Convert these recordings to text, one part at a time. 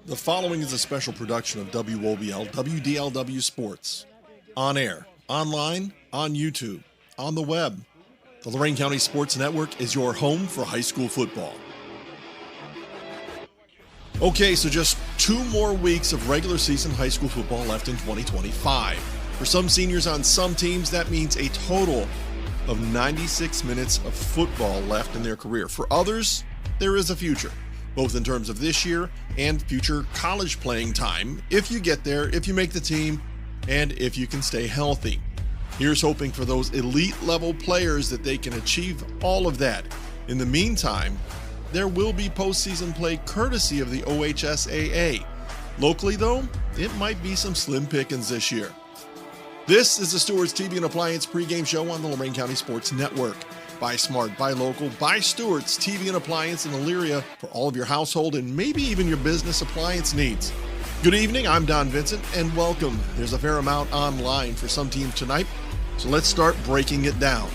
The following is a special production of WOBL WDLW Sports. On air, online, on YouTube, on the web. The Lorain County Sports Network is your home for high school football. Okay, so just 2 more weeks of regular season high school football left in 2025. For some seniors on some teams, that means a total of 96 minutes of football left in their career. For others, there is a future, both in terms of this year and future college playing time, if you get there, if you make the team, and if you can stay healthy. Here's hoping for those elite level players that they can achieve all of that. In the meantime, there will be postseason play courtesy of the OHSAA. Locally though, it might be some slim pickings this year. This is the Stewart's TV and Appliance pregame show on the Lorain County Sports Network. Buy smart, buy local, buy Stewart's TV and Appliance in Elyria for all of your household and maybe even your business appliance needs. Good evening, I'm Don Vincent, and welcome. There's a fair amount online for some teams tonight, so let's start breaking it down.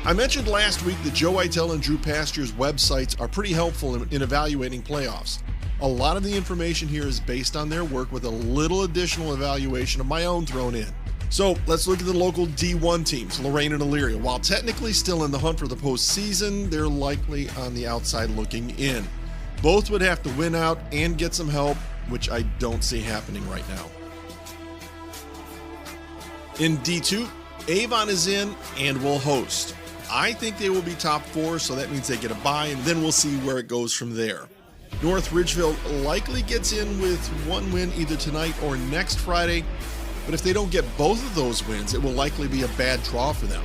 I mentioned last week that Joe Eitel and Drew Pasture's websites are pretty helpful in evaluating playoffs. A lot of the information here is based on their work with a little additional evaluation of my own thrown in. So let's look at the local D1 teams, Lorain and Elyria. While technically still in the hunt for the postseason, they're likely on the outside looking in. Both would have to win out and get some help, which I don't see happening right now. In D2, Avon is in and will host. I think they will be top 4, so that means they get a bye, and then we'll see where it goes from there. North Ridgeville likely gets in with 1 win either tonight or next Friday, but if they don't get both of those wins, it will likely be a bad draw for them.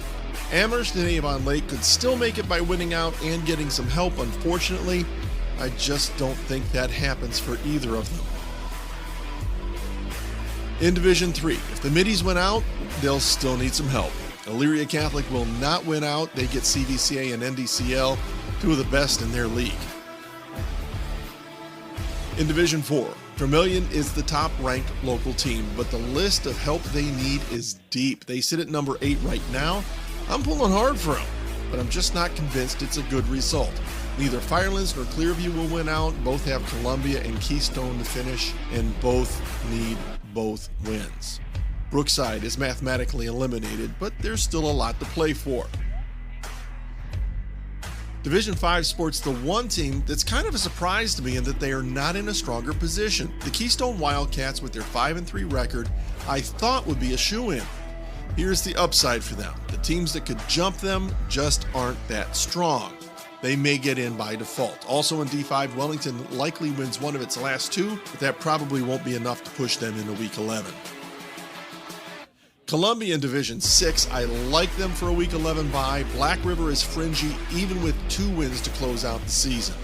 Amherst and Avon Lake could still make it by winning out and getting some help. Unfortunately, I just don't think that happens for either of them. In Division 3, if the Middies win out, they'll still need some help. Elyria Catholic will not win out. They get CVCA and NDCL, 2 of the best in their league. In Division 4, Vermilion is the top-ranked local team, but the list of help they need is deep. They sit at number 8 right now. I'm pulling hard for them, but I'm just not convinced it's a good result. Neither Firelands nor Clearview will win out. Both have Columbia and Keystone to finish, and both need both wins. Brookside is mathematically eliminated, but there's still a lot to play for. Division 5 sports the one team that's kind of a surprise to me in that they are not in a stronger position. The Keystone Wildcats, with their 5-3 record, I thought would be a shoo-in. Here's the upside for them. The teams that could jump them just aren't that strong. They may get in by default. Also in D5, Wellington likely wins one of its last 2, but that probably won't be enough to push them into Week 11. Columbia in Division 6, I like them for a Week 11 bye. Black River is fringy, even with 2 wins to close out the season.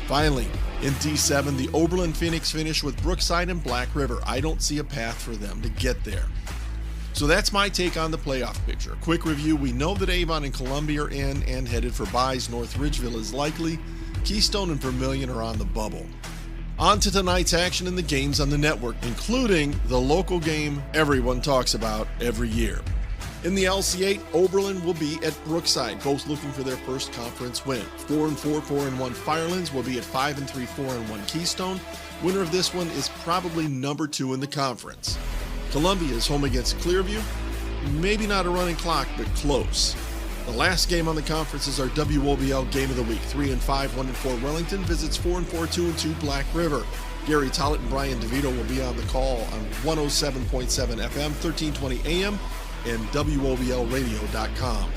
Finally, in D7, the Oberlin Phoenix finish with Brookside and Black River. I don't see a path for them to get there. So that's my take on the playoff picture. A quick review, we know that Avon and Columbia are in and headed for byes. North Ridgeville is likely. Keystone and Vermilion are on the bubble. On to tonight's action in the games on the network, including the local game everyone talks about every year. In the LC8, Oberlin will be at Brookside, both looking for their first conference win. 4-4, 4-1 Firelands will be at 5-3, 4-1 Keystone. Winner of this one is probably number 2 in the conference. Columbia is home against Clearview. Maybe not a running clock, but close. The last game on the conference is our WOBL Game of the Week. 3-5, 1-4 Wellington visits 4-4, 2-2 Black River. Gary Tollett and Brian DeVito will be on the call on 107.7 FM, 1320 AM, and WOBLradio.com.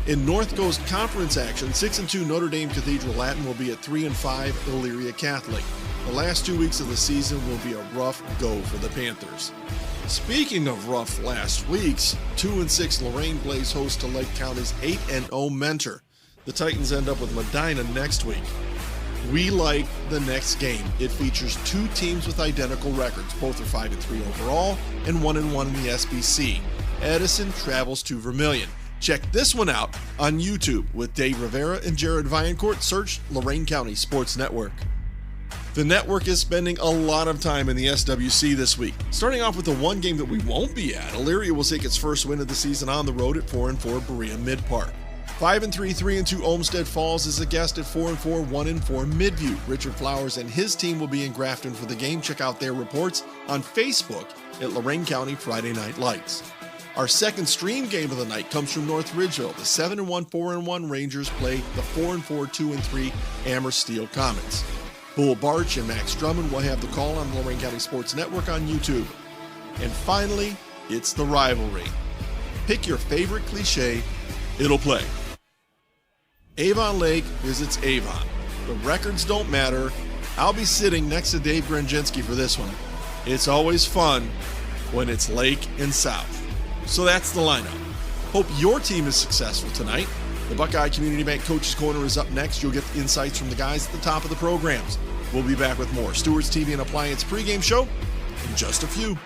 In North Coast Conference action, 6-2 Notre Dame Cathedral Latin will be at 3-5 Elyria Catholic. The last 2 weeks of the season will be a rough go for the Panthers. Speaking of rough last weeks, 2-6 Lorain plays host to Lake County's 8-0 Mentor. The Titans end up with Medina next week. We like the next game. It features two teams with identical records. Both are 5-3 overall and 1-1 in the SBC. Edison travels to Vermilion. Check this one out on YouTube with Dave Rivera and Jared Viancourt. Search Lorain County Sports Network. The network is spending a lot of time in the SWC this week. Starting off with the one game that we won't be at, Elyria will take its first win of the season on the road at 4-4 Berea Mid Park. 5-3, 3-2 Olmsted Falls is a guest at 4-4, 1-4 Midview. Richard Flowers and his team will be in Grafton for the game. Check out their reports on Facebook at Lorain County Friday Night Lights. Our second stream game of the night comes from North Ridgeville. The 7-1, 4-1 Rangers play the 4-4, 2-3 Amherst Steel Comets. Bull Barch and Max Drummond will have the call on the Lorain County Sports Network on YouTube. And finally, it's the rivalry. Pick your favorite cliche, it'll play. Avon Lake visits Avon. The records don't matter. I'll be sitting next to Dave Granzinski for this one. It's always fun when it's Lake and South. So that's the lineup. Hope your team is successful tonight. The Buckeye Community Bank Coaches Corner is up next. You'll get insights from the guys at the top of the programs. We'll be back with more Stewart's TV and Appliance pregame show in just a few.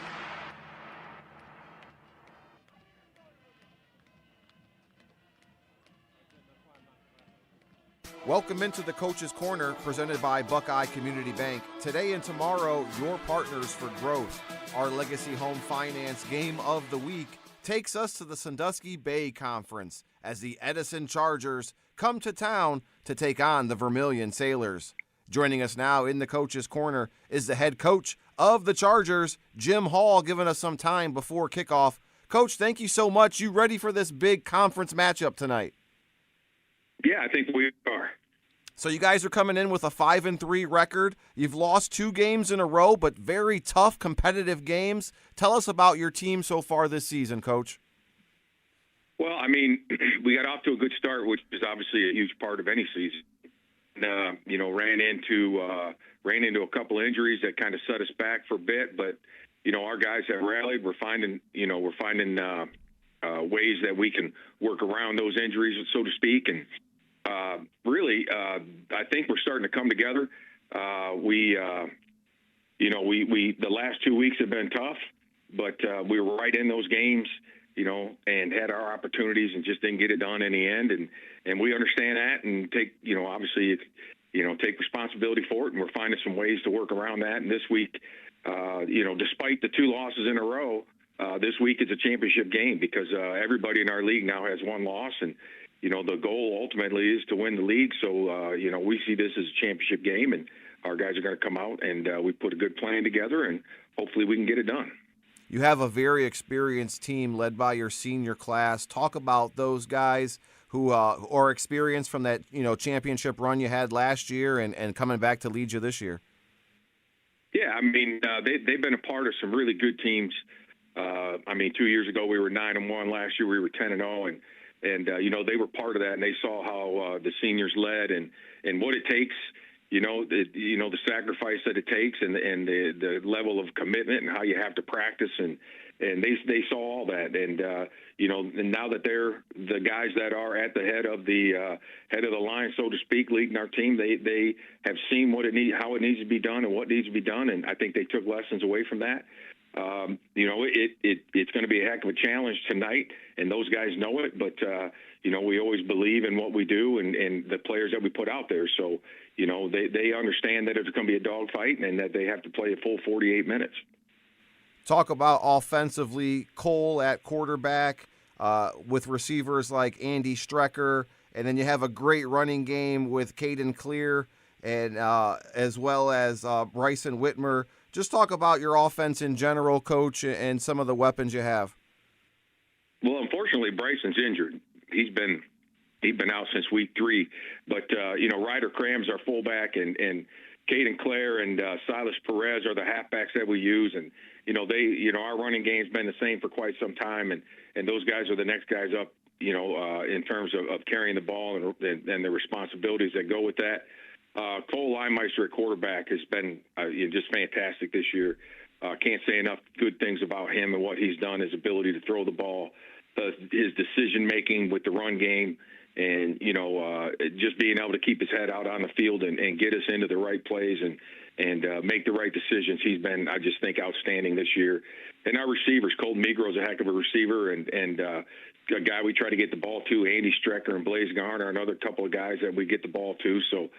Welcome into the Coach's Corner, presented by Buckeye Community Bank. Today and tomorrow, your partners for growth. Our Legacy Home Finance Game of the Week takes us to the Sandusky Bay Conference as the Edison Chargers come to town to take on the Vermilion Sailors. Joining us now in the Coach's Corner is the head coach of the Chargers, Jim Hall, giving us some time before kickoff. Coach, thank you so much. You ready for this big conference matchup tonight? Yeah, I think we are. So you guys are coming in with a 5-3 record. You've lost 2 games in a row, but very tough, competitive games. Tell us about your team so far this season, Coach. Well, I mean, we got off to a good start, which is obviously a huge part of any season. Ran into a couple injuries that kind of set us back for a bit, but our guys have rallied. We're finding ways that we can work around those injuries, so to speak, and really, I think we're starting to come together. The last 2 weeks have been tough, but we were right in those games, and had our opportunities and just didn't get it done in the end. And we understand that and take responsibility for it. And we're finding some ways to work around that. And this week, despite the 2 losses in a row, this week is a championship game because everybody in our league now has 1 loss, and the goal ultimately is to win the league. So we see this as a championship game, and our guys are going to come out and we put a good plan together, and hopefully we can get it done. You have a very experienced team led by your senior class. Talk about those guys who are experienced from that championship run you had last year and coming back to lead you this year. Yeah, I mean they've been a part of some really good teams. 2 years ago we were 9-1. Last year we were 10-0, and they were part of that, and they saw how the seniors led and what it takes. The sacrifice that it takes and the level of commitment and how you have to practice, and they saw all that, and now that they're the guys that are at the head of the line, so to speak, leading our team, they have seen how it needs to be done and what needs to be done, and I think they took lessons away from that. It's going to be a heck of a challenge tonight, and those guys know it, but we always believe in what we do and the players that we put out there. So, they understand that it's going to be a dogfight and that they have to play a full 48 minutes. Talk about offensively, Cole at quarterback with receivers like Andy Strecker, and then you have a great running game with Caden Clear and as well as Bryson Whitmer. Just talk about your offense in general, Coach, and some of the weapons you have. Well, unfortunately, Bryson's injured. He's been out since week 3. But, Ryder Cram's our fullback, and Caden Clare and Silas Perez are the halfbacks that we use. And, our running game's been the same for quite some time. And those guys are the next guys up in terms of carrying the ball and the responsibilities that go with that. Cole Limeister at quarterback has been just fantastic this year. Can't say enough good things about him and what he's done, his ability to throw the ball, his decision-making with the run game, and, just being able to keep his head out on the field and get us into the right plays and make the right decisions. He's been, I just think, outstanding this year. And our receivers, Colton Megro's a heck of a receiver, and a guy we try to get the ball to, Andy Strecker and Blaze Garner, another couple of guys that we get the ball to. So,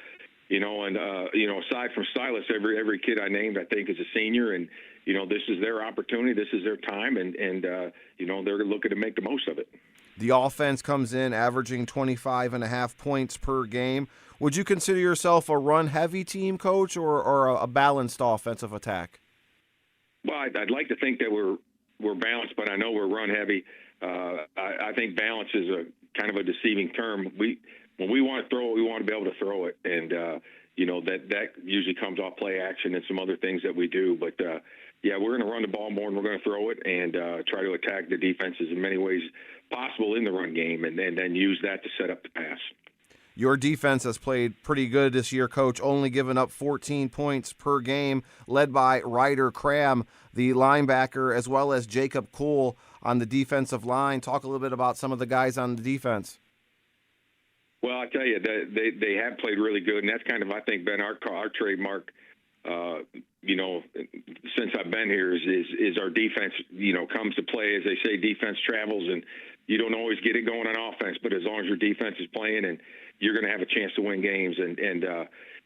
aside from Silas, every kid I named, I think, is a senior, and, this is their opportunity, this is their time, and they're looking to make the most of it. The offense comes in averaging 25.5 points per game. Would you consider yourself a run-heavy team, Coach, or a balanced offensive attack? Well, I'd like to think that we're balanced, but I know we're run-heavy. I think balance is a kind of a deceiving term. When we want to throw it, we want to be able to throw it, and that usually comes off play action and some other things that we do. But we're going to run the ball more, and we're going to throw it and try to attack the defenses in many ways possible in the run game, and then use that to set up the pass. Your defense has played pretty good this year, Coach, only giving up 14 points per game, led by Ryder Cram, the linebacker, as well as Jacob Kuhl on the defensive line. Talk a little bit about some of the guys on the defense. Well, I tell you, they have played really good, and that's kind of, I think, been our trademark, since I've been here is our defense, comes to play. As they say, defense travels, and you don't always get it going on offense, but as long as your defense is playing, and you're going to have a chance to win games. And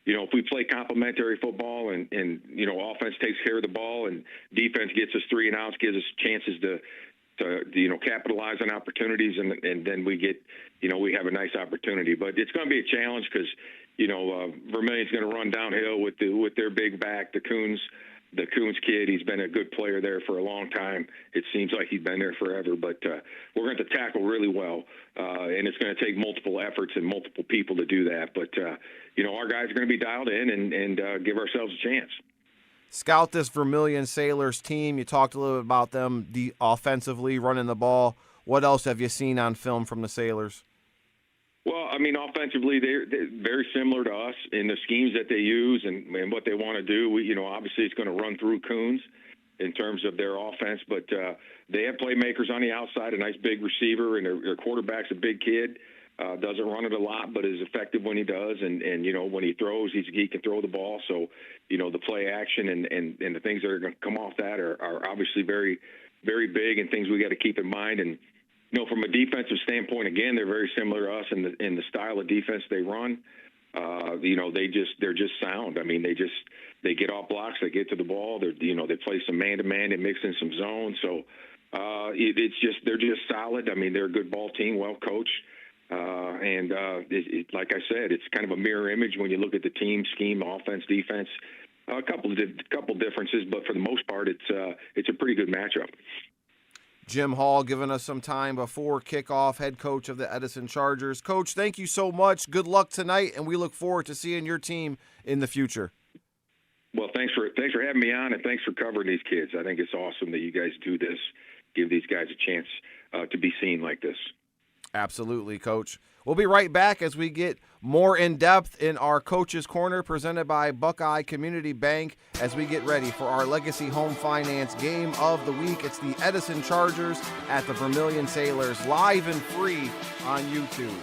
if we play complementary football and offense takes care of the ball and defense gets us 3 and outs, gives us chances to capitalize on opportunities, and then we get, we have a nice opportunity. But it's going to be a challenge because, Vermilion's going to run downhill with their big back, the Coons kid. He's been a good player there for a long time. It seems like he's been there forever, but we're going to tackle really well, and it's going to take multiple efforts and multiple people to do that. But, our guys are going to be dialed in and give ourselves a chance. Scout this Vermilion Sailors team. You talked a little bit about them offensively, running the ball. What else have you seen on film from the Sailors? Well, offensively, they're very similar to us in the schemes that they use and what they want to do. Obviously it's going to run through Coons in terms of their offense, but they have playmakers on the outside, a nice big receiver, and their quarterback's a big kid. Doesn't run it a lot, but is effective when he does. And when he throws, he can throw the ball. So, the play action and the things that are going to come off that are obviously very, very big and things we got to keep in mind. And, from a defensive standpoint, again, they're very similar to us in the style of defense they run. They're just sound. They get off blocks, they get to the ball. They play some man-to-man, they mix in some zones. So they're just solid. They're a good ball team, well coached. Like I said, it's kind of a mirror image when you look at the team scheme, offense, defense. A couple differences, but for the most part, it's a pretty good matchup. Jim Hall giving us some time before kickoff, head coach of the Edison Chargers. Coach, thank you so much. Good luck tonight, and we look forward to seeing your team in the future. Well, thanks for having me on, and thanks for covering these kids. I think it's awesome that you guys do this, give these guys a chance to be seen like this. Absolutely, Coach. We'll be right back as we get more in-depth in our Coach's Corner presented by Buckeye Community Bank as we get ready for our Legacy Home Finance Game of the Week. It's the Edison Chargers at the Vermilion Sailors, live and free on YouTube.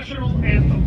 national anthem.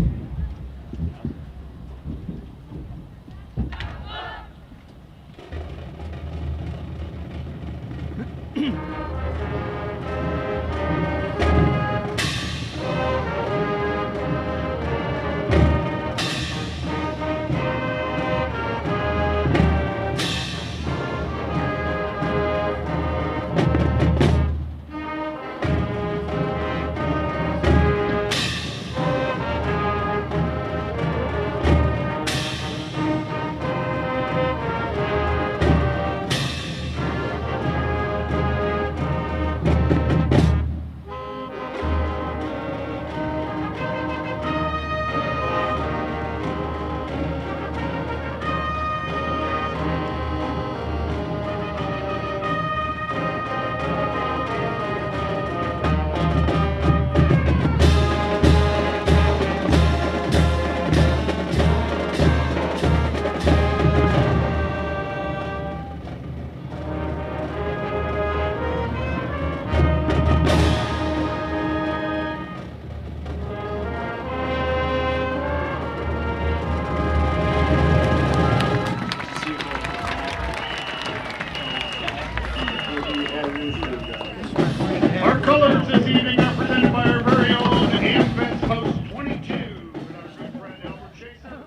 Our colors this evening are presented by our very own Amfence Post 22 with our good friend Albert Chaser.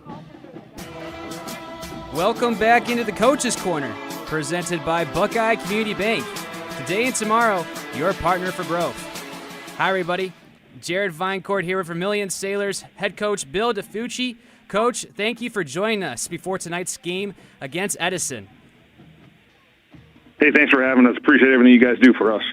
Welcome back into the Coach's Corner, presented by Buckeye Community Bank. Today and tomorrow, your partner for growth. Hi, everybody. Jared Vinecourt here with Vermilion Sailors head coach Bill DeFucci. Coach, thank you for joining us before tonight's game against Edison. Hey, thanks for having us. Appreciate everything you guys do for us.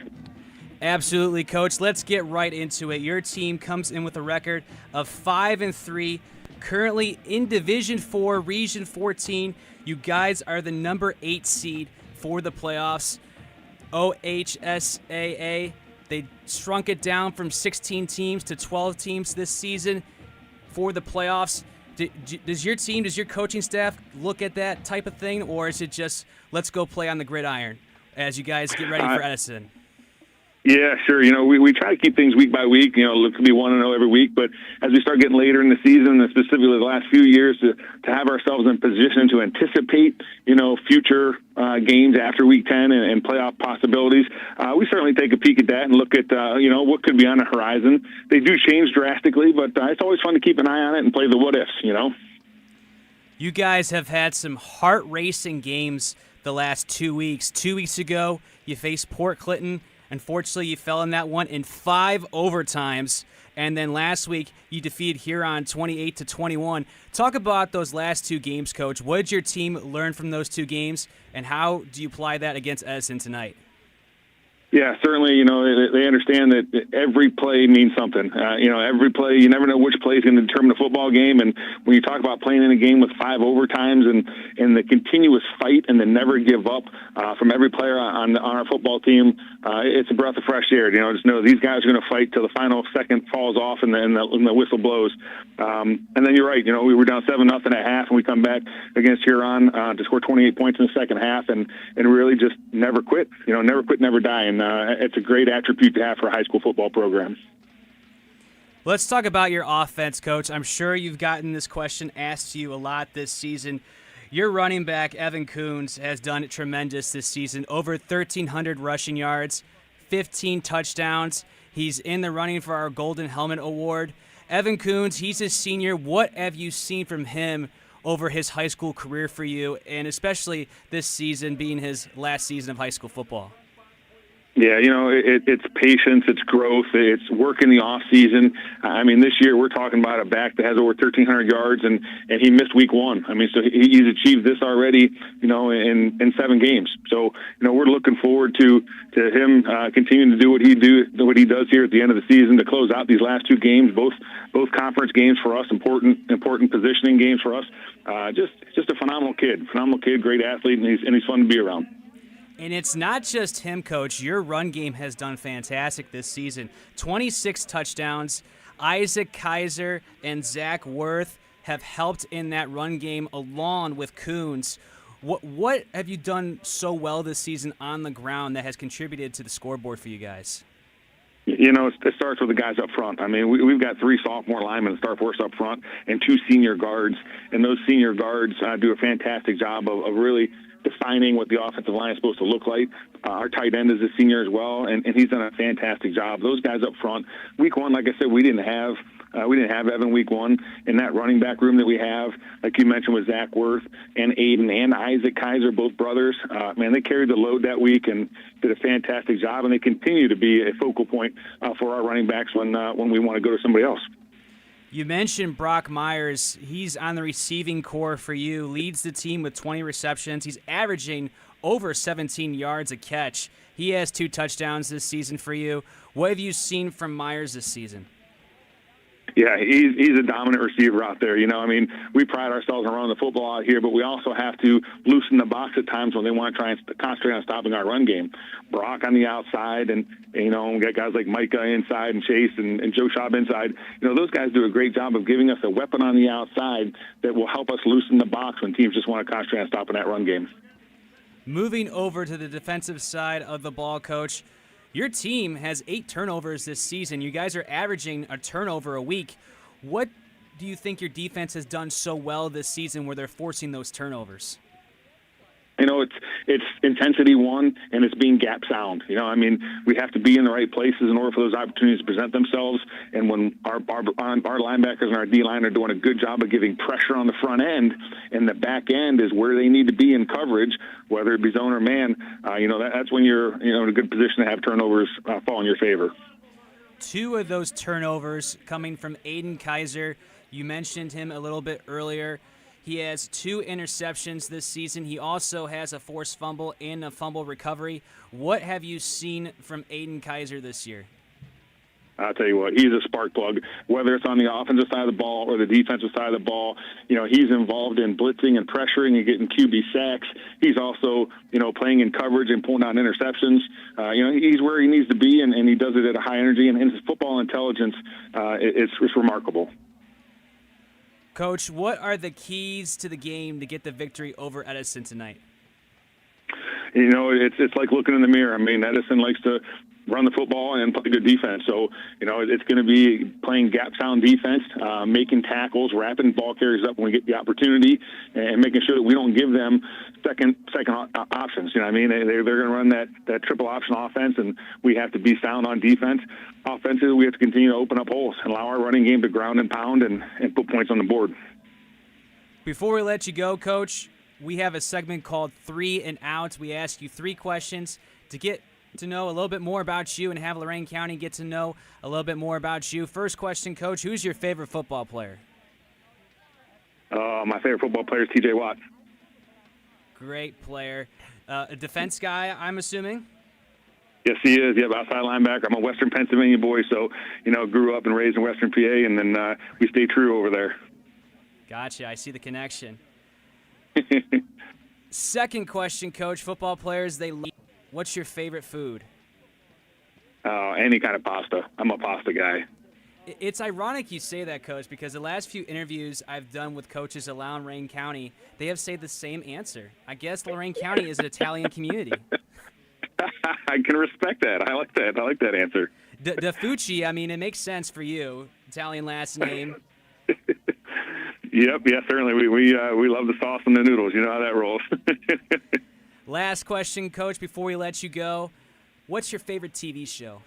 Absolutely, Coach. Let's get right into it. Your team comes in with a record of 5-3, currently in Division 4, Region 14. You guys are the number 8 seed for the playoffs. OHSAA, they shrunk it down from 16 teams to 12 teams this season for the playoffs. Does your team, does your coaching staff look at that type of thing, or is it just let's go play on the gridiron as you guys get ready for Edison? Yeah, sure. You know, we try to keep things week by week. You know, look to be 1-0 every week. But as we start getting later in the season, and specifically the last few years, to have ourselves in position to anticipate, you know, future games after Week 10 and playoff possibilities, we certainly take a peek at that and look at, you know, what could be on the horizon. They do change drastically, but it's always fun to keep an eye on it and play the what-ifs, you know. You guys have had some heart-racing games the last 2 weeks. 2 weeks ago, you faced Port Clinton. Unfortunately, you fell in that one in 5 overtimes. And then last week, you defeated Huron 28-21. Talk about those last 2 games, Coach. What did your team learn from those 2 games, and how do you apply that against Edison tonight? Yeah, certainly, you know, they understand that every play means something. You know, every play, you never know which play is going to determine the football game. And when you talk about playing in a game with 5 overtimes and the continuous fight and the never give up from every player on our football team, it's a breath of fresh air. You know, just know these guys are going to fight till the final second falls off and the whistle blows. And then you're right, you know, we were down 7-0 at half, and we come back against Huron to score 28 points in the second half and really just never quit. You know, never quit, never die. And it's a great attribute to have for a high school football program. Let's talk about your offense, Coach. I'm sure you've gotten this question asked to you a lot this season. Your running back, Evan Coons, has done it tremendous this season. Over 1,300 rushing yards, 15 touchdowns. He's in the running for our Golden Helmet Award. Evan Coons, he's a senior. What have you seen from him over his high school career for you, and especially this season being his last season of high school football? Yeah, you know, it's patience, it's growth, it's work in the off season. I mean, this year we're talking about a back that has over 1,300 yards, and he missed week 1. I mean, so he's achieved this already, you know, in 7 games. So, you know, we're looking forward to him continuing to do what he does here at the end of the season to close out these last 2 games, both conference games for us, important positioning games for us. Just a phenomenal kid, great athlete, and he's fun to be around. And it's not just him, Coach. Your run game has done fantastic this season. 26 touchdowns. Isaac Kaiser and Zach Worth have helped in that run game along with Coons. What have you done so well this season on the ground that has contributed to the scoreboard for you guys? It starts with the guys up front. I mean, we've got 3 sophomore linemen that start for us up front and 2 senior guards, and those senior guards do a fantastic job of really defining what the offensive line is supposed to look like. Our tight end is a senior as well, and he's done a fantastic job. Those guys up front, week 1, like I said, we didn't have Evan week 1 in that running back room that we have, like you mentioned, with Zach Worth and Aiden and Isaac Kaiser, both brothers. Man, they carried the load that week and did a fantastic job, and they continue to be a focal point for our running backs when we want to go to somebody else. You mentioned Brock Myers. He's on the receiving core for you, leads the team with 20 receptions. He's averaging over 17 yards a catch. He has 2 touchdowns this season for you. What have you seen from Myers this season? Yeah, he's a dominant receiver out there. I mean, we pride ourselves on running the football out here, but we also have to loosen the box at times when they want to try and concentrate on stopping our run game. Brock on the outside, and we got guys like Micah inside and Chase and Joe Schaub inside. Those guys do a great job of giving us a weapon on the outside that will help us loosen the box when teams just want to concentrate on stopping that run game. Moving over to the defensive side of the ball, Coach, your team has 8 turnovers this season. You guys are averaging a turnover a week. What do you think your defense has done so well this season where they're forcing those turnovers? It's intensity one, and it's being gap sound. I mean, we have to be in the right places in order for those opportunities to present themselves. And when our linebackers and our D-line are doing a good job of giving pressure on the front end, and the back end is where they need to be in coverage, whether it be zone or man, that's when you're in a good position to have turnovers fall in your favor. 2 of those turnovers coming from Aiden Kaiser. You mentioned him a little bit earlier. He has 2 interceptions this season. He also has a forced fumble and a fumble recovery. What have you seen from Aiden Kaiser this year? I'll tell you what, he's a spark plug, whether it's on the offensive side of the ball or the defensive side of the ball. He's involved in blitzing and pressuring and getting QB sacks. He's also, playing in coverage and pulling out interceptions. He's where he needs to be, and he does it at a high energy, and his football intelligence, it's remarkable. Coach, what are the keys to the game to get the victory over Edison tonight? It's like looking in the mirror. I mean, Edison likes to run the football and play good defense. So, it's going to be playing gap sound defense, making tackles, wrapping ball carriers up when we get the opportunity, and making sure that we don't give them second options. They're going to run that triple option offense, and we have to be sound on defense. Offensively, we have to continue to open up holes and allow our running game to ground and pound and put points on the board. Before we let you go, Coach, we have a segment called 3 and Out. We ask you 3 questions to get to know a little bit more about you and have Lorain County get to know a little bit more about you. First question, Coach, who's your favorite football player? My favorite football player is TJ Watt. Great player. A defense guy, I'm assuming? Yes, he is. Yeah, outside linebacker. I'm a Western Pennsylvania boy, so, grew up and raised in Western PA, and then we stay true over there. Gotcha. I see the connection. Second question, Coach. Football players, they lead. What's your favorite food? Any kind of pasta. I'm a pasta guy. It's ironic you say that, Coach, because the last few interviews I've done with coaches around Lorain County, they have said the same answer. I guess Lorain County is an Italian community. I can respect that. I like that. I like that answer. Da Fucci, I mean, it makes sense for you. Italian last name. Yep, yeah, certainly. We love the sauce and the noodles. You know how that rolls. Last question, Coach, before we let you go. What's your favorite TV show?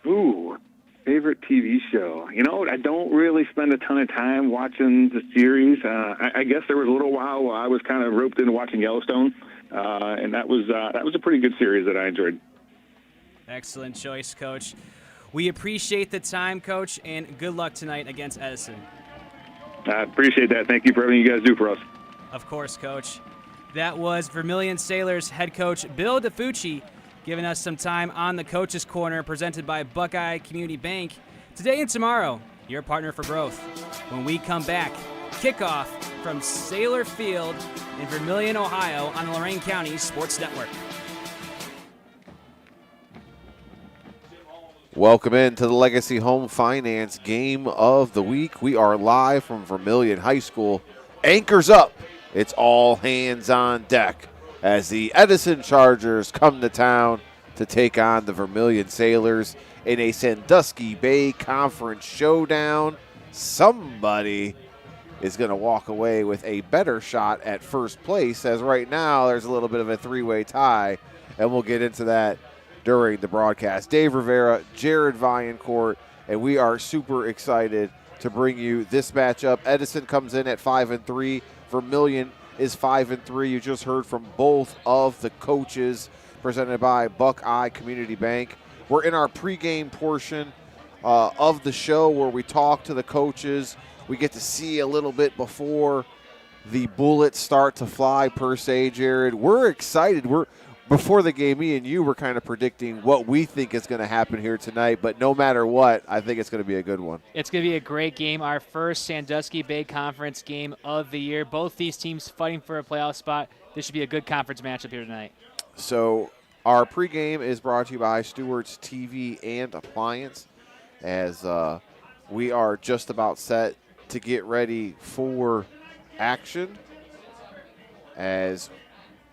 Ooh, favorite TV show. I don't really spend a ton of time watching the series. I guess there was a little while where I was kind of roped into watching Yellowstone, and that was a pretty good series that I enjoyed. Excellent choice, Coach. We appreciate the time, Coach, and good luck tonight against Edison. I appreciate that. Thank you for everything you guys do for us. Of course, Coach. That was Vermilion Sailors head coach Bill DeFucci giving us some time on the Coach's Corner presented by Buckeye Community Bank. Today and tomorrow, your partner for growth. When we come back, kickoff from Sailor Field in Vermilion, Ohio on the Lorain County Sports Network. Welcome into the Legacy Home Finance Game of the Week. We are live from Vermilion High School. Anchors up. It's all hands on deck as the Edison Chargers come to town to take on the Vermilion Sailors in a Sandusky Bay Conference showdown. Somebody is going to walk away with a better shot at first place, as right now there's a little bit of a three-way tie, and we'll get into that during the broadcast. Dave Rivera, Jared Vaillancourt, and we are super excited to bring you this matchup. Edison comes in at 5-3. Vermilion is 5-3. You just heard from both of the coaches, presented by Buckeye Community Bank. We're in our pregame portion of the show where we talk to the coaches. We get to see a little bit before the bullets start to fly, per se, Jared. We're excited. Before the game, me and you were kind of predicting what we think is going to happen here tonight, but no matter what, I think it's going to be a good one. It's going to be a great game, our first Sandusky Bay Conference game of the year. Both these teams fighting for a playoff spot. This should be a good conference matchup here tonight. So our pregame is brought to you by Stewart's TV and Appliance, as we are just about set to get ready for action, as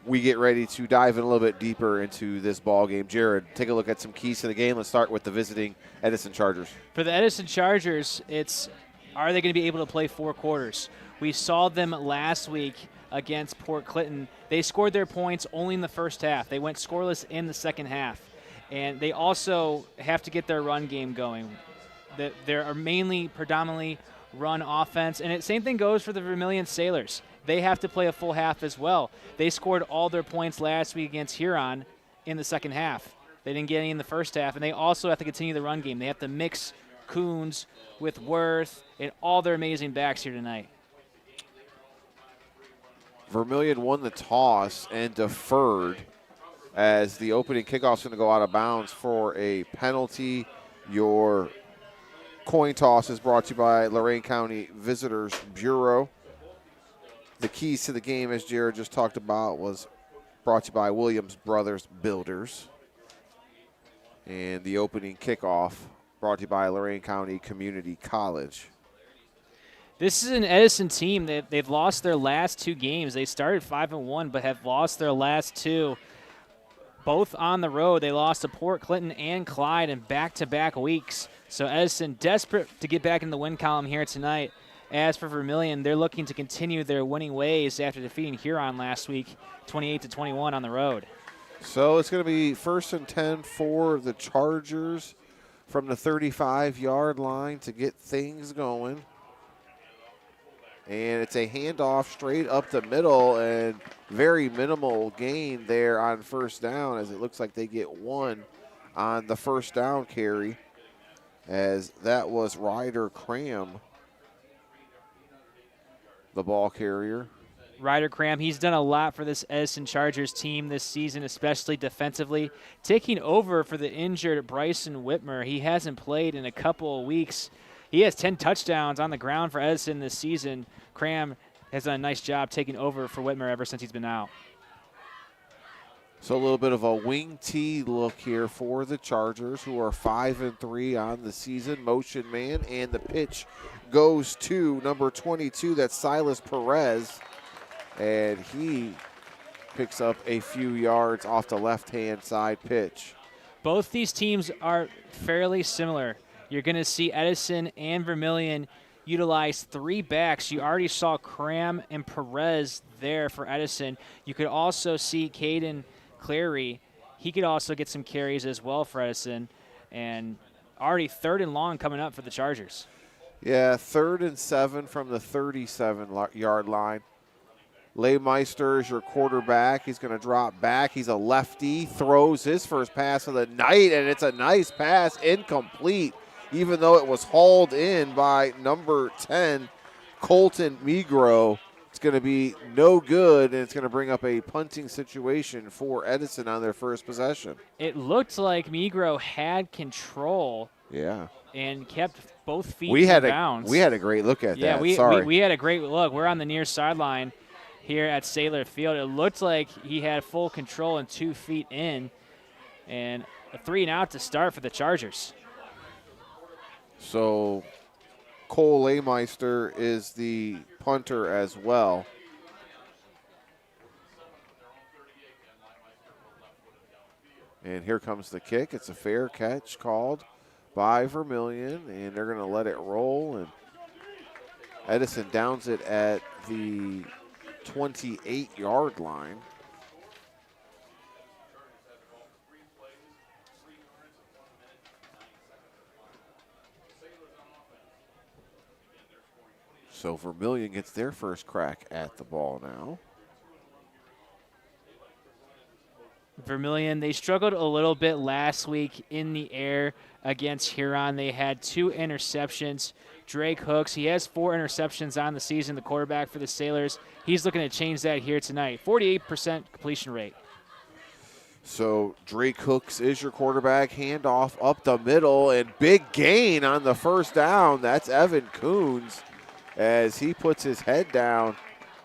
we get ready to dive in a little bit deeper into this ball game. Jared, take a look at some keys to the game. Let's start with the visiting Edison Chargers. For the Edison Chargers, are they going to be able to play 4 quarters? We saw them last week against Port Clinton. They scored their points only in the first half. They went scoreless in the second half. And they also have to get their run game going. They're predominantly run offense. And same thing goes for the Vermilion Sailors. They have to play a full half as well. They scored all their points last week against Huron in the second half. They didn't get any in the first half, and they also have to continue the run game. They have to mix Coons with Worth and all their amazing backs here tonight. Vermilion won the toss and deferred, as the opening kickoff is going to go out of bounds for a penalty. Your coin toss is brought to you by Lorain County Visitors Bureau. The keys to the game, as Jared just talked about, was brought to you by Williams Brothers Builders. And the opening kickoff brought to you by Lorain County Community College. This is an Edison team that they've lost their last 2 games. They started 5-1, but have lost their last 2, both on the road. They lost to Port Clinton and Clyde in back-to-back weeks. So Edison desperate to get back in the win column here tonight. As for Vermilion, they're looking to continue their winning ways after defeating Huron last week, 28-21 on the road. So it's going to be 1st and 10 for the Chargers from the 35-yard line to get things going. And it's a handoff straight up the middle, and very minimal gain there on first down, as it looks like they get 1 on the first down carry, as that was Ryder Cram, the ball carrier. Ryder Cram, he's done a lot for this Edison Chargers team this season, especially defensively, taking over for the injured Bryson Whitmer. He hasn't played in a couple of weeks. He has 10 touchdowns on the ground for Edison this season. Cram has done a nice job taking over for Whitmer ever since he's been out. So a little bit of a wing T look here for the Chargers, who are 5-3 on the season. Motion man, and the pitch goes to number 22. That's Silas Perez, and he picks up a few yards off the left-hand side pitch. Both these teams are fairly similar. You're going to see Edison and Vermilion utilize 3 backs. You already saw Cram and Perez there for Edison. You could also see Caden Clary. He could also get some carries as well for Edison. And already 3rd and long coming up for the Chargers. Yeah, 3rd and 7 from the 37-yard line. Leymeister is your quarterback. He's going to drop back. He's a lefty, throws his first pass of the night, and it's a nice pass, incomplete, even though it was hauled in by number 10, Colton Migro. It's going to be no good, and it's going to bring up a punting situation for Edison on their first possession. It looked like Migro had control. Yeah. And kept both feet in bounds. We had a great look at that. We had a great look. We're on the near sideline here at Sailor Field. It looked like he had full control and 2 feet in, and a 3-and-out to start for the Chargers. So Cole Leymeister is the punter as well. And here comes the kick. It's a fair catch called by Vermilion, and they're going to let it roll. And Edison downs it at the 28-yard line. So Vermilion gets their first crack at the ball now. Vermilion, they struggled a little bit last week in the air against Huron. They had 2 interceptions. Drake Hooks, he has 4 interceptions on the season, the quarterback for the Sailors. He's looking to change that here tonight. 48% completion rate. So Drake Hooks is your quarterback. Handoff up the middle, and big gain on the first down. That's Evan Coons as he puts his head down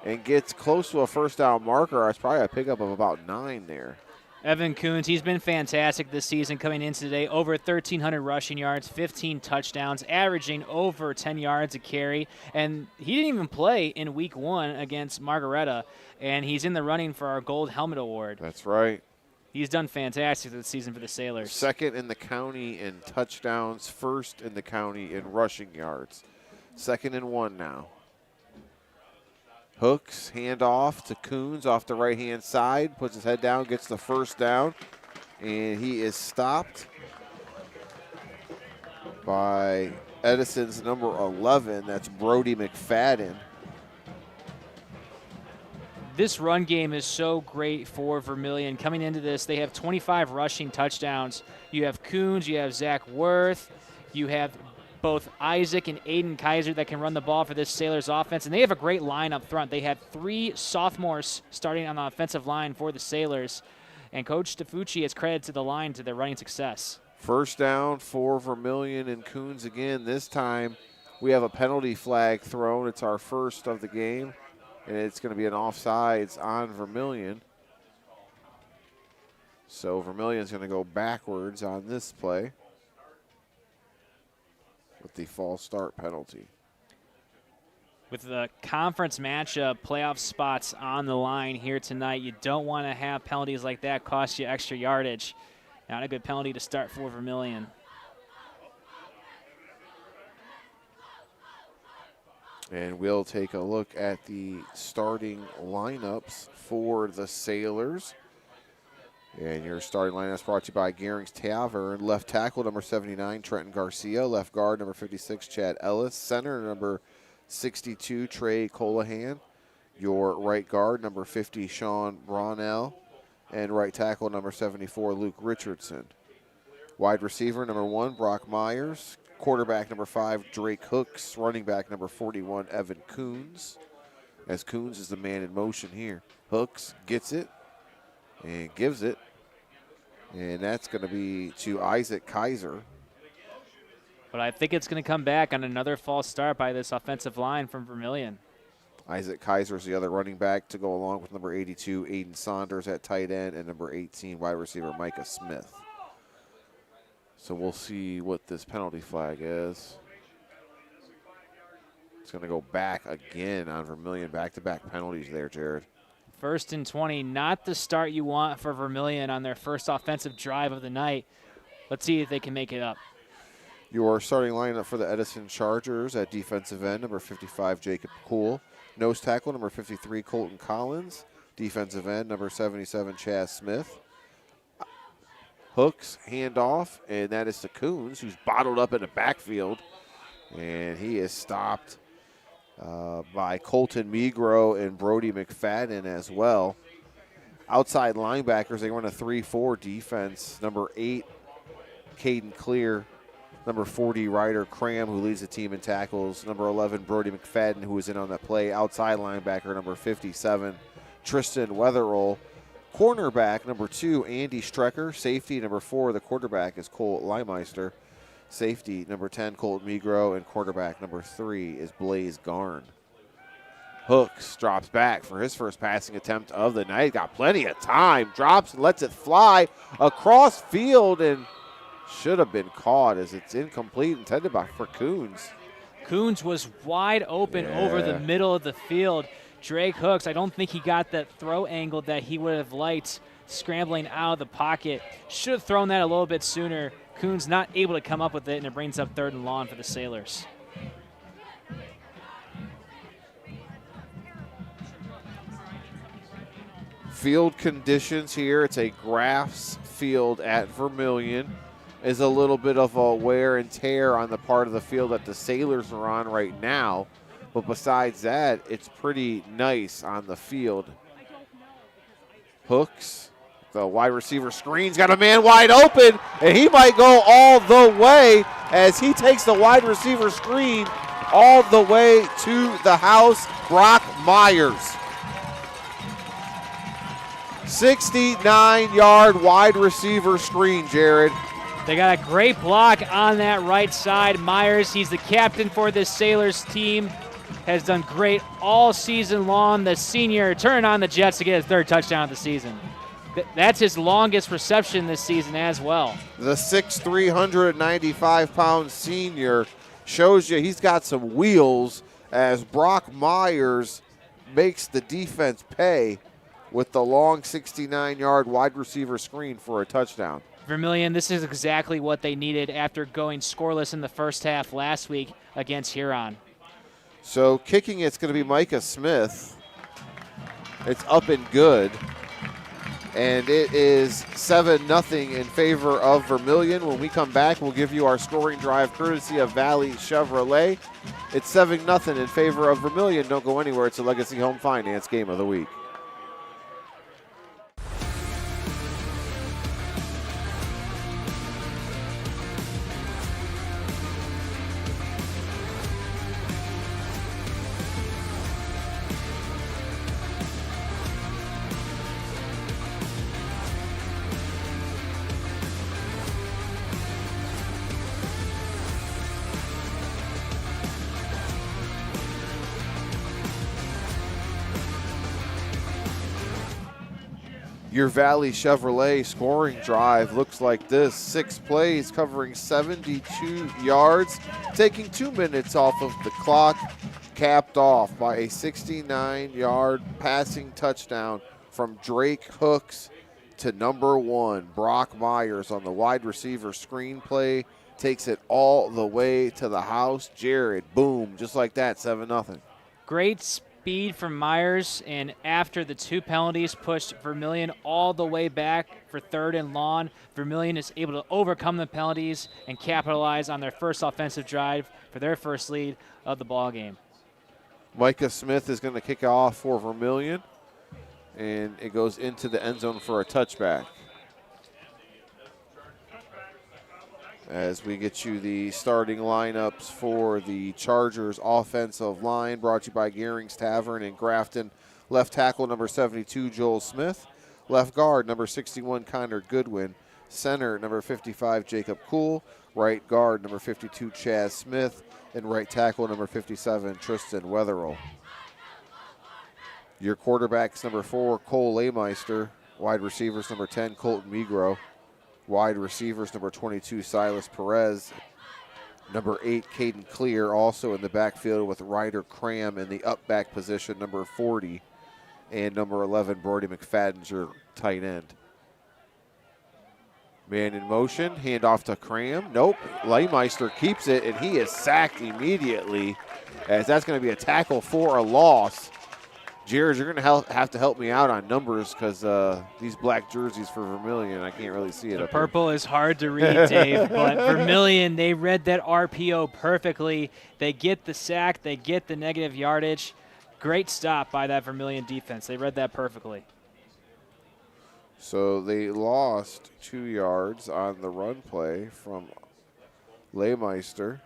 and gets close to a first down marker. It's probably a pickup of about 9 there. Evan Coons, he's been fantastic this season coming into today. Over 1,300 rushing yards, 15 touchdowns, averaging over 10 yards a carry. And he didn't even play in week 1 against Margaretta, and he's in the running for our Gold Helmet Award. That's right. He's done fantastic this season for the Sailors. Second in the county in touchdowns, first in the county in rushing yards. 2nd and 1 now. Hooks, handoff to Coons off the right-hand side, puts his head down, gets the first down, and he is stopped by Edison's number 11. That's Brody McFadden. This run game is so great for Vermilion. Coming into this, they have 25 rushing touchdowns. You have Coons, you have Zach Worth, you have both Isaac and Aiden Kaiser that can run the ball for this Sailors offense, and they have a great line up front. They had 3 sophomores starting on the offensive line for the Sailors, and Coach Stefucci has credit to the line to their running success. First down for Vermilion and Coons again. This time we have a penalty flag thrown. It's our first of the game, and it's going to be an offsides on Vermilion. So Vermilion's going to go backwards on this play with the false start penalty. With the conference matchup, playoff spots on the line here tonight, you don't want to have penalties like that cost you extra yardage. Not a good penalty to start for Vermilion. And we'll take a look at the starting lineups for the Sailors. And your starting lineup is brought to you by Gehrings Tavern. Left tackle, number 79, Trenton Garcia. Left guard, number 56, Chad Ellis. Center, number 62, Trey Colahan. Your right guard, number 50, Sean Brownell. And right tackle, number 74, Luke Richardson. Wide receiver, number 1, Brock Myers. Quarterback, number 5, Drake Hooks. Running back, number 41, Evan Coons. As Coons is the man in motion here. Hooks gets it and gives it. And that's going to be to Isaac Kaiser. But I think it's going to come back on another false start by this offensive line from Vermilion. Isaac Kaiser is the other running back to go along with number 82, Aiden Saunders at tight end, and number 18, wide receiver Micah Smith. So we'll see what this penalty flag is. It's going to go back again on Vermilion. Back-to-back penalties there, Jared. 1st and 20, not the start you want for Vermilion on their first offensive drive of the night. Let's see if they can make it up. Your starting lineup for the Edison Chargers at defensive end, number 55, Jacob Poole. Nose tackle, number 53, Colton Collins. Defensive end, number 77, Chaz Smith. Hooks, handoff, and that is to Coons, who's bottled up in the backfield. And he is stopped by Colton Migro and Brody McFadden as well. Outside linebackers, they run a 3-4 defense. Number 8, Caden Clear. Number 40, Ryder Cram, who leads the team in tackles. Number 11, Brody McFadden, who was in on that play. Outside linebacker, number 57, Tristan Weatherall. Cornerback, number 2, Andy Strecker. Safety, number 4, the quarterback is Cole Leimeister. Safety, number 10, Colton Migro. And quarterback, number 3, is Blaze Garn. Hooks drops back for his first passing attempt of the night. Got plenty of time. Drops and lets it fly across field and should have been caught as it's incomplete, intended for Coons. Coons was wide open over the middle of the field. Drake Hooks, I don't think he got that throw angle that he would have liked scrambling out of the pocket. Should have thrown that a little bit sooner. Coons not able to come up with it, and it brings up 3rd and long for the Sailors. Field conditions here. It's a grass field at Vermilion. Is a little bit of a wear and tear on the part of the field that the Sailors are on right now. But besides that, it's pretty nice on the field. Hooks, the wide receiver screen's got a man wide open, and he might go all the way as he takes the wide receiver screen all the way to the house. Brock Myers. 69-yard wide receiver screen, Jared. They got a great block on that right side. Myers, he's the captain for this Sailors team, has done great all season long. The senior turning on the Jets to get his 3rd touchdown of the season. That's his longest reception this season as well. The 6'3", 195-pound senior shows you he's got some wheels as Brock Myers makes the defense pay with the long 69-yard wide receiver screen for a touchdown. Vermilion, this is exactly what they needed after going scoreless in the first half last week against Huron. So kicking it's going to be Micah Smith. It's up and good. And it is 7-0 in favor of Vermilion. When we come back, we'll give you our scoring drive courtesy of Valley Chevrolet. It's 7-0 in favor of Vermilion. Don't go anywhere. It's a Legacy Home Finance Game of the Week. Your Valley Chevrolet scoring drive looks like this. 6 plays covering 72 yards, taking 2 minutes off of the clock, capped off by a 69-yard passing touchdown from Drake Hooks to number 1, Brock Myers on the wide receiver screenplay. Takes it all the way to the house. Jared, boom, just like that, 7-0. Great speed from Myers, and after the 2 penalties pushed Vermilion all the way back for 3rd and long, Vermilion is able to overcome the penalties and capitalize on their first offensive drive for their first lead of the ball game. Micah Smith is going to kick off for Vermilion, and it goes into the end zone for a touchback. As we get you the starting lineups for the Chargers offensive line, brought to you by Gearing's Tavern in Grafton. Left tackle, number 72, Joel Smith. Left guard, number 61, Connor Goodwin. Center, number 55, Jacob Kuhl. Right guard, number 52, Chaz Smith. And right tackle, number 57, Tristan Wetherill. Your quarterbacks, number 4, Cole Leymeister. Wide receivers, number 10, Colton Migro. Wide receivers, number 22, Silas Perez. Number 8, Caden Clear, also in the backfield with Ryder Cram in the up back position, number 40. And number 11, Brody McFadden, tight end. Man in motion, handoff to Cram. Nope, Leymeister keeps it, and he is sacked immediately, as that's going to be a tackle for a loss. Jared, you're going to have to help me out on numbers because these black jerseys for Vermilion, I can't really see it. The up purple is hard to read, Dave, but Vermilion, they read that RPO perfectly. They get the sack. They get the negative yardage. Great stop by that Vermilion defense. They read that perfectly. So they lost 2 yards on the run play from Leymeister.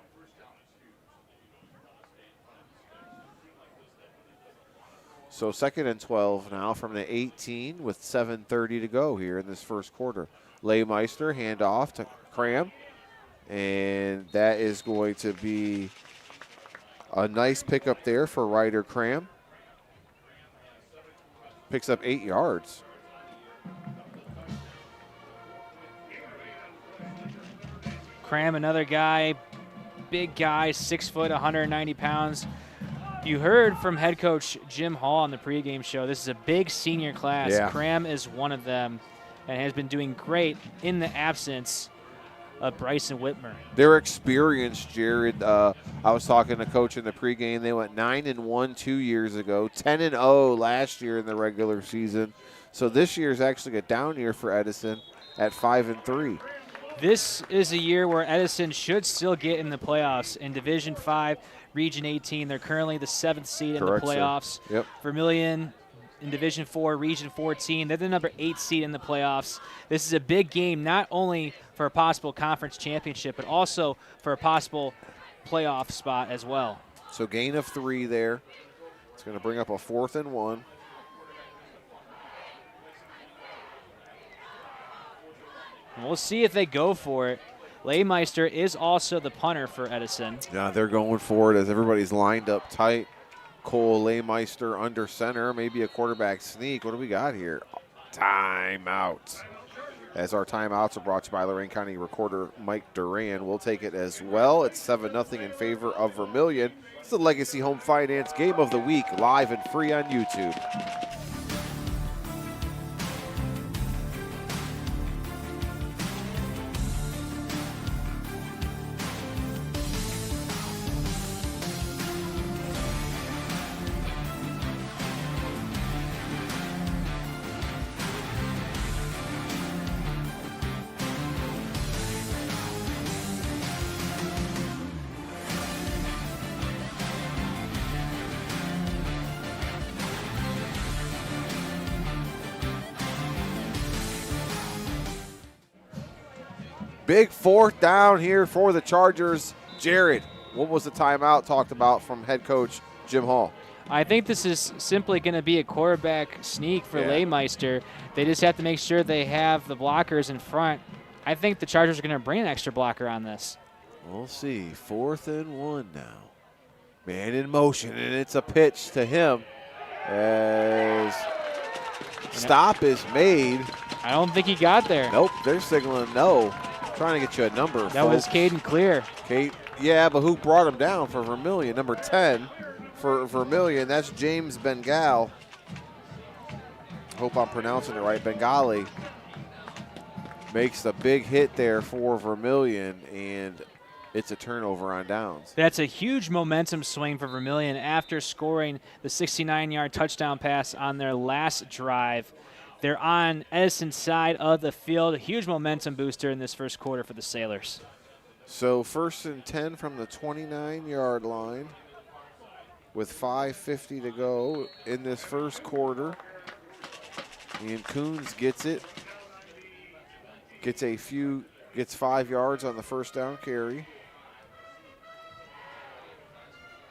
So 2nd and 12 now from the 18 with 7:30 to go here in this first quarter. Leymeister, handoff to Cram. And that is going to be a nice pickup there for Ryder Cram. Picks up 8 yards. Cram, another guy, big guy, 6 foot, 190 pounds. You heard from head coach Jim Hall on the pregame show. This is a big senior class. Yeah. Cram is one of them. and has been doing great in the absence of Bryson Whitmer. Their experience, Jared. I was talking to Coach in the pregame. They went 9-1 2 years ago, 10-0 last year in the regular season. So this year is actually a down year for Edison at 5-3. This is a year where Edison should still get in the playoffs. In Division 5, Region 18, they're currently the 7th seed in the playoffs. Sir. Yep. Vermilion in Division 4, Region 14, they're the number 8 seed in the playoffs. This is a big game, not only for a possible conference championship, but also for a possible playoff spot as well. So gain of 3 there. It's going to bring up a 4th and 1. We'll see if they go for it. Leymeister is also the punter for Edison. Yeah, they're going for it as everybody's lined up tight. Cole Leymeister under center, maybe a quarterback sneak. What do we got here? Timeout. As our timeouts are brought to you by Lorain County recorder Mike Duran. We'll take it as well. It's 7-0 in favor of Vermilion. It's the Legacy Home Finance Game of the Week, live and free on YouTube. Big 4th down here for the Chargers. Jared, what was the timeout talked about from head coach Jim Hall? I think this is simply going to be a quarterback sneak for Leymeister. They just have to make sure they have the blockers in front. I think the Chargers are going to bring an extra blocker on this. We'll see. 4th and 1 now. Man in motion, and it's a pitch to him as stop is made. I don't think he got there. Nope, they're signaling no. Trying to get you a number, That folks. was Caden Clear. Yeah, but who brought him down for Vermilion? Number 10 for Vermilion, that's James Bengal. Hope I'm pronouncing it right. Bengali makes the big hit there for Vermilion, and it's a turnover on downs. That's a huge momentum swing for Vermilion after scoring the 69-yard touchdown pass on their last drive. They're on Edison's side of the field. A huge momentum booster in this first quarter for the Sailors. So 1st and 10 from the 29-yard line with 5:50 to go in this first quarter. And Coons gets it. Gets 5 yards on the first down carry.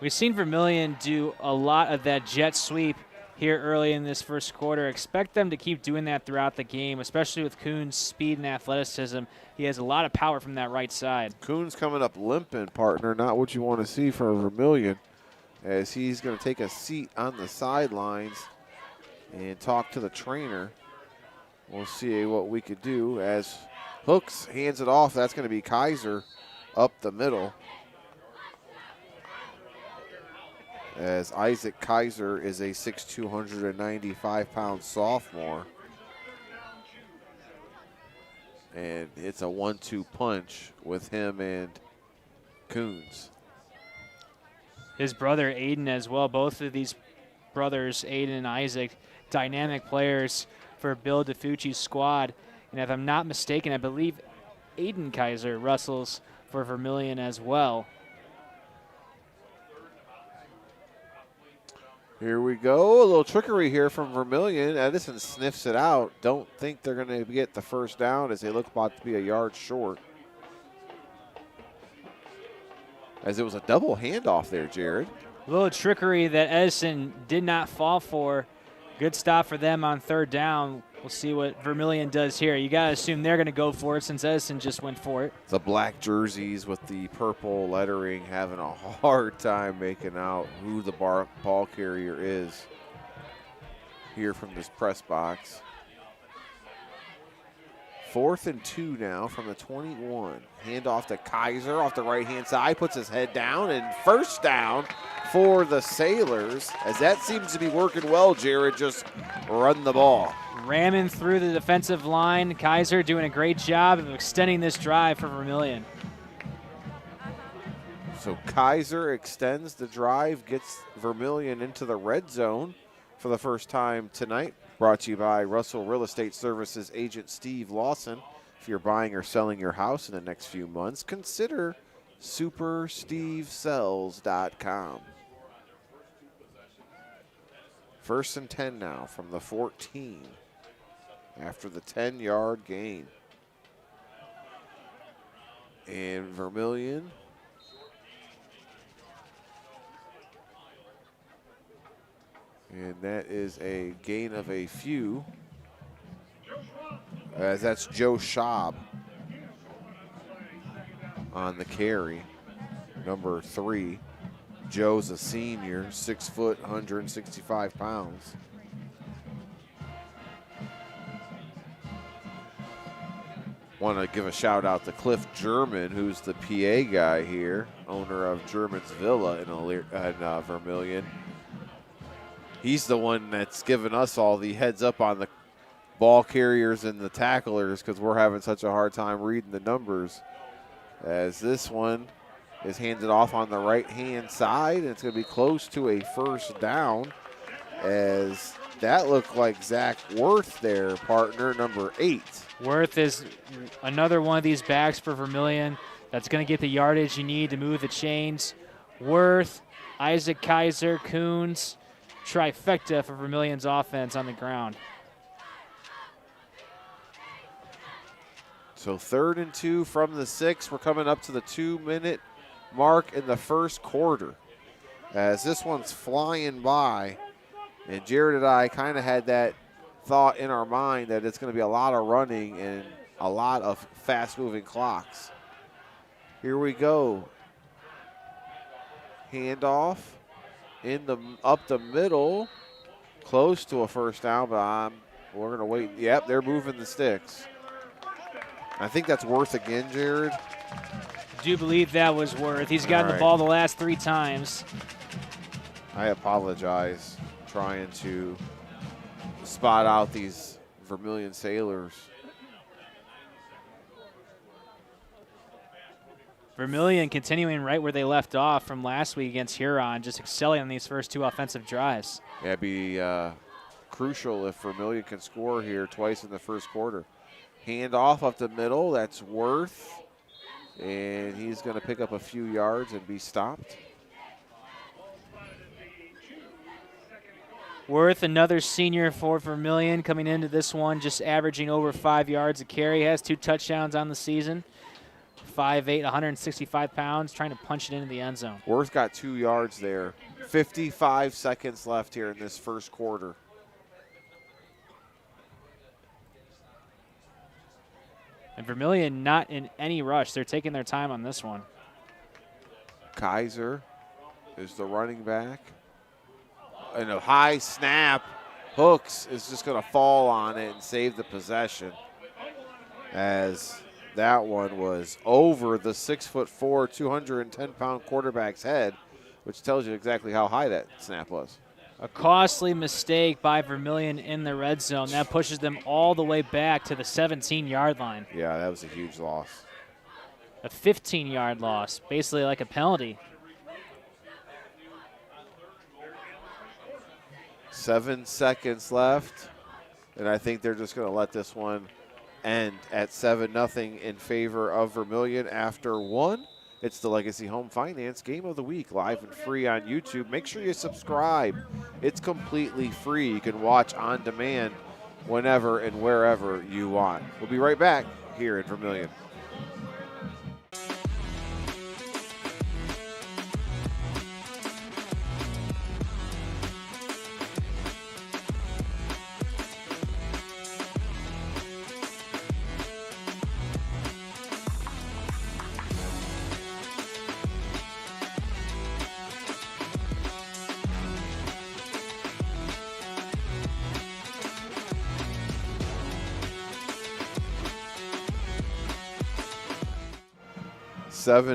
We've seen Vermilion do a lot of that jet sweep here early in this first quarter. Expect them to keep doing that throughout the game, especially with Coons' speed and athleticism. He has a lot of power from that right side. Coons coming up limping, partner. Not what you want to see for Vermilion, as he's going to take a seat on the sidelines and talk to the trainer. We'll see what we could do as Hooks hands it off. That's going to be Kaiser up the middle, as Isaac Kaiser is a 6'2", 195-pound sophomore. And it's a 1-2 punch with him and Coons. His brother Aiden as well. Both of these brothers, Aiden and Isaac, dynamic players for Bill DeFucci's squad. And if I'm not mistaken, I believe Aiden Kaiser wrestles for Vermilion as well. Here we go. A little trickery here from Vermilion. Edison sniffs it out. Don't think they're going to get the first down as they look about to be a yard short. As it was a double handoff there, Jared. A little trickery that Edison did not fall for. Good stop for them on 3rd down. We'll see what Vermilion does here. You got to assume they're going to go for it since Edison just went for it. The black jerseys with the purple lettering having a hard time making out who the ball carrier is here from this press box. 4th and 2 now from the 21. Hand off to Kaiser off the right-hand side, puts his head down, and first down for the Sailors, as that seems to be working well, Jared. Just run the ball. ramming through the defensive line. Kaiser doing a great job of extending this drive for Vermilion. So Kaiser extends the drive, gets Vermilion into the red zone for the first time tonight. Brought to you by Russell Real Estate Services agent Steve Lawson. If you're buying or selling your house in the next few months, consider superstevesells.com. 1st and 10 now from the 14 after the 10-yard gain. And Vermilion and that is a gain of a few, as that's Joe Schaub on the carry, number 3. Joe's a senior, 6 foot, 165 pounds. Want to give a shout out to Cliff German, who's the PA guy here, owner of German's Villa in Vermilion. He's the one that's given us all the heads up on the ball carriers and the tacklers because we're having such a hard time reading the numbers. As this one is handed off on the right-hand side, and it's going to be close to a first down, as that looked like Zach Worth there, partner, number 8. Worth is another one of these backs for Vermilion that's going to get the yardage you need to move the chains. Worth, Isaac Kaiser, Coons, trifecta for Vermilion's offense on the ground. So 3rd and 2 from the 6. We're coming up to the 2-minute mark in the first quarter, as this one's flying by, and Jared and I kind of had that thought in our mind that it's going to be a lot of running and a lot of fast-moving clocks. Here we go. Handoff up the middle, close to a first down, but we're going to wait. Yep, they're moving the sticks. I think that's Worth again, Jared. I do believe that was Worth. He's gotten the ball the last 3 times. I apologize trying to spot out these Vermilion Sailors. Vermilion continuing right where they left off from last week against Huron, just excelling on these first 2 offensive drives. Yeah, it'd be crucial if Vermilion can score here twice in the first quarter. Hand off up the middle, that's Worth, and he's going to pick up a few yards and be stopped. Worth, another senior for Vermilion, coming into this one, just averaging over 5 yards a carry. Has 2 touchdowns on the season. 5'8", 165 pounds, trying to punch it into the end zone. Worth got 2 yards there. 55 seconds left here in this first quarter. And Vermilion not in any rush. They're taking their time on this one. Kaiser is the running back. And a high snap. Hooks is just going to fall on it and save the possession, as that one was over the 6'4", 210-pound quarterback's head, which tells you exactly how high that snap was. A costly mistake by Vermilion in the red zone. That pushes them all the way back to the 17-yard line. Yeah, that was a huge loss. A 15-yard loss, basically like a penalty. 7 seconds left, and I think they're just going to let this one end at 7-0 in favor of Vermilion after 1. It's the Legacy Home Finance Game of the Week, live and free on YouTube. Make sure you subscribe. It's completely free. You can watch on demand whenever and wherever you want. We'll be right back here in Vermilion.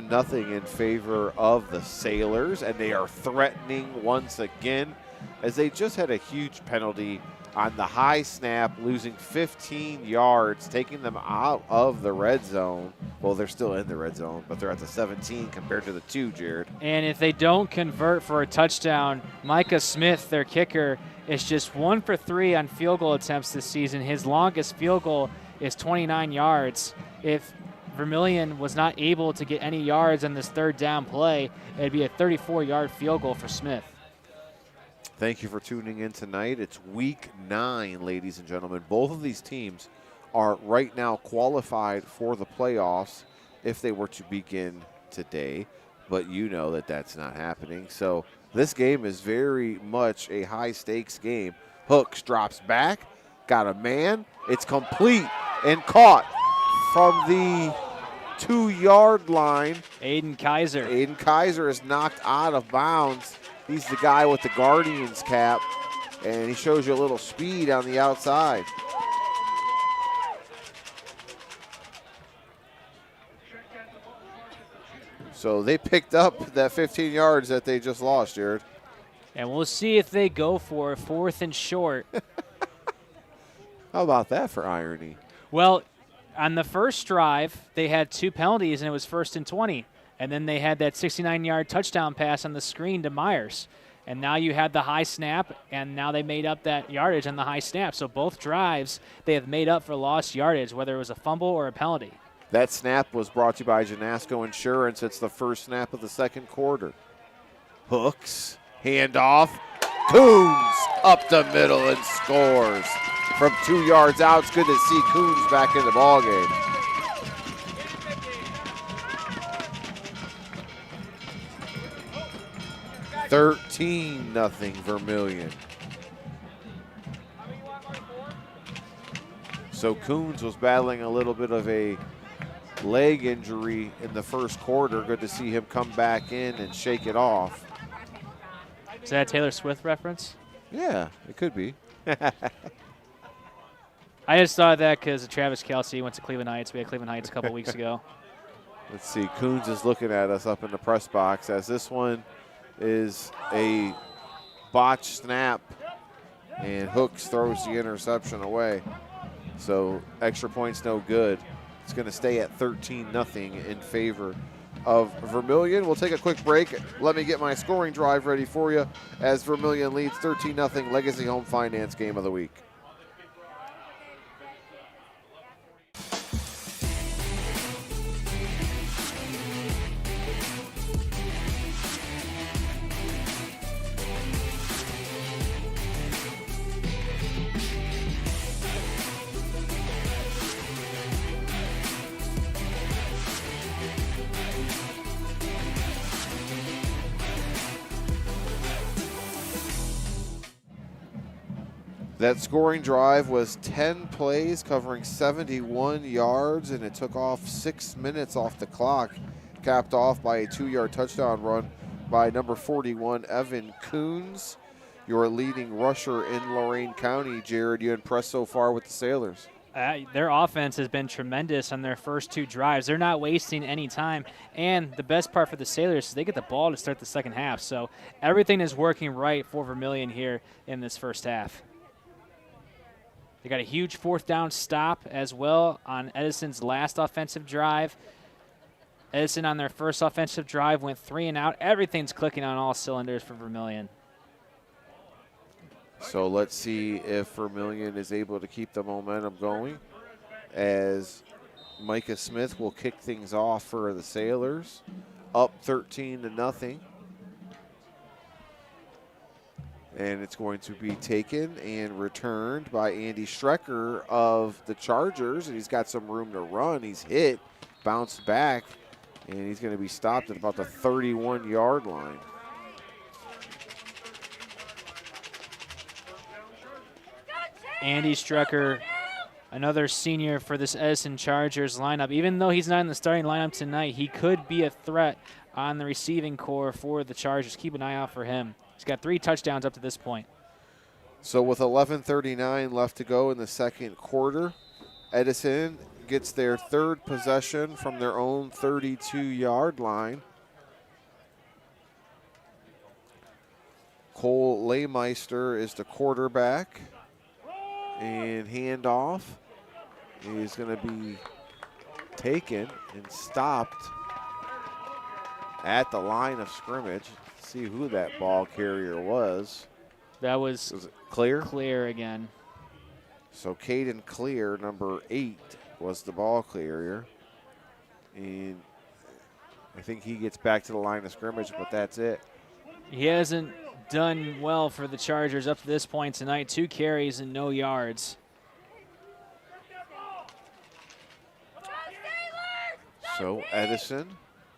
Nothing in favor of the Sailors, and they are threatening once again, as they just had a huge penalty on the high snap, losing 15 yards, taking them out of the red zone. Well, they're still in the red zone, but they're at the 17 compared to the 2, Jared. And if they don't convert for a touchdown, Micah Smith, their kicker, is just 1 for 3 on field goal attempts this season. His longest field goal is 29 yards. If Vermilion was not able to get any yards on this third down play, it'd be a 34-yard field goal for Smith. Thank you for tuning in tonight. It's week 9, ladies and gentlemen. Both of these teams are right now qualified for the playoffs if they were to begin today, but you know that that's not happening. So this game is very much a high-stakes game. Hooks drops back, got a man. It's complete and caught from the 2-yard line. Aiden Kaiser. Aiden Kaiser is knocked out of bounds. He's the guy with the Guardians cap, and he shows you a little speed on the outside. So they picked up that 15 yards that they just lost, Jared. And we'll see if they go for a 4th and short. How about that for irony? Well, on the first drive, they had 2 penalties, and it was 1st and 20. And then they had that 69-yard touchdown pass on the screen to Myers. And now you had the high snap, and now they made up that yardage on the high snap. So both drives, they have made up for lost yardage, whether it was a fumble or a penalty. That snap was brought to you by Janasco Insurance. It's the first snap of the second quarter. Hooks, handoff. Coons up the middle and scores. From 2 yards out, it's good to see Coons back in the ballgame. $13-0 Vermilion. So Coons was battling a little bit of a leg injury in the first quarter. Good to see him come back in and shake it off. Is that a Taylor Swift reference? Yeah, it could be. I just thought of that because Travis Kelce went to Cleveland Heights. We had Cleveland Heights a couple weeks ago. Let's see. Coons is looking at us up in the press box as this one is a botched snap, and Hooks throws the interception away. So extra points no good. It's going to stay at 13-0 in favor of Vermilion. We'll take a quick break. Let me get my scoring drive ready for you as Vermilion leads 13-0 Legacy Home Finance Game of the Week. That scoring drive was 10 plays covering 71 yards, and it took off 6 minutes off the clock, capped off by a 2-yard touchdown run by number 41, Evan Coons, your leading rusher in Lorain County. Jared, you impressed so far with the Sailors? Their offense has been tremendous on their first 2 drives. They're not wasting any time. And the best part for the Sailors is they get the ball to start the second half. So everything is working right for Vermilion here in this first half. They got a huge 4th down stop as well on Edison's last offensive drive. Edison on their first offensive drive went 3 and out. Everything's clicking on all cylinders for Vermilion. So let's see if Vermilion is able to keep the momentum going as Micah Smith will kick things off for the Sailors, up 13-0. And it's going to be taken and returned by Andy Strecker of the Chargers. And he's got some room to run. He's hit, bounced back, and he's going to be stopped at about the 31-yard line. Andy Strecker, another senior for this Edison Chargers lineup. Even though he's not in the starting lineup tonight, he could be a threat on the receiving core for the Chargers. Keep an eye out for him. He's got 3 touchdowns up to this point. So with 11:39 left to go in the second quarter, Edison gets their 3rd possession from their own 32-yard line. Cole Leymeister is the quarterback. And handoff is going to be taken and stopped at the line of scrimmage. Let's see who that ball carrier was. That was it Clear? Clear again. So Caden Clear, number 8, was the ball carrier. And I think he gets back to the line of scrimmage, but that's it. He hasn't done well for the Chargers up to this point tonight. 2 carries and no yards. So Edison,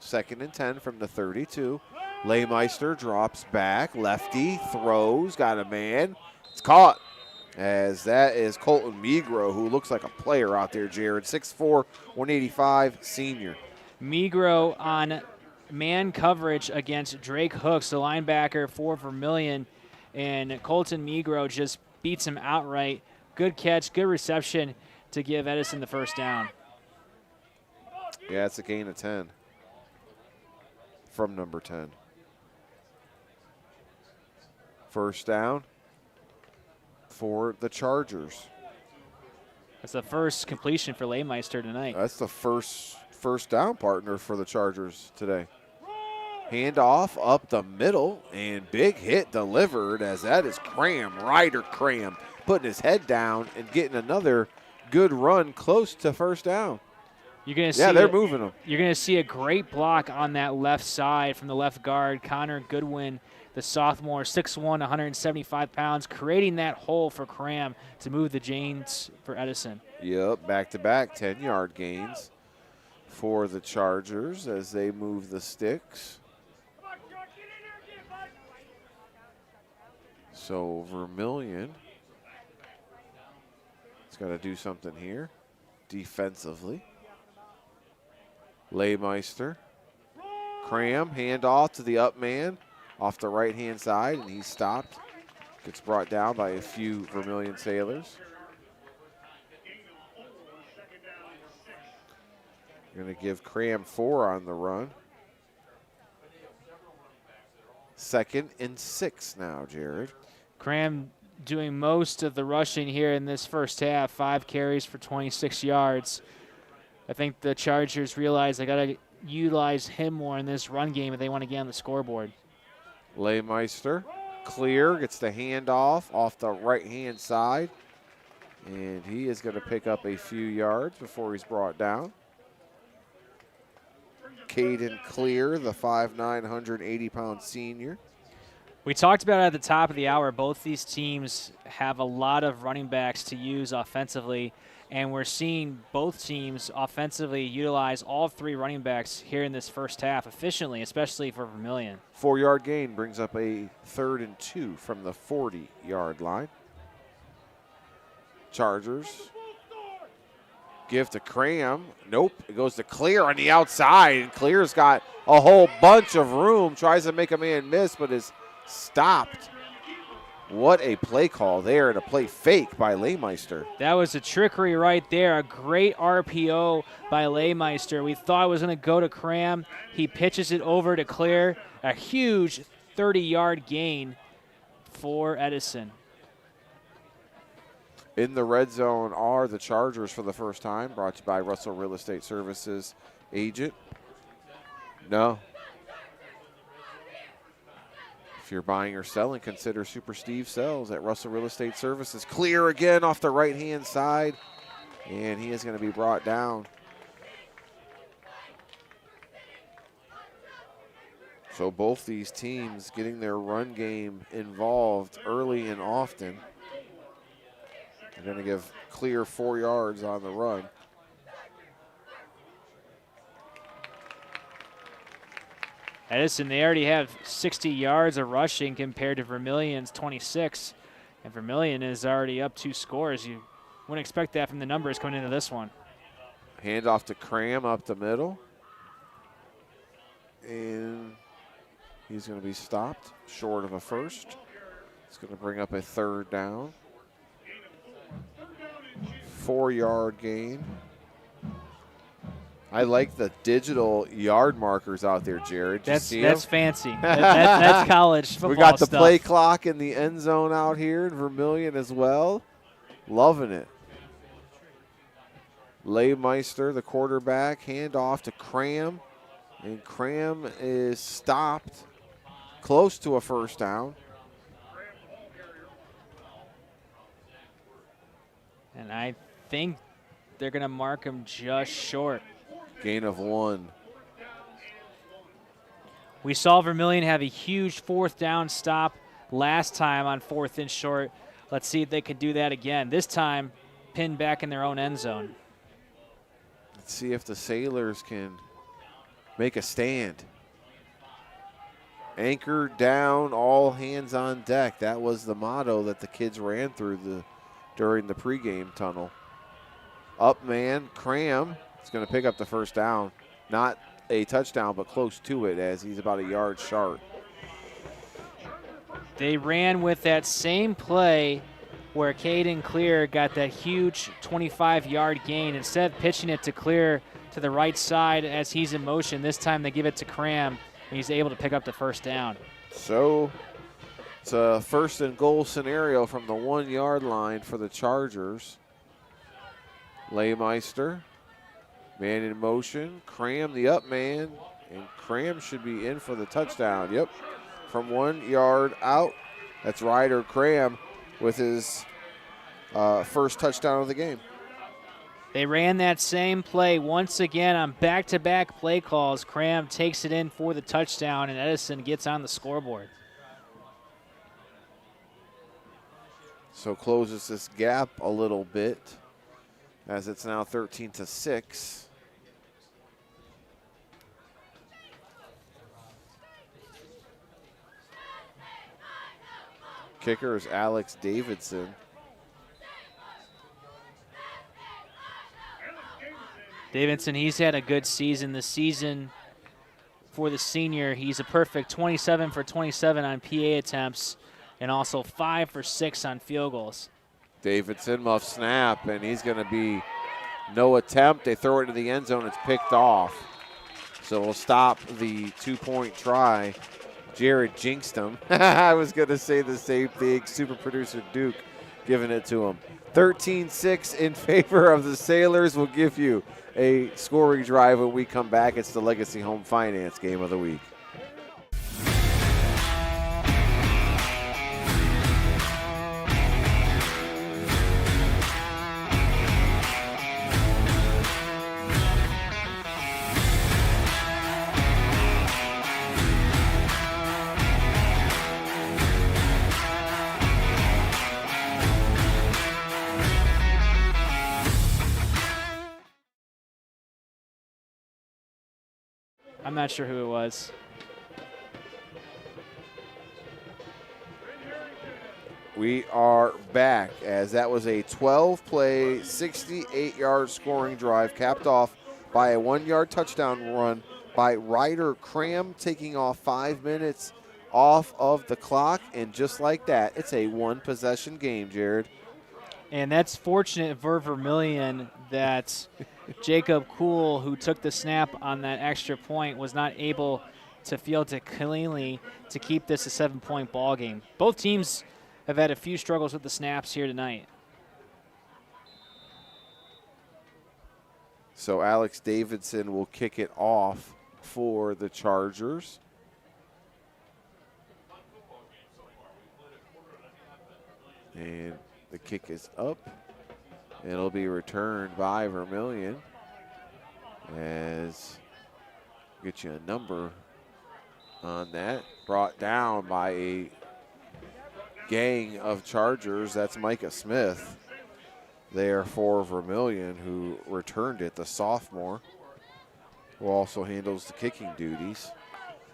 2nd and 10 from the 32. Leymeister drops back, lefty, throws, got a man. It's caught, as that is Colton Migro, who looks like a player out there, Jared. 6'4", 185, senior. Migro on man coverage against Drake Hooks, the linebacker for Vermilion, and Colton Migro just beats him outright. Good catch, good reception to give Edison the first down. Yeah, it's a gain of 10 from number 10. First down for the Chargers. That's the first completion for Leymeister tonight. That's the first down partner for the Chargers today. Handoff up the middle, and big hit delivered, as that is Ryder Cram, putting his head down and getting another good run close to first down. You're gonna see they're moving them. You're going to see a great block on that left side from the left guard, Connor Goodwin, the sophomore, 6'1", 175 pounds, creating that hole for Cram to move the chains for Edison. Yep, back-to-back 10-yard gains for the Chargers as they move the sticks. So Vermilion has got to do something here defensively. Leymeister. Cram, handoff to the up man off the right-hand side, and he's stopped. Gets brought down by a few Vermilion Sailors. Going to give Cram 4 on the run. 2nd and 6 now, Jared. Cram doing most of the rushing here in this first half, 5 carries for 26 yards. I think the Chargers realize they got to utilize him more in this run game if they want to get on the scoreboard. Leymeister, clear, gets the handoff off the right-hand side, and he is going to pick up a few yards before he's brought down. Caden Clear, the 5'9", 180-pound senior. We talked about it at the top of the hour. Both these teams have a lot of running backs to use offensively, and we're seeing both teams offensively utilize all 3 running backs here in this first half efficiently, especially for Vermilion. 4-yard gain brings up a 3rd and 2 from the 40-yard line. Chargers give to Cram. Nope, it goes to Clear on the outside, and Clear's got a whole bunch of room, tries to make a man miss, but is stopped. What a play call there, and a play fake by Leymeister. That was a trickery right there. A great RPO by Leymeister. We thought it was going to go to Cram. He pitches it over to Clear. A huge 30-yard gain for Edison. In the red zone are the Chargers for the first time, brought to you by Russell Real Estate Services agent. No. If you're buying or selling, consider Super Steve Sells at Russell Real Estate Services. Clear again off the right-hand side, and he is going to be brought down. So both these teams getting their run game involved early and often. They're going to give Clear 4 yards on the run. Edison, they already have 60 yards of rushing compared to Vermilion's 26. And Vermilion is already up 2 scores. You wouldn't expect that from the numbers coming into this one. Handoff to Cram up the middle. And he's going to be stopped short of a first. It's going to bring up a 3rd down. 4-yard gain. I like the digital yard markers out there, Jared. That's fancy. That's college football We got the stuff. play clock in the end zone out here in Vermilion as well. Loving it. Leymeister, the quarterback, handoff to Cram. And Cram is stopped close to a first down. And I think they're going to mark him just short. Gain of 1. We saw Vermilion have a huge 4th down stop last time on 4th and short. Let's see if they can do that again. This time, pinned back in their own end zone. Let's see if the Sailors can make a stand. Anchor down, all hands on deck. That was the motto that the kids ran through during the pregame tunnel. Up man, Cram is going to pick up the first down. Not a touchdown, but close to it as he's about a yard short. They ran with that same play where Caden Clear got that huge 25-yard gain. Instead of pitching it to Clear to the right side as he's in motion, this time they give it to Cram, and he's able to pick up the first down. So it's a 1st and goal scenario from the 1-yard line for the Chargers. Leymeister, man in motion, Cram the up man, and Cram should be in for the touchdown. Yep, from 1 yard out. That's Ryder Cram with his first touchdown of the game. They ran that same play once again on back-to-back play calls. Cram takes it in for the touchdown, and Edison gets on the scoreboard. So closes this gap a little bit as it's now 13-6. Kicker is Alex Davidson. Davidson, he's had a good season this season for the senior. He's a perfect 27 for 27 on PA attempts and also 5 for 6 on field goals. Davidson, muff snap, and he's going to be no attempt. They throw it into the end zone. It's picked off. So we'll stop the 2-point try. Jared jinxed him. I was going to say the same thing. Super producer Duke giving it to him. 13-6 in favor of the Sailors. Will give you a scoring drive when we come back. It's the Legacy Home Finance Game of the Week. I'm not sure who it was. We are back as that was a 12-play, 68-yard scoring drive capped off by a 1-yard touchdown run by Ryder Cram, taking off 5 minutes off of the clock. And just like that, it's a 1-possession game, Jared. And that's fortunate for Vermilion that Jacob Kuhl, who took the snap on that extra point, was not able to field it cleanly to keep this a 7-point ball game. Both teams have had a few struggles with the snaps here tonight. So Alex Davidson will kick it off for the Chargers. And the kick is up. It'll be returned by Vermilion. As get you a number on that. Brought down by a gang of Chargers. That's Micah Smith there for Vermilion, who returned it, the sophomore, who also handles the kicking duties.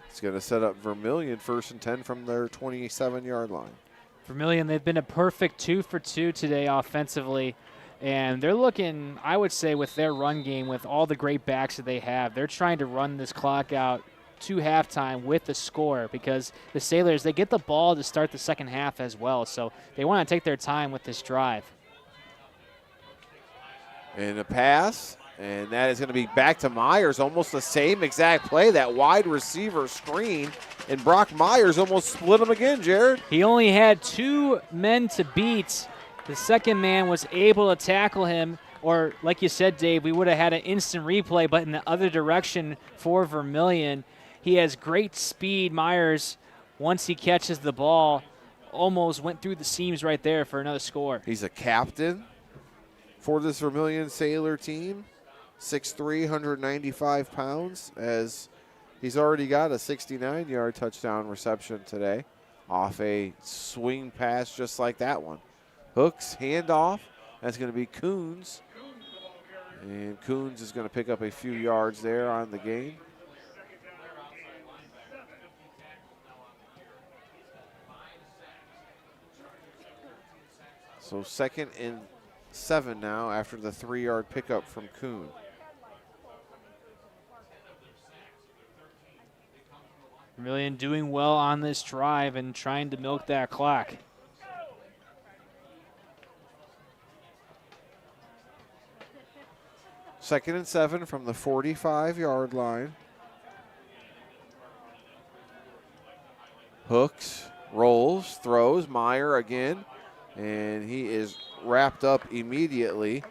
It's going to set up Vermilion 1st and 10 from their 27-yard line. Vermilion, they've been a perfect 2 for 2 today offensively, and they're looking, I would say, with their run game, with all the great backs that they have, they're trying to run this clock out to halftime with the score, because the Sailors, they get the ball to start the second half as well, so they want to take their time with this drive. And a pass, and that is going to be back to Myers, almost the same exact play, that wide receiver screen, and Brock Myers almost split him again, Jared. He only had 2 men to beat, The second man was able to tackle him, or like you said, Dave, we would have had an instant replay, but in the other direction for Vermilion. He has great speed. Myers, once he catches the ball, almost went through the seams right there for another score. He's a captain for this Vermilion Sailor team, 6'3", 195 pounds, as he's already got a 69-yard touchdown reception today off a swing pass just like that one. Hooks, handoff. That's going to be Coons. And Coons is going to pick up a few yards there on the gain. So 2nd and 7 now after the 3-yard pickup from Coon. Vermilion doing well on this drive and trying to milk that clock. Second and 7 from the 45-yard line. Hooks, rolls, throws, Meyer again, and he is wrapped up immediately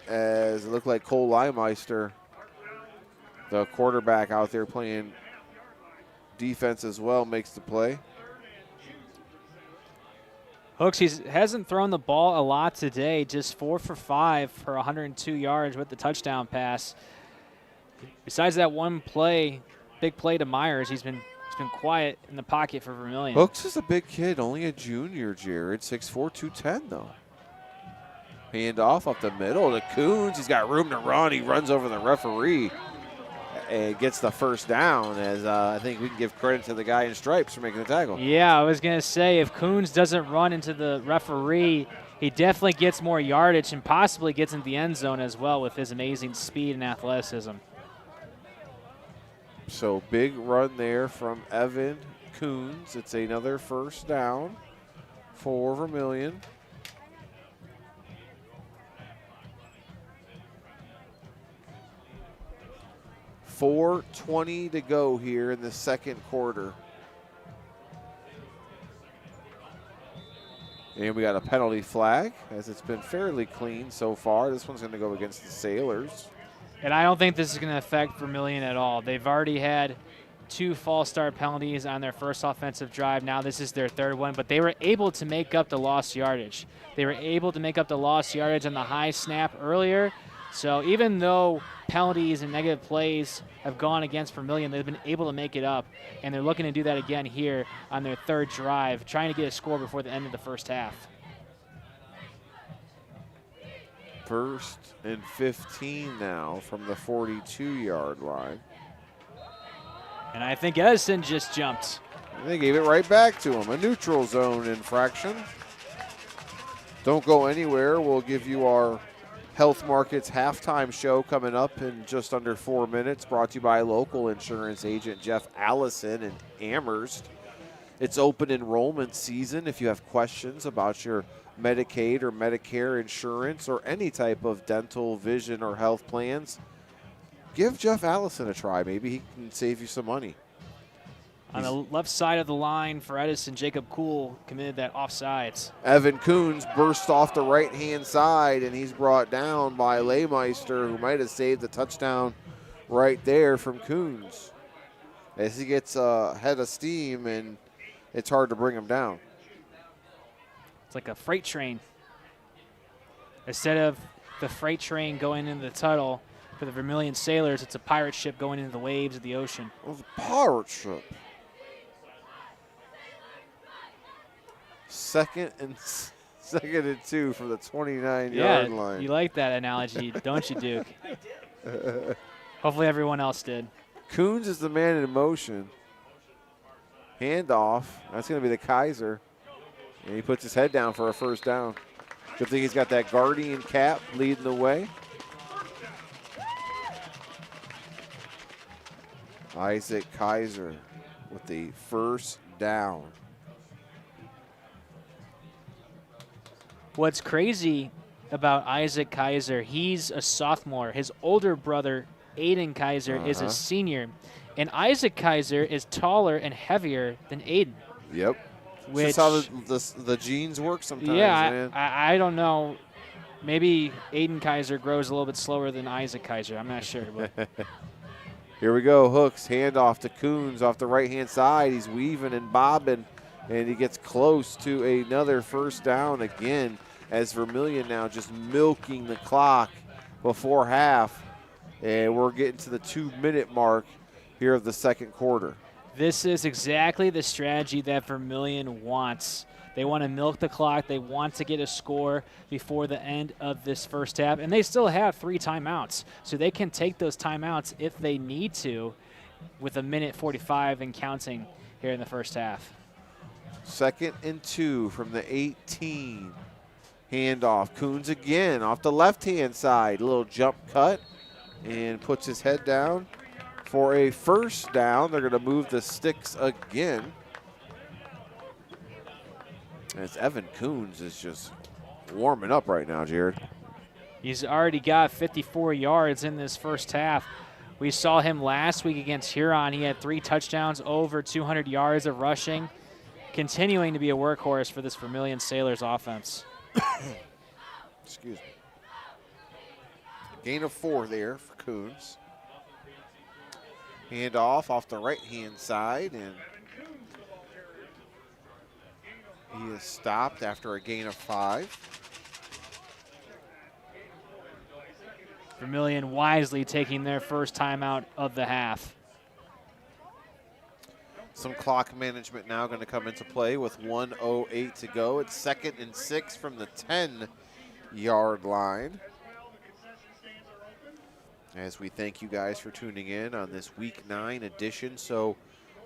as it looked like Cole Leimeister, the quarterback out there playing defense as well, makes the play. Hooks, he hasn't thrown the ball a lot today, just 4 for 5 for 102 yards with the touchdown pass. Besides that one play, big play to Myers, he's been quiet in the pocket for Vermilion. Hooks is a big kid, only a junior, Jared, 6'4", 210 though. Hand off up the middle to Coons. He's got room to run. He runs over the referee and gets the first down, as I think we can give credit to the guy in stripes for making the tackle. Yeah, I was going to say, if Coons doesn't run into the referee, he definitely gets more yardage and possibly gets into the end zone as well with his amazing speed and athleticism. So big run there from Evan Coons. It's another first down for Vermilion. .4:20 to go here in the second quarter. And we got a penalty flag, as it's been fairly clean so far. This one's going to go against the Sailors. And I don't think this is going to affect Vermilion at all. They've already had 2 false start penalties on their first offensive drive. Now this is their third one, but they were able to make up the lost yardage. They were able to make up the lost yardage on the high snap earlier. So even though penalties and negative plays have gone against Vermilion, they've been able to make it up, and they're looking to do that again here on their third drive, trying to get a score before the end of the first half. 1st and 15 now from the 42-yard line. And I think Edison just jumped. They gave it right back to him. A neutral zone infraction. Don't go anywhere. We'll give you our Health Markets halftime show coming up in just under 4 minutes, brought to you by local insurance agent Jeff Allison in Amherst. It's open enrollment season. If you have questions about your Medicaid or Medicare insurance or any type of dental, vision, or health plans, give Jeff Allison a try. Maybe he can save you some money. On the left side of the line for Edison, Jacob Kuhl committed that offsides. Evan Coons burst off the right-hand side, and he's brought down by Leimeister, who might have saved the touchdown right there from Coons. As he gets a head of steam, and it's hard to bring him down. It's like a freight train. Instead of the freight train going into the tunnel for the Vermilion Sailors, it's a pirate ship going into the waves of the ocean. It was a pirate ship. Second and 2 from the 29-yard line. You like that analogy, don't you, Duke? Hopefully everyone else did. Coons is the man in motion. Handoff. That's going to be the Kaiser. And he puts his head down for a first down. Good thing he's got that guardian cap leading the way. Isaac Kaiser with the first down. What's crazy about Isaac Kaiser, he's a sophomore. His older brother, Aiden Kaiser, is a senior. And Isaac Kaiser is taller and heavier than Aiden. Yep. Which, just how the genes work sometimes, yeah, man. I don't know. Maybe Aiden Kaiser grows a little bit slower than Isaac Kaiser. I'm not sure. But Here we go. Hooks, handoff to Coons off the right-hand side. He's weaving and bobbing, and he gets close to another first down again as Vermilion now just milking the clock before half. And we're getting to the 2-minute mark here of the second quarter. this is exactly the strategy that Vermilion wants. They want to milk the clock. They want to get a score before the end of this first half. And they still have 3 timeouts. So they can take those timeouts if they need to with 1:45 and counting here in the first half. 2nd and 2 from the 18. Handoff. Coons again off the left-hand side. Little jump cut and puts his head down for a first down. They're going to move the sticks again. As Evan Coons is just warming up right now, Jared. He's already got 54 yards in this first half. We saw him last week against Huron. He had 3 touchdowns, over 200 yards of rushing, continuing to be a workhorse for this Vermilion Sailors offense. Excuse me. Gain of 4 there for Coons. Handoff off the right-hand side, and he is stopped after a gain of 5. Vermilion wisely taking their first timeout of the half. Some clock management now going to come into play with 1:08 to go. It's 2nd and 6 from the 10-yard line. As we thank you guys for tuning in on this Week 9 edition. So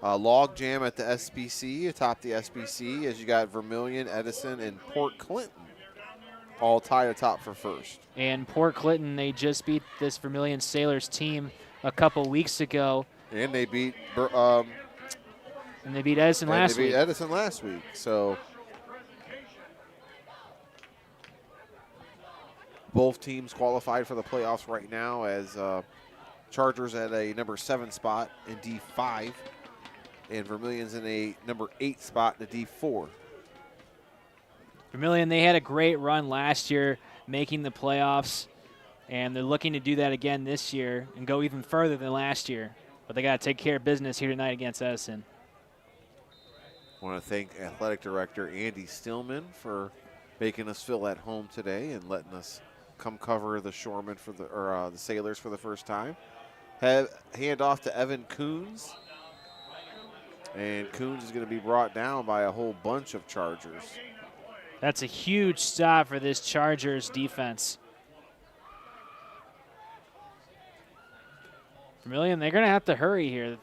log jam at the SBC, atop the SBC, as you got Vermilion, Edison, and Port Clinton all tied atop for first. And Port Clinton, they just beat this Vermilion Sailors team a couple weeks ago. And they beat Edison last week. Edison last week. So both teams qualified for the playoffs right now, as Chargers at a number 7 spot in D5, and Vermilion's in a number 8 spot in the D4. Vermilion, they had a great run last year making the playoffs, and they're looking to do that again this year and go even further than last year. But they got to take care of business here tonight against Edison. I want to thank Athletic Director Andy Stillman for making us feel at home today and letting us come cover the Shoremen for the Sailors for the first time. Hand off to Evan Coons. And Coons is going to be brought down by a whole bunch of Chargers. That's a huge stop for this Chargers defense. Vermilion, they're going to have to hurry here.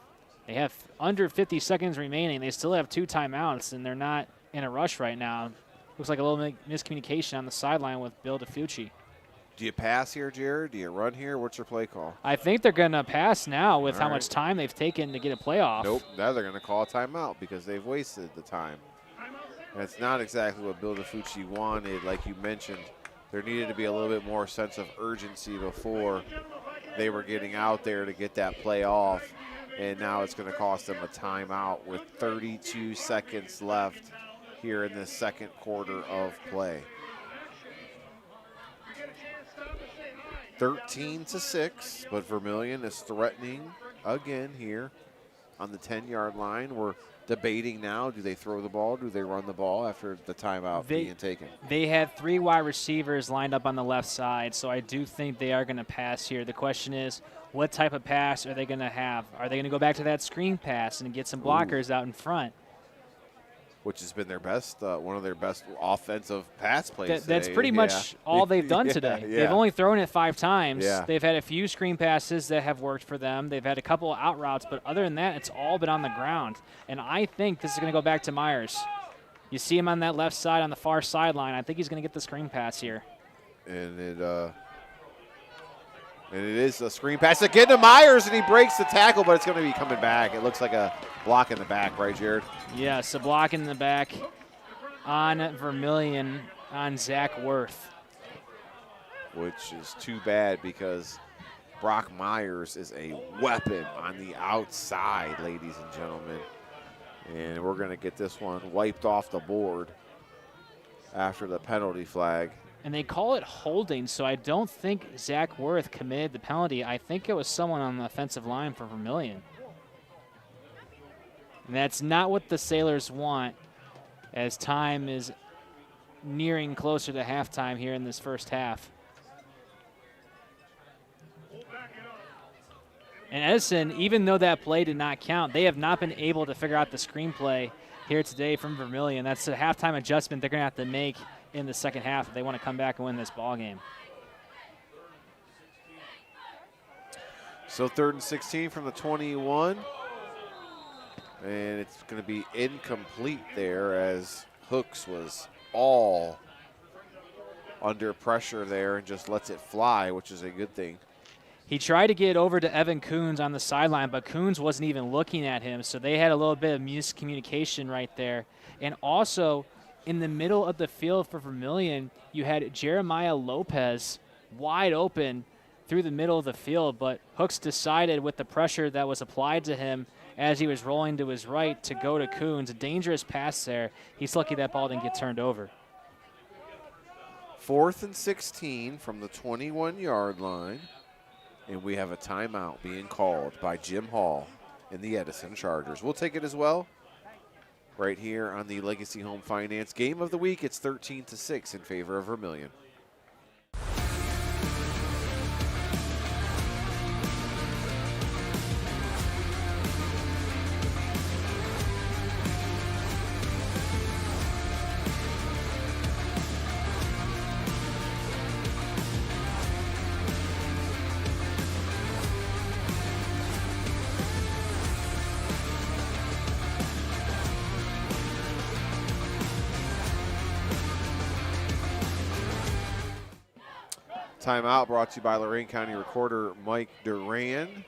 They have under 50 seconds remaining. They still have 2 timeouts, and they're not in a rush right now. Looks like a little miscommunication on the sideline with Bill DeFucci. Do you pass here, Jared? Do you run here? What's your play call? I think they're going to pass now with All how right. much time they've taken to get a playoff. Nope. Now they're going to call a timeout because they've wasted the time. That's not exactly what Bill DeFucci wanted. Like you mentioned, there needed to be a little bit more sense of urgency before they were getting out there to get that play off. And now it's going to cost them a timeout with 32 seconds left here in this second quarter of play. 13-6, but Vermilion is threatening again here on the 10-yard line. We're debating now, do they throw the ball? Do they run the ball after the timeout being taken? They had 3 wide receivers lined up on the left side, so I do think they are going to pass here. The question is, what type of pass are they going to have? Are they going to go back to that screen pass and get some blockers out in front? Which has been their best, one of their best offensive pass plays That's today. pretty much all they've done today. They've only thrown it 5 times. They've had a few screen passes that have worked for them. They've had a couple of out routes, but other than that, it's all been on the ground. And I think this is going to go back to Myers. You see him on that left side on the far sideline. I think he's going to get the screen pass here. And it is a screen pass again to Myers, and he breaks the tackle, but it's going to be coming back. It looks like a block in the back, right, Jared? Yes, a block in the back on Vermilion on Zach Worth. Which is too bad because Brock Myers is a weapon on the outside, ladies and gentlemen. And we're going to get this one wiped off the board after the penalty flag. And they call it holding, so I don't think Zach Worth committed the penalty. I think it was someone on the offensive line for Vermilion. And that's not what the Sailors want, as time is nearing closer to halftime here in this first half. And Edison, even though that play did not count, they have not been able to figure out the screenplay here today from Vermilion. That's a halftime adjustment they're going to have to make in the second half if they want to come back and win this ball game. So 3rd and 16 from the 21. And it's going to be incomplete there as Hooks was all under pressure there and just lets it fly, which is a good thing. He tried to get over to Evan Coons on the sideline, but Coons wasn't even looking at him, so they had a little bit of miscommunication right there. And also, in the middle of the field for Vermilion, you had Jeremiah Lopez wide open through the middle of the field, but Hooks decided with the pressure that was applied to him as he was rolling to his right to go to Coons. A dangerous pass there. He's lucky that ball didn't get turned over. 4th and 16 from the 21-yard line. And we have a timeout being called by Jim Hall and the Edison Chargers. We'll take it as well. Right here on the Legacy Home Finance Game of the Week, it's 13-6 in favor of Vermilion. Timeout brought to you by Lorain County Recorder Mike Duran.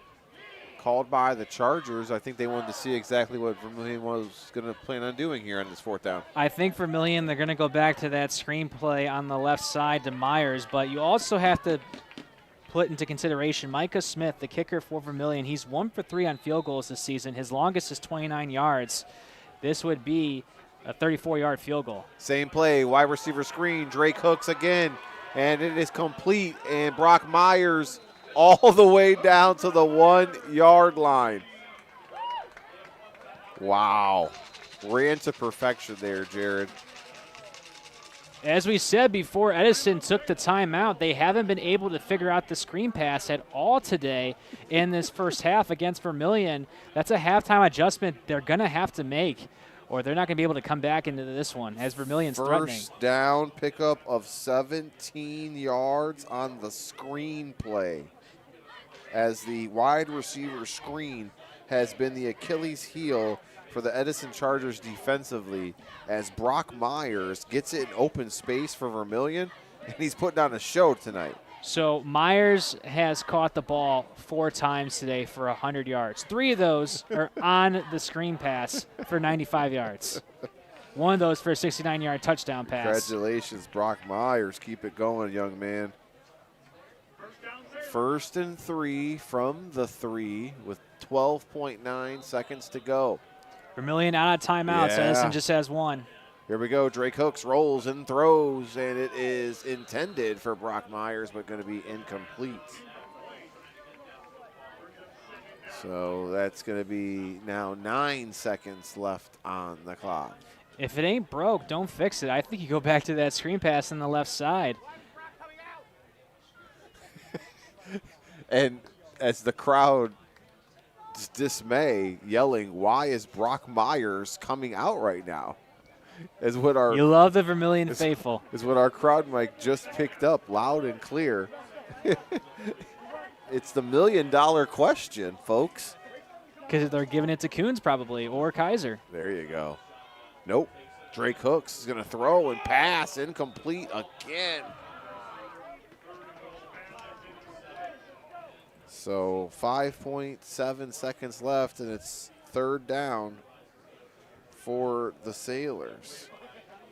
Called by the Chargers. I think they wanted to see exactly what Vermilion was going to plan on doing here on this 4th down. I think Vermilion, they're going to go back to that screenplay on the left side to Myers, but you also have to put into consideration Micah Smith, the kicker for Vermilion. He's 1 for 3 on field goals this season. His longest is 29 yards. This would be a 34-yard field goal. Same play, wide receiver screen, Drake Hooks again. And it is complete, and Brock Myers all the way down to the 1-yard line. Wow. Ran to perfection there, Jared. As we said before, Edison took the timeout. They haven't been able to figure out the screen pass at all today in this first half against Vermilion. That's a halftime adjustment they're going to have to make, or they're not going to be able to come back into this one as Vermilion's threatening. First down pickup of 17 yards on the screen play, as the wide receiver screen has been the Achilles heel for the Edison Chargers defensively, as Brock Myers gets it in open space for Vermilion, and he's putting on a show tonight. So Myers has caught the ball 4 times today for 100 yards. 3 of those are on the screen pass for 95 yards. One of those for a 69-yard touchdown pass. Congratulations, Brock Myers. Keep it going, young man. 1st and 3 from the 3 with 12.9 seconds to go. Vermilion out of timeouts. Yeah. Edison just has 1. Here we go. Drake Hooks rolls and throws, and it is intended for Brock Myers, but going to be incomplete. So that's going to be now 9 seconds left on the clock. If it ain't broke, don't fix it. I think you go back to that screen pass on the left side. And as the crowd dismay, yelling, "Why is Brock Myers coming out right now?" Is what our You love the Vermilion faithful. Is what our crowd mic just picked up loud and clear. It's the $1 million question, folks. Because they're giving it to Coons probably, or Kaiser. There you go. Nope. Drake Hooks is going to throw and pass. Incomplete again. So 5.7 seconds left, and it's 3rd down for the Sailors.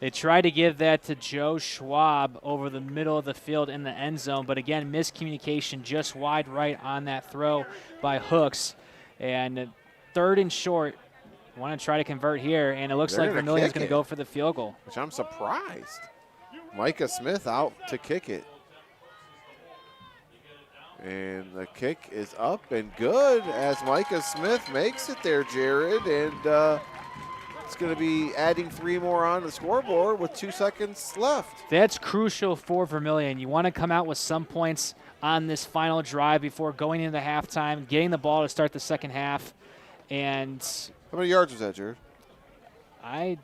They try to give that to Joe Schwab over the middle of the field in the end zone, but again, miscommunication just wide right on that throw by Hooks. And 3rd and short Want to try to convert here, and it looks They're like gonna Vermilion's kick going to it. go for the field goal. Which I'm surprised. Micah Smith out to kick it. And the kick is up and good as Micah Smith makes it there, Jared. And it's going to be adding 3 more on the scoreboard with 2 seconds left. That's crucial for Vermilion. You want to come out with some points on this final drive before going into halftime, getting the ball to start the second half. And How many yards was that, Jared? I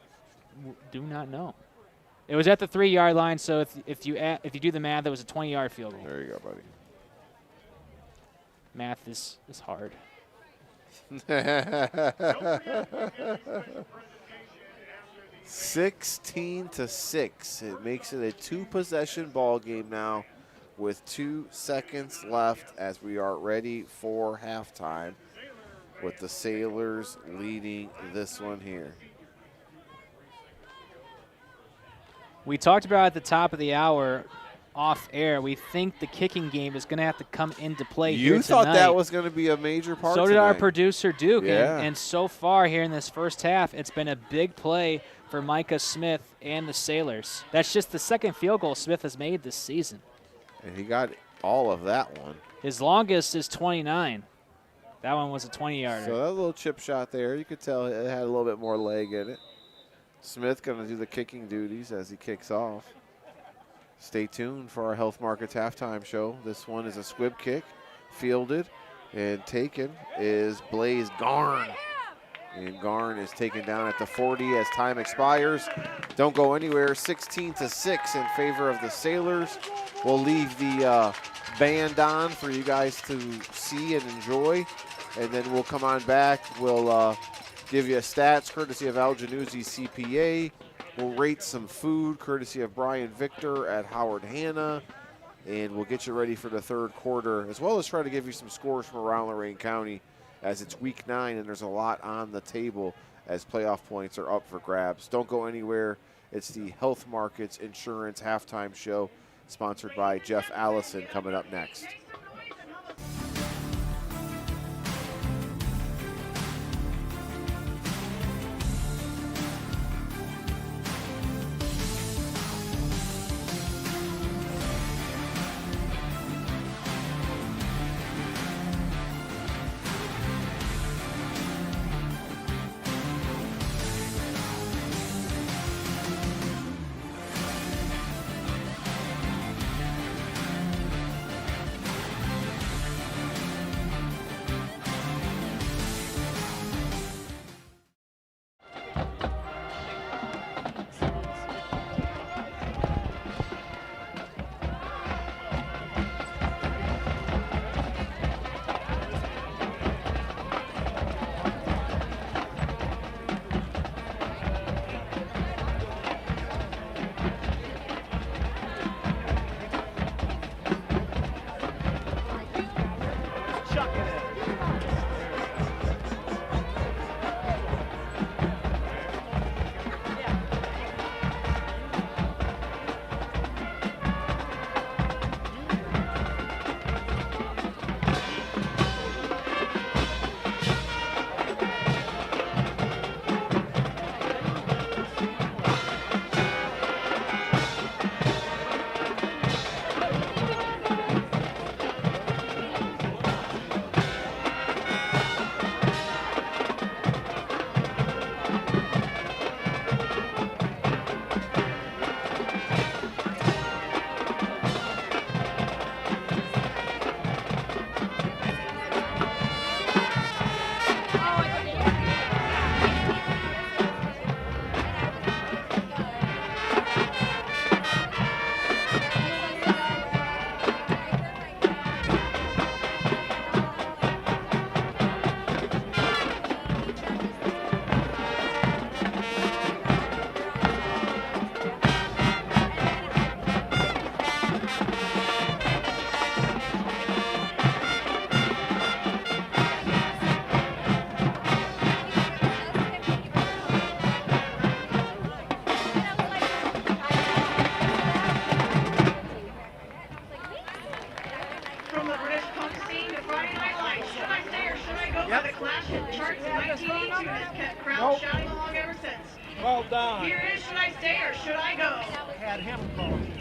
do not know. It was at the 3-yard line, so if you do the math, it was a 20-yard field goal. There you go, buddy. Math is hard. 16-6. It makes it a 2-possession ball game now with 2 seconds left as we are ready for halftime with the Sailors leading this one here. We talked about at the top of the hour off air, we think the kicking game is going to have to come into play here You thought tonight. that was going to be a major part So did our tonight. producer, Duke. Yeah. And so far here in this first half, it's been a big play for Micah Smith and the Sailors. That's just the second field goal Smith has made this season. And he got all of that one. His longest is 29. That one was a 20-yarder. So that little chip shot there, you could tell it had a little bit more leg in it. Smith going to do the kicking duties as he kicks off. Stay tuned for our Health Markets halftime show. This one is a squib kick, fielded and taken is Blaze Garn. And Garn is taken down at the 40 as time expires. Don't go anywhere, 16-6 in favor of the Sailors. We'll leave the band on for you guys to see and enjoy. And then we'll come on back. We'll give you stats courtesy of Al Januzzi CPA. We'll rate some food courtesy of Brian Victor at Howard Hanna. And we'll get you ready for the third quarter, as well as try to give you some scores from around Lorain County as it's week 9 and there's a lot on the table as playoff points are up for grabs. Don't go anywhere. It's the Health Markets Insurance halftime show sponsored by Jeff Allison coming up next. Here is Should I Stay or Should I Go? Had him called.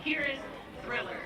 Here is Thriller.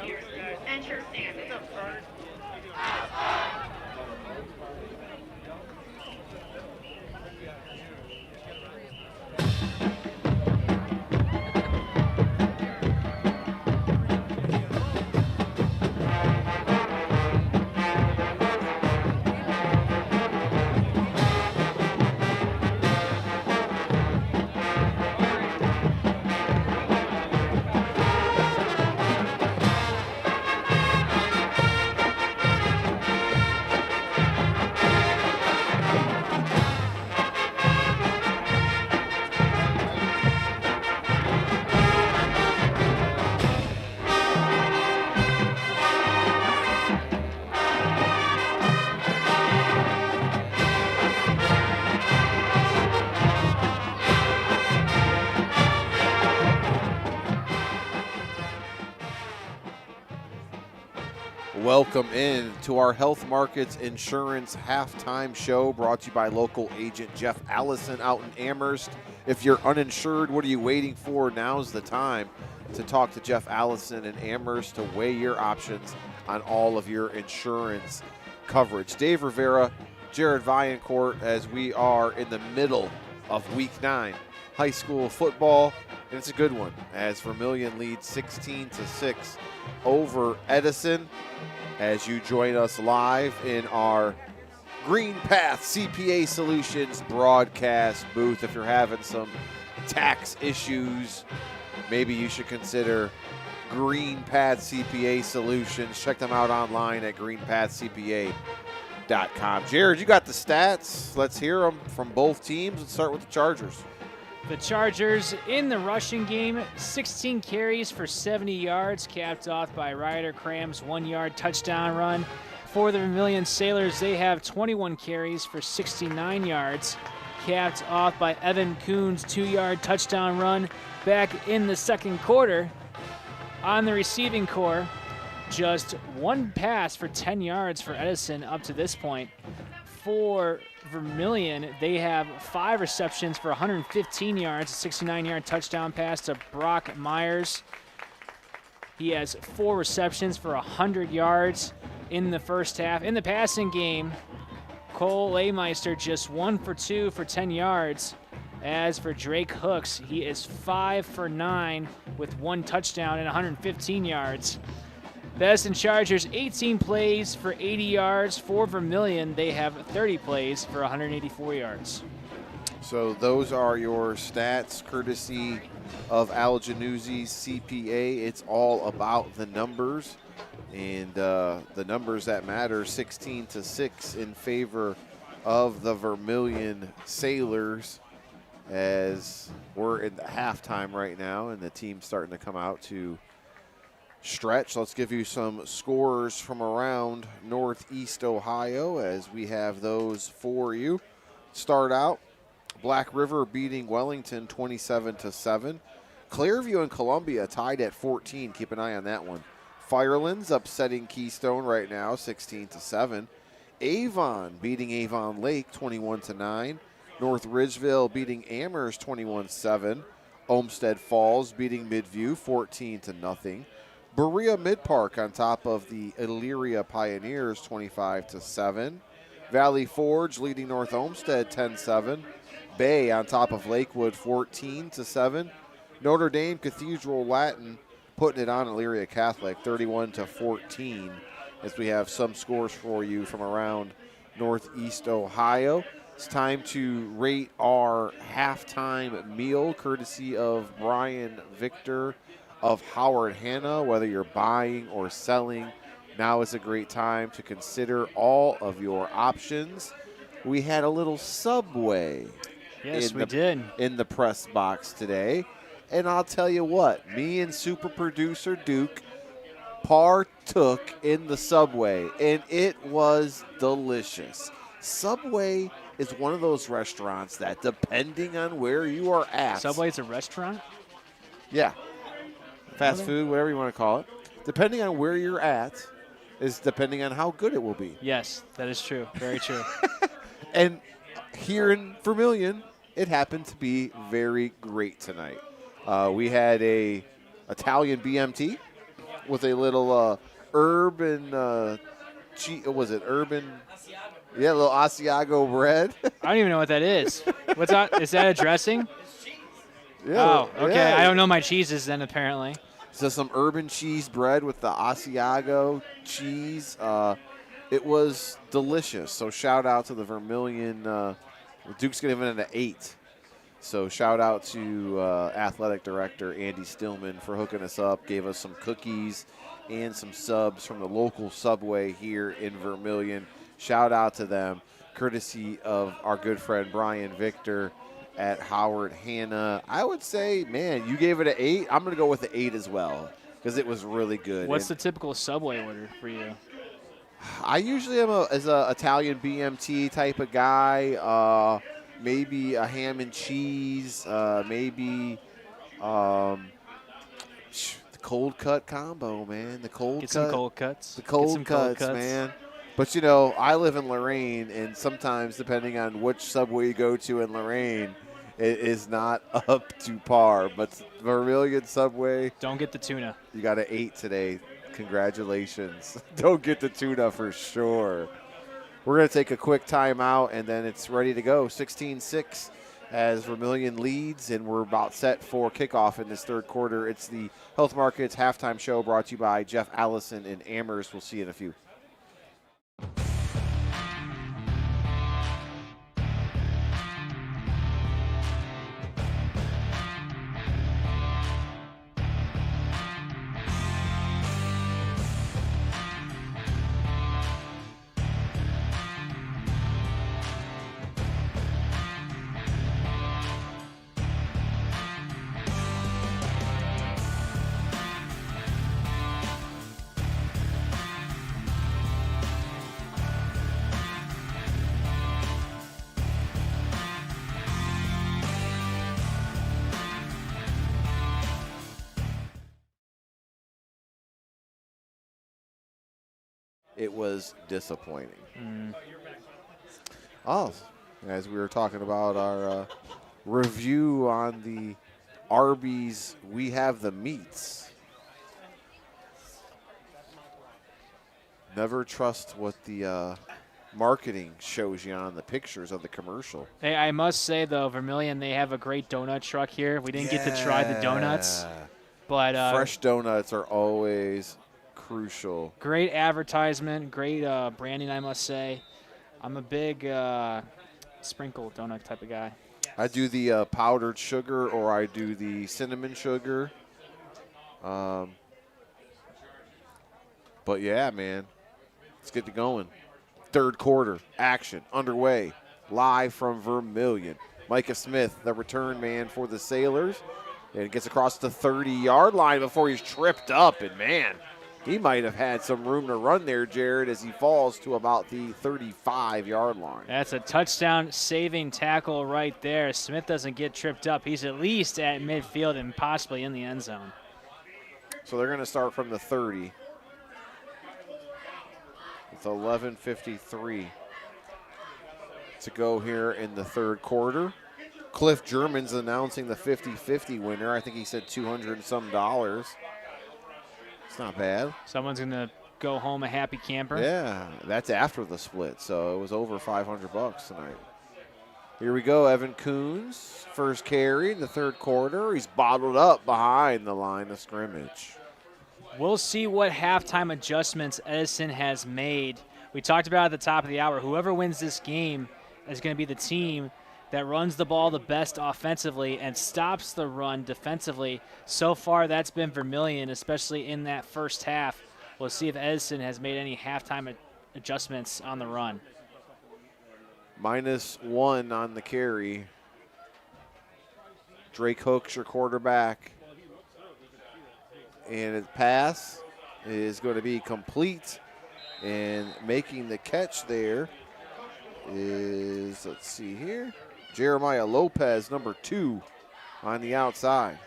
Enter standing. Welcome in to our Health Markets Insurance halftime show brought to you by local agent Jeff Allison out in Amherst. If you're uninsured, what are you waiting for? Now's the time to talk to Jeff Allison in Amherst to weigh your options on all of your insurance coverage. Dave Rivera, Jared Viancourt, as we are in the middle of Week 9 high school football, and it's a good one as Vermilion leads 16-6 over Edison. As you join us live in our Green Path CPA Solutions broadcast booth. If you're having some tax issues, maybe you should consider Green Path CPA Solutions. Check them out online at greenpathcpa.com. Jared, you got the stats. Let's hear them from both teams. Let's start with the Chargers. The Chargers in the rushing game, 16 carries for 70 yards, capped off by Ryder Cram's 1-yard touchdown run. For the Vermilion Sailors, they have 21 carries for 69 yards, capped off by Evan Kuhn's 2-yard touchdown run back in the second quarter. On the receiving core, just one pass for 10 yards for Edison up to this point. For Vermilion, they have 5 receptions for 115 yards, a 69-yard touchdown pass to Brock Myers. He has 4 receptions for 100 yards in the first half. In the passing game, Cole Laymeister just 1 for 2 for 10 yards. As for Drake Hooks, he is 5 for 9 with 1 touchdown and 115 yards. The Edison Chargers, 18 plays for 80 yards. For Vermilion, they have 30 plays for 184 yards. So those are your stats, courtesy of Al Januzzi's CPA. It's all about the numbers, and the numbers that matter, 16-6 in favor of the Vermilion Sailors, as we're in the halftime right now, and the team's starting to come out to stretch. Let's give you some scores from around Northeast Ohio as we have those for you. Start out, Black River beating Wellington 27-7. Clearview and Columbia tied at 14. Keep an eye on that one. Firelands upsetting Keystone right now 16-7. Avon beating Avon Lake 21-9. North Ridgeville beating Amherst 21-7. Olmsted Falls beating Midview 14-0. Berea Mid-Park on top of the Elyria Pioneers 25-7. Valley Forge leading North Olmsted 10-7. Bay on top of Lakewood 14-7. Notre Dame Cathedral Latin putting it on Elyria Catholic 31-14, as we have some scores for you from around Northeast Ohio. It's time to rate our halftime meal courtesy of Brian Victor of Howard Hanna. Whether you're buying or selling, now is a great time to consider all of your options. We had a little Subway in the press box today, and I'll tell you what, me and super producer Duke partook in the Subway, and it was delicious. Subway is one of those restaurants that, depending on where you are at. Subway's a restaurant? Yeah. Fast food, whatever you want to call it. Depending on where you're at is depending on how good it will be. Yes, that is true. Very true. And here in Vermilion, it happened to be very great tonight. We had a Italian BMT with a little urban, was it urban? Yeah, a little Asiago bread. I don't even know what that is. What's that? Is that a dressing? Yeah. Oh, okay. Yeah. I don't know my cheeses then, apparently. So some urban cheese bread with the Asiago cheese. It was delicious. So shout out to the Vermilion. Duke's going to give it an 8. So shout out to athletic director Andy Stillman for hooking us up, gave us some cookies and some subs from the local Subway here in Vermilion. Shout out to them, courtesy of our good friend Brian Victor at Howard Hanna. I would say, man, you gave it an 8. I'm going to go with the 8 as well because it was really good. What's the typical Subway order for you? I usually am an Italian BMT type of guy. Maybe a ham and cheese. Maybe the cold cut combo, man. The cold Get cut. some cold cuts. The cold cuts, man. But, I live in Lorain, and sometimes, depending on which Subway you go to in Lorain, it is not up to par. But Vermilion Subway. Don't get the tuna. You got an 8 today. Congratulations. Don't get the tuna for sure. We're going to take a quick timeout, and then it's ready to go. 16-6 as Vermilion leads, and we're about set for kickoff in this third quarter. It's the Health Markets halftime show brought to you by Jeff Allison in Amherst. We'll see you in a few. It was disappointing. Oh, as we were talking about our review on the Arby's, we have the meats. Never trust what the marketing shows you on the pictures of the commercial. Hey, I must say, though, Vermilion, they have a great donut truck here. We didn't get to try the donuts. But fresh donuts are always crucial. Great advertisement, great branding, I must say. I'm a big sprinkle donut type of guy. I do the powdered sugar, or I do the cinnamon sugar. But yeah, man, let's get to going. Third quarter action underway, live from Vermilion. Micah Smith, the return man for the Sailors, and gets across the 30-yard line before he's tripped up, and man, he might have had some room to run there, Jared, as he falls to about the 35-yard line. That's a touchdown-saving tackle right there. Smith doesn't get tripped up. He's at least at midfield and possibly in the end zone. So they're going to start from the 30 with 11:53 to go here in the third quarter. Cliff German's announcing the 50-50 winner. I think he said $200 and some. It's not bad. Someone's going to go home a happy camper. Yeah, that's after the split, so it was over $500 tonight. Here we go, Evan Coons, first carry in the third quarter. He's bottled up behind the line of scrimmage. We'll see what halftime adjustments Edison has made. We talked about at the top of the hour, whoever wins this game is going to be the team that runs the ball the best offensively and stops the run defensively. So far, that's been Vermilion, especially in that first half. We'll see if Edison has made any halftime adjustments on the run. -1 on the carry. Drake Hook's your quarterback. And his pass is going to be complete. And making the catch there is, let's see here, Jeremiah Lopez, number 2 on the outside.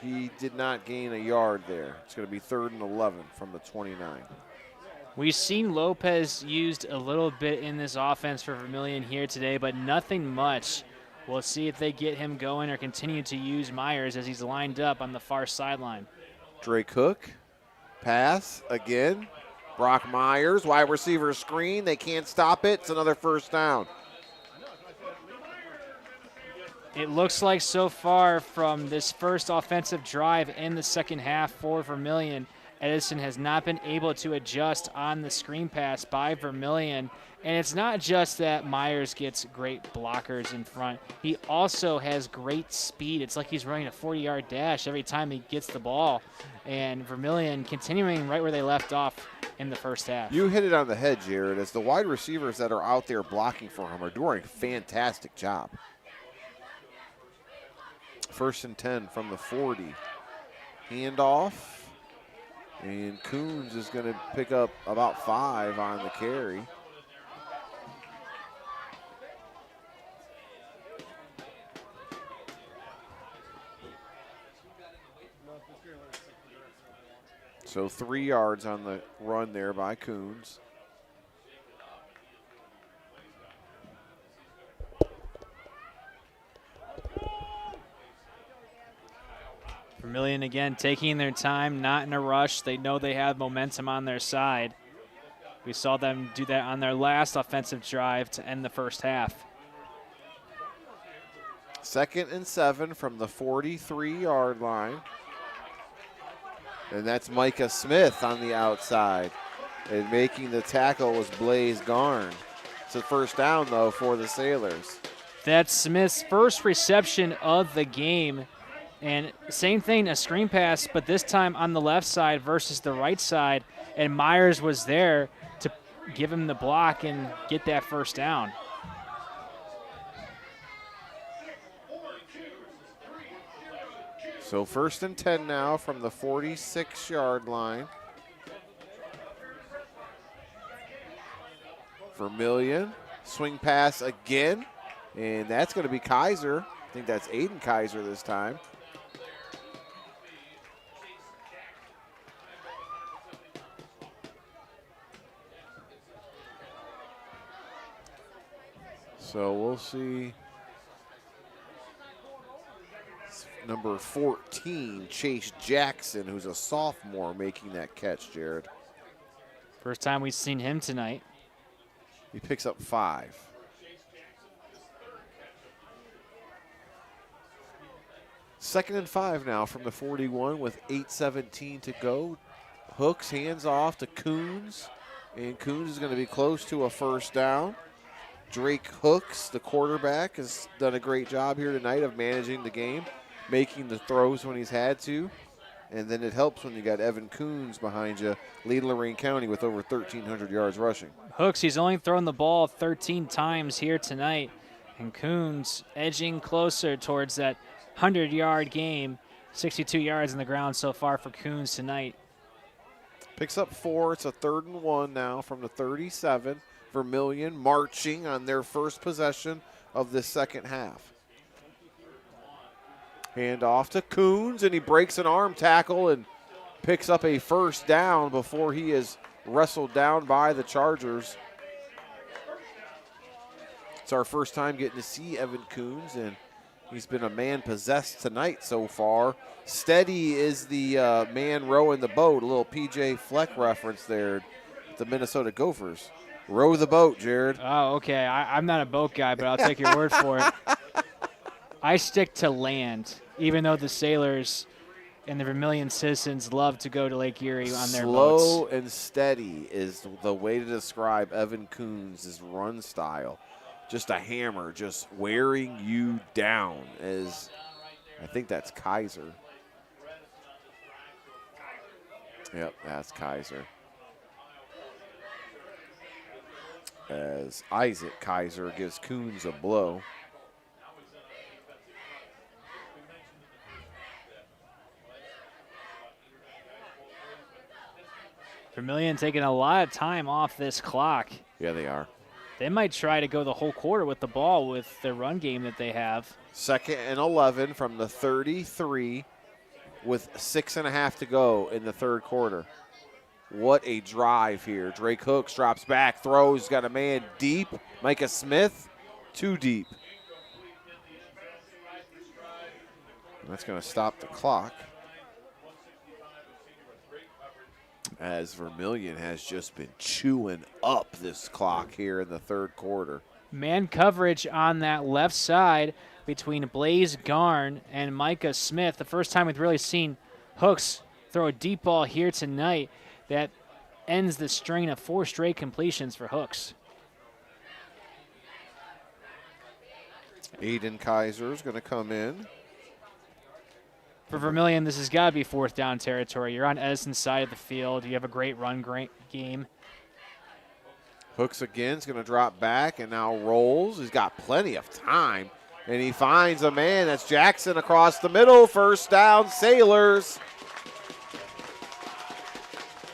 He did not gain a yard there. It's going to be 3rd and 11 from the 29. We've seen Lopez used a little bit in this offense for Vermilion here today, but nothing much. We'll see if they get him going or continue to use Myers as he's lined up on the far sideline. Drake Hook, pass again. Brock Myers, wide receiver screen. They can't stop it. It's another first down. It looks like so far from this first offensive drive in the second half for Vermilion, Edison has not been able to adjust on the screen pass by Vermilion. And it's not just that Myers gets great blockers in front. He also has great speed. It's like he's running a 40-yard dash every time he gets the ball. And Vermilion continuing right where they left off in the first half. You hit it on the head, Jared, as the wide receivers that are out there blocking for him are doing a fantastic job. 1st and 10 from the 40. Handoff. And Coons is going to pick up about 5 on the carry. So 3 yards on the run there by Coons. Vermilion again taking their time, not in a rush. They know they have momentum on their side. We saw them do that on their last offensive drive to end the first half. 2nd and 7 from the 43-yard line. And that's Micah Smith on the outside. And making the tackle was Blaze Garn. It's a first down, though, for the Sailors. That's Smith's first reception of the game. And same thing, a screen pass, but this time on the left side versus the right side. And Myers was there to give him the block and get that first down. So 1st and 10 now from the 46-yard line. Vermilion, swing pass again, and that's going to be Kaiser. I think that's Aiden Kaiser this time. So we'll see. Number 14, Chase Jackson, who's a sophomore, making that catch, Jared. First time we've seen him tonight. He picks up 5. Second and 5 now from the 41 with 8:17 to go. Hooks hands off to Coons, and Coons is going to be close to a first down. Drake Hooks, the quarterback, has done a great job here tonight of managing the game, making the throws when he's had to. And then it helps when you got Evan Coons behind you, leading Lorain County with over 1,300 yards rushing. Hooks, he's only thrown the ball 13 times here tonight. And Coons edging closer towards that 100-yard game. 62 yards on the ground so far for Coons tonight. Picks up 4. It's a 3rd and 1 now from the 37. Vermilion marching on their first possession of the second half. Hand off to Coons, and he breaks an arm tackle and picks up a first down before he is wrestled down by the Chargers. It's our first time getting to see Evan Coons, and he's been a man possessed tonight so far. Steady is the man rowing the boat, a little PJ Fleck reference there, the Minnesota Gophers. Row the boat, Jared. Oh, okay. I'm not a boat guy, but I'll take your word for it. I stick to land, even though the Sailors and the Vermilion citizens love to go to Lake Erie on their boats. Slow and steady is the way to describe Evan Coons' run style. Just a hammer, just wearing you down, as I think that's Kaiser. Yep, that's Kaiser. As Isaac Kaiser gives Coons a blow. Vermilion taking a lot of time off this clock. Yeah, they are. They might try to go the whole quarter with the ball with the run game that they have. 2nd and 11 from the 33 with 6.5 to go in the third quarter. What a drive here. Drake Hooks drops back, throws, got a man deep. Micah Smith, too deep. That's going to stop the clock, as Vermilion has just been chewing up this clock here in the third quarter. Man coverage on that left side between Blaze Garn and Micah Smith. The first time we've really seen Hooks throw a deep ball here tonight. That ends the string of 4 straight completions for Hooks. Aiden Kaiser is going to come in. For Vermilion, this has got to be 4th down territory. You're on Edison's side of the field. You have a great run game. Hooks again is going to drop back and now rolls. He's got plenty of time. And he finds a man. That's Jackson across the middle. First down, Sailors.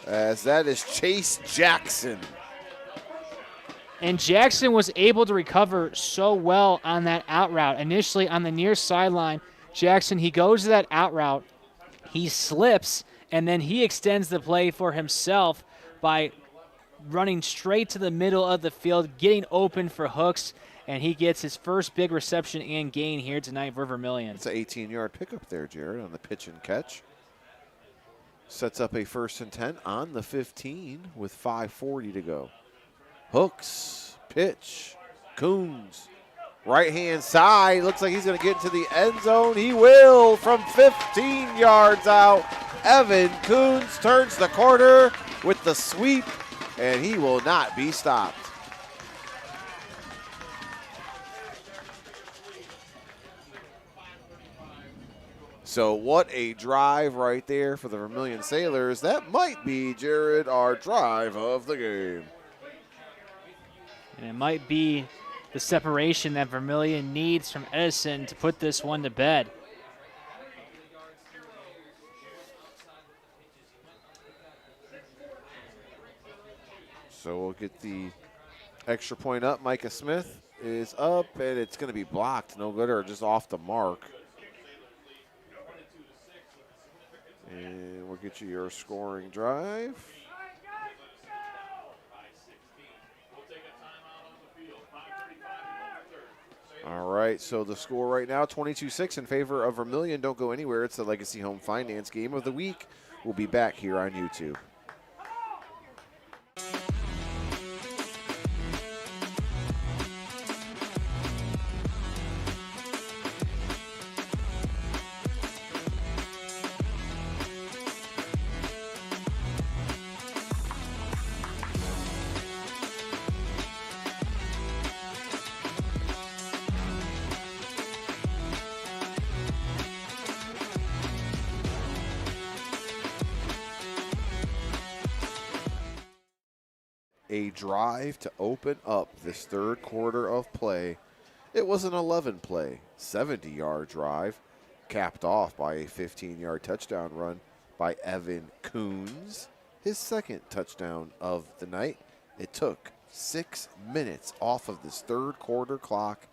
As that is Chase Jackson. And Jackson was able to recover so well on that out route. Initially on the near sideline, Jackson, he goes to that out route. He slips, and then he extends the play for himself by running straight to the middle of the field, getting open for Hooks, and he gets his first big reception and gain here tonight for Vermilion. It's an 18-yard pickup there, Jared, on the pitch and catch. Sets up a 1st and 10 on the 15 with 5:40 to go. Hooks, pitch, Coons, right-hand side. Looks like he's going to get into the end zone. He will from 15 yards out. Evan Coons turns the corner with the sweep, and he will not be stopped. So what a drive right there for the Vermilion Sailors. That might be, Jared, our drive of the game. And it might be the separation that Vermilion needs from Edison to put this one to bed. So we'll get the extra point up. Micah Smith is up, and it's going to be blocked. No good, or just off the mark. And we'll get you your scoring drive. All right, so the score right now, 22-6 in favor of Vermilion. Don't go anywhere. It's the Legacy Home Finance Game of the Week. We'll be back here on YouTube. A drive to open up this third quarter of play. It was an 11-play, 70-yard drive, capped off by a 15-yard touchdown run by Evan Coons, his 2nd touchdown of the night. It took 6 minutes off of this third quarter clock,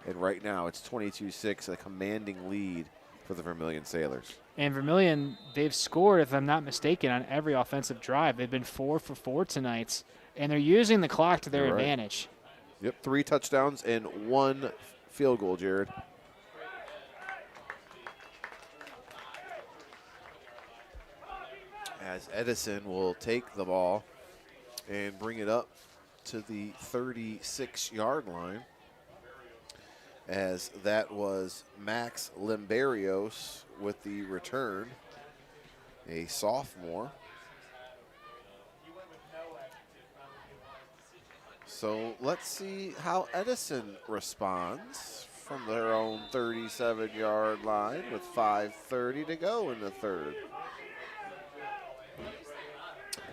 and right now it's 22-6, a commanding lead for the Vermilion Sailors. And Vermilion, they've scored, if I'm not mistaken, on every offensive drive. They've been 4 for 4 tonight. And they're using the clock to their advantage. Yep, 3 touchdowns and 1 field goal, Jared. As Edison will take the ball and bring it up to the 36-yard line, as that was Max Limberios with the return, a sophomore. So let's see how Edison responds from their own 37-yard line with 5:30 to go in the third.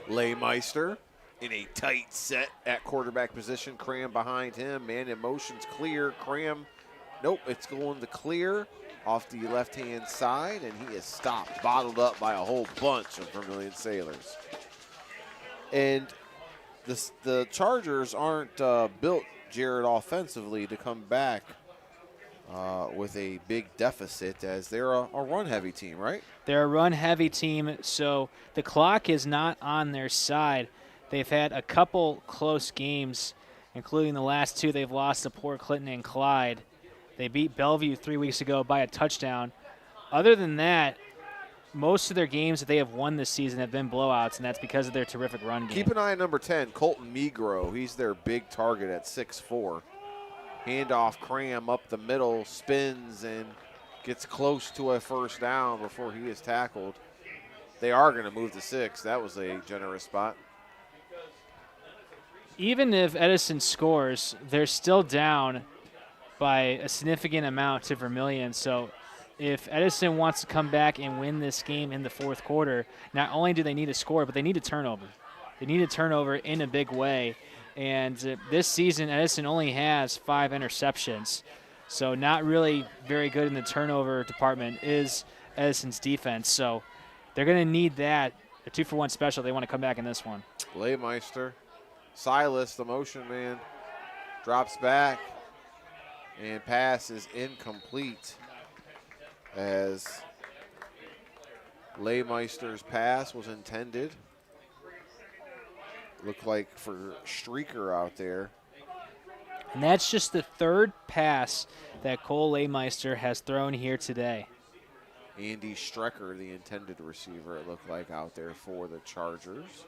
Leymeister in a tight set at quarterback position. Cram behind him. Man in motion's clear. Cram, nope, it's going to clear off the left-hand side, and he is stopped, bottled up by a whole bunch of Vermilion Sailors. And the Chargers aren't built, Jared, offensively to come back with a big deficit, as they're a run-heavy team, right? They're a run-heavy team, so the clock is not on their side. They've had a couple close games, including the last 2 they've lost to Port Clinton and Clyde. They beat Bellevue 3 weeks ago by a touchdown, other than that, most of their games that they have won this season have been blowouts, and that's because of their terrific run game. Keep an eye on number 10, Colton Migro. He's their big target at 6'4". Handoff, Cram up the middle, spins, and gets close to a first down before he is tackled. They are going to move to 6. That was a generous spot. Even if Edison scores, they're still down by a significant amount to Vermilion. So if Edison wants to come back and win this game in the fourth quarter, not only do they need a score, but they need a turnover. They need a turnover in a big way. And this season, Edison only has 5 interceptions. So not really very good in the turnover department is Edison's defense. So they're going to need that, a 2-for-1 special. They want to come back in this one. Leymeister, Silas, the motion man, drops back, and pass is incomplete as Leymeister's pass was intended. Looked like for Streaker out there. And that's just the 3rd pass that Cole Leymeister has thrown here today. Andy Strecker, the intended receiver, it looked like out there for the Chargers.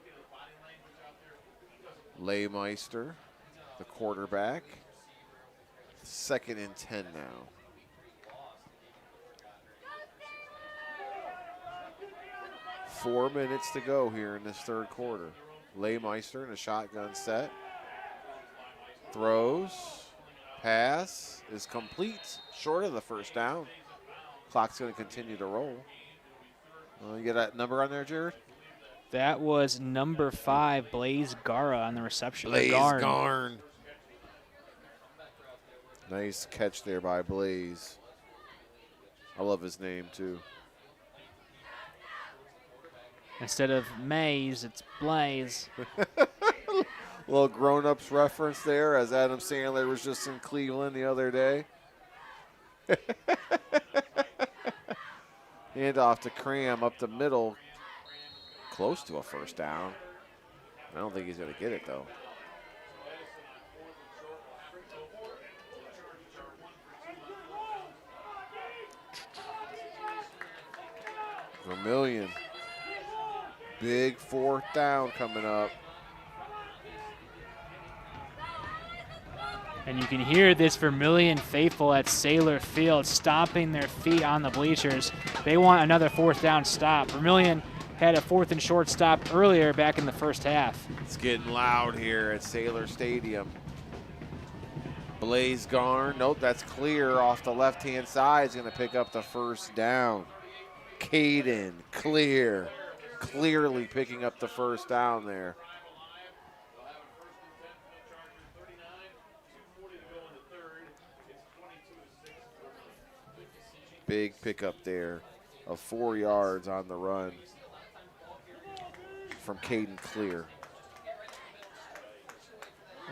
Leymeister, the quarterback. 2nd and 10 now. Four minutes to go here in this third quarter. Leymeister in a shotgun set. Throws. Pass is complete. Short of the first down. Clock's going to continue to roll. You get that number on there, Jared? That was number 5, Blaze Gara on the reception. Blaze Garn. Nice catch there by Blaze. I love his name, too. Instead of Maze, it's Blaze. Little grown-ups reference there, as Adam Sandler was just in Cleveland the other day. Handoff to Cram up the middle. Close to a first down. I don't think he's going to get it, though. Vermilion. Big 4th down coming up. And you can hear this Vermilion faithful at Saylor Field stomping their feet on the bleachers. They want another 4th down stop. Vermilion had a 4th and short stop earlier back in the first half. It's getting loud here at Saylor Stadium. Blaze Garn, nope, that's clear off the left-hand side. Is going to pick up the first down. Caden, clearly picking up the first down there. Big pickup there of 4 yards on the run from Caden Clear.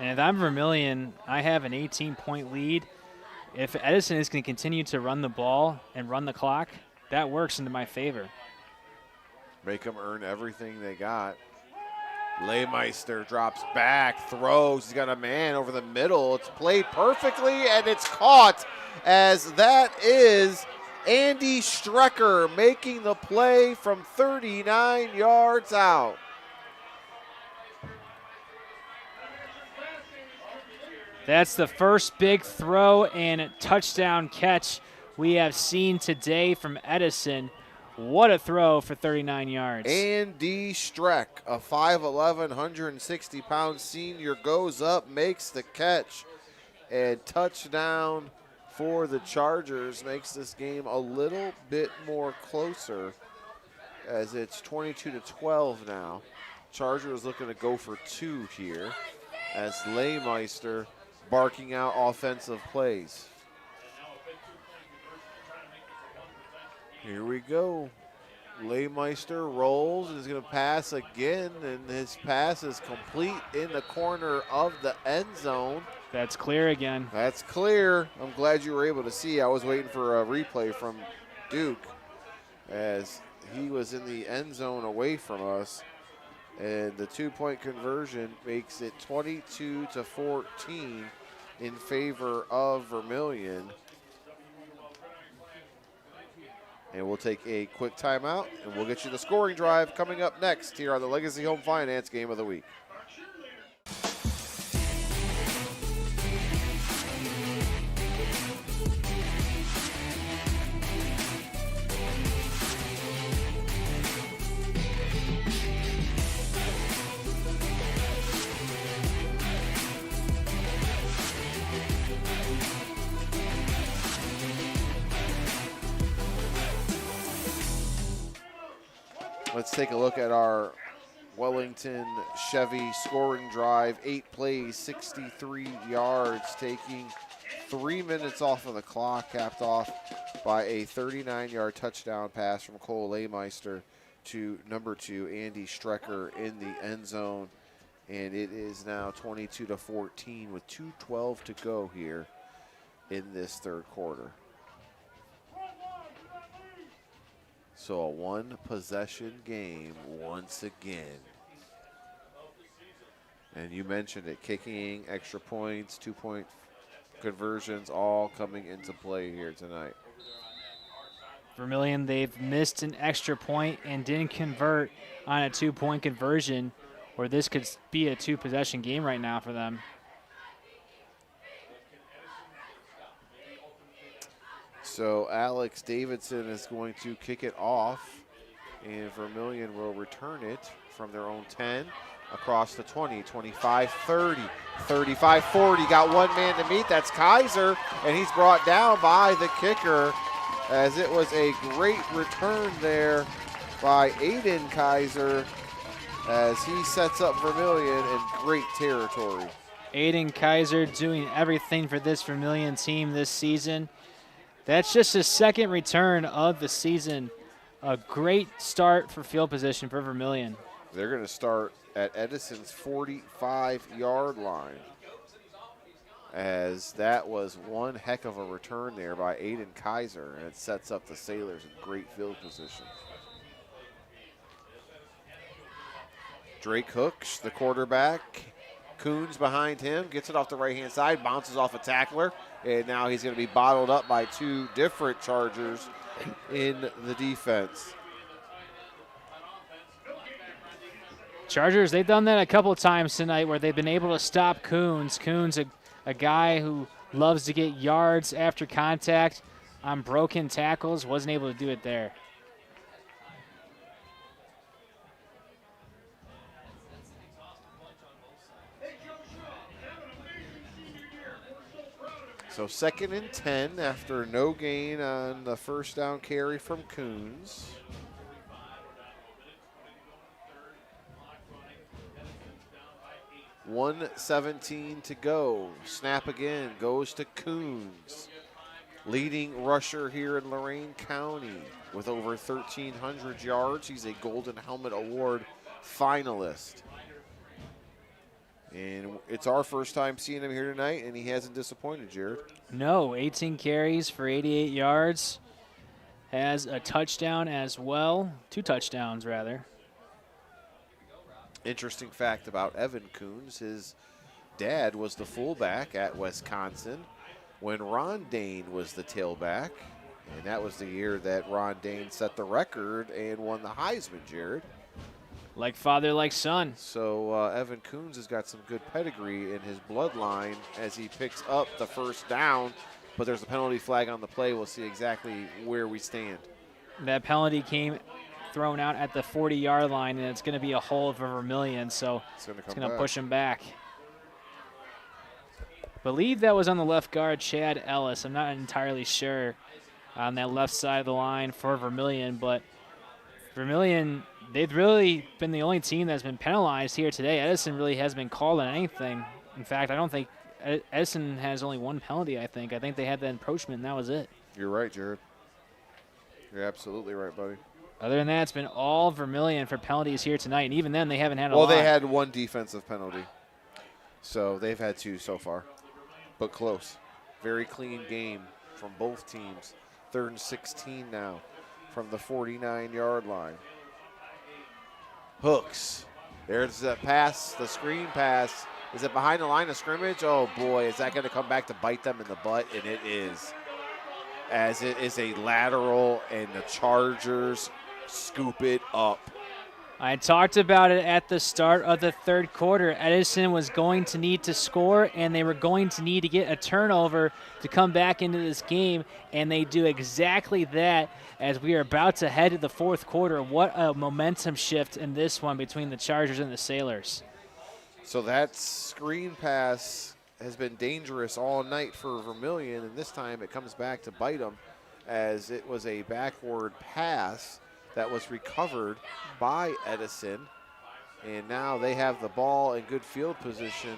And if I'm Vermilion, I have an 18-point lead. If Edison is going to continue to run the ball and run the clock, that works into my favor. Make them earn everything they got. Leymeister drops back, throws. He's got a man over the middle. It's played perfectly, and it's caught as that is Andy Strecker making the play from 39 yards out. That's the first big throw and touchdown catch we have seen today from Edison. What a throw for 39 yards. Andy Streck, a 5'11", 160-pound senior, goes up, makes the catch, and touchdown for the Chargers. Makes this game a little bit more closer as it's 22-12 now. Chargers looking to go for 2 here as Leymeister barking out offensive plays. Here we go. Leymeister rolls and is going to pass again, and his pass is complete in the corner of the end zone. That's clear again. That's clear. I'm glad you were able to see. I was waiting for a replay from Duke as he was in the end zone away from us. And the 2-point conversion makes it 22-14 in favor of Vermilion. And we'll take a quick timeout, and we'll get you the scoring drive coming up next here on the Legacy Home Finance Game of the Week. Let's take a look at our Wellington Chevy scoring drive. 8 plays, 63 yards, taking 3 minutes off of the clock, capped off by a 39-yard touchdown pass from Cole Leymeister to number 2, Andy Strecker, in the end zone. And it is now 22-14 with 2:12 to go here in this third quarter. So a one-possession game once again. And you mentioned it, kicking, extra points, 2-point conversions, all coming into play here tonight. Vermilion, they've missed an extra point and didn't convert on a 2-point conversion, where this could be a 2-possession game right now for them. So Alex Davidson is going to kick it off, and Vermilion will return it from their own 10 across the 20, 25, 30, 35, 40. Got one man to meet. That's Kaiser, and he's brought down by the kicker, as it was a great return there by Aiden Kaiser, as he sets up Vermilion in great territory. Aiden Kaiser doing everything for this Vermilion team this season. That's just his second return of the season. A great start for field position for Vermilion. They're going to start at Edison's 45-yard line, as that was one heck of a return there by Aiden Kaiser, and it sets up the Sailors in great field position. Drake Hooks, the quarterback. Coons behind him, gets it off the right-hand side, bounces off a tackler, and now he's going to be bottled up by 2 different Chargers in the defense. Chargers, they've done that a couple of times tonight where they've been able to stop Coons. Coons, a guy who loves to get yards after contact on broken tackles, wasn't able to do it there. So 2nd and 10 after no gain on the first down carry from Coons. $1:17 to go. Snap again, goes to Coons. Leading rusher here in Lorain County with over 1,300 yards. He's a Golden Helmet Award finalist. And it's our first time seeing him here tonight, and he hasn't disappointed, Jared. No, 18 carries for 88 yards. Has a touchdown as well. 2 touchdowns, rather. Interesting fact about Evan Coons, his dad was the fullback at Wisconsin when Ron Dane was the tailback. And that was the year that Ron Dane set the record and won the Heisman, Jared. Like father, like son. So Evan Coons has got some good pedigree in his bloodline as he picks up the first down, but there's a penalty flag on the play. We'll see exactly where we stand. That penalty came thrown out at the 40-yard line, and it's going to be a hold for Vermilion, so it's going to push him back. Believe that was on the left guard, Chad Ellis. I'm not entirely sure on that left side of the line for Vermilion, but Vermilion, they've really been the only team that's been penalized here today. Edison really hasn't been called on anything. In fact, I don't think Edison has only 1 penalty, I think. I think they had the encroachment, and that was it. You're right, Jared. You're absolutely right, buddy. Other than that, it's been all Vermilion for penalties here tonight, and even then they haven't had a lot. Well, they had 1 defensive penalty, so they've had 2 so far, but close. Very clean game from both teams. 3rd and 16 now from the 49-yard line. Hooks. There's the pass, the screen pass. Is it behind the line of scrimmage? Oh, boy, is that going to come back to bite them in the butt? And it is. as it is a lateral and the Chargers scoop it up. I talked about it at the start of the third quarter. Edison was going to need to score, and they were going to need to get a turnover to come back into this game, and they do exactly that as we are about to head to the fourth quarter. What a momentum shift in this one between the Chargers and the Sailors. So that screen pass has been dangerous all night for Vermilion, and this time it comes back to bite them as it was a backward pass that was recovered by Edison, and now they have the ball in good field position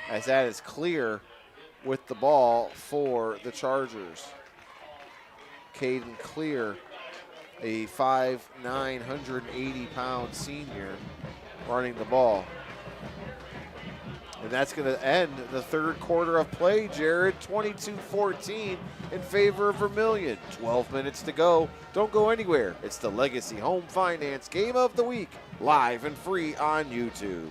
as that is clear with the ball for the Chargers. Caden Clear, a 5'9", 180-pound senior, running the ball. And that's going to end the third quarter of play, Jared. 22-14 in favor of Vermilion. 12 minutes to go. Don't go anywhere. It's the Legacy Home Finance Game of the Week, live and free on YouTube.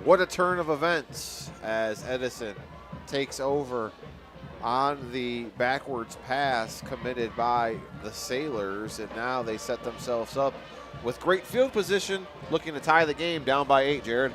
What a turn of events as Edison takes over on the backwards pass committed by the Sailors, and now they set themselves up with great field position, looking to tie the game down by 8, Jared.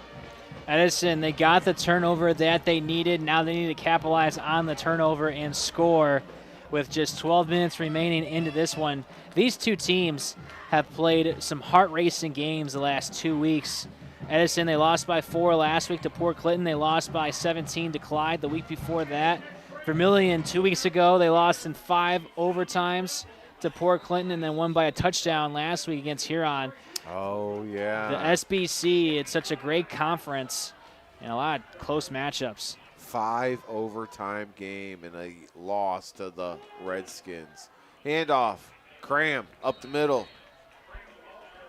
Edison, they got the turnover that they needed. Now they need to capitalize on the turnover and score with just 12 minutes remaining into this one. These two teams have played some heart-racing games the last 2 weeks. Edison, they lost by 4 last week to Port Clinton. They lost by 17 to Clyde the week before that. Vermilion 2 weeks ago, they lost in 5 overtimes to Port Clinton and then won by a touchdown last week against Huron. Oh, yeah. The SBC, it's such a great conference and a lot of close matchups. 5 overtime game and a loss to the Redskins. Handoff, Cram up the middle.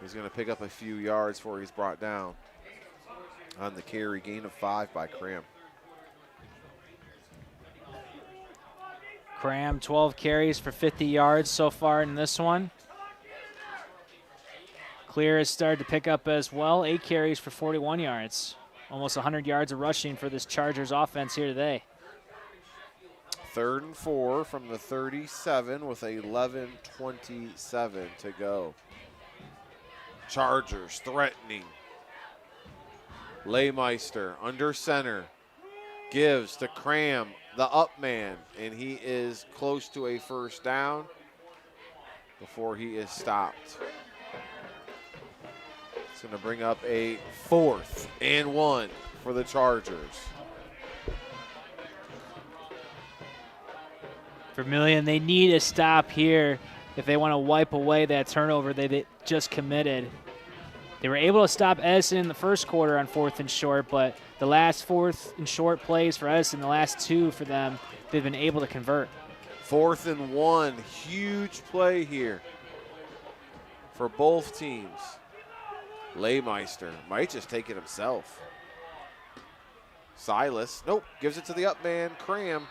He's going to pick up a few yards before he's brought down on the carry. Gain of 5 by Cram. Cram, 12 carries for 50 yards so far in this one. Clear has started to pick up as well. 8 carries for 41 yards. Almost 100 yards of rushing for this Chargers offense here today. 3rd and 4 from the 37 with 11:27 to go. Chargers threatening. Leymeister under center. Gives to Cram, the up man, and he is close to a first down before he is stopped. It's going to bring up a 4th and 1 for the Chargers. Vermilion, they need a stop here if they want to wipe away that turnover they just committed. They were able to stop Edison in the first quarter on 4th and short, but the last 4th and short plays for Edison, the last 2 for them, they've been able to convert. 4th and 1, huge play here for both teams. Leymeister might just take it himself. Silas, nope, gives it to the up man, Cram.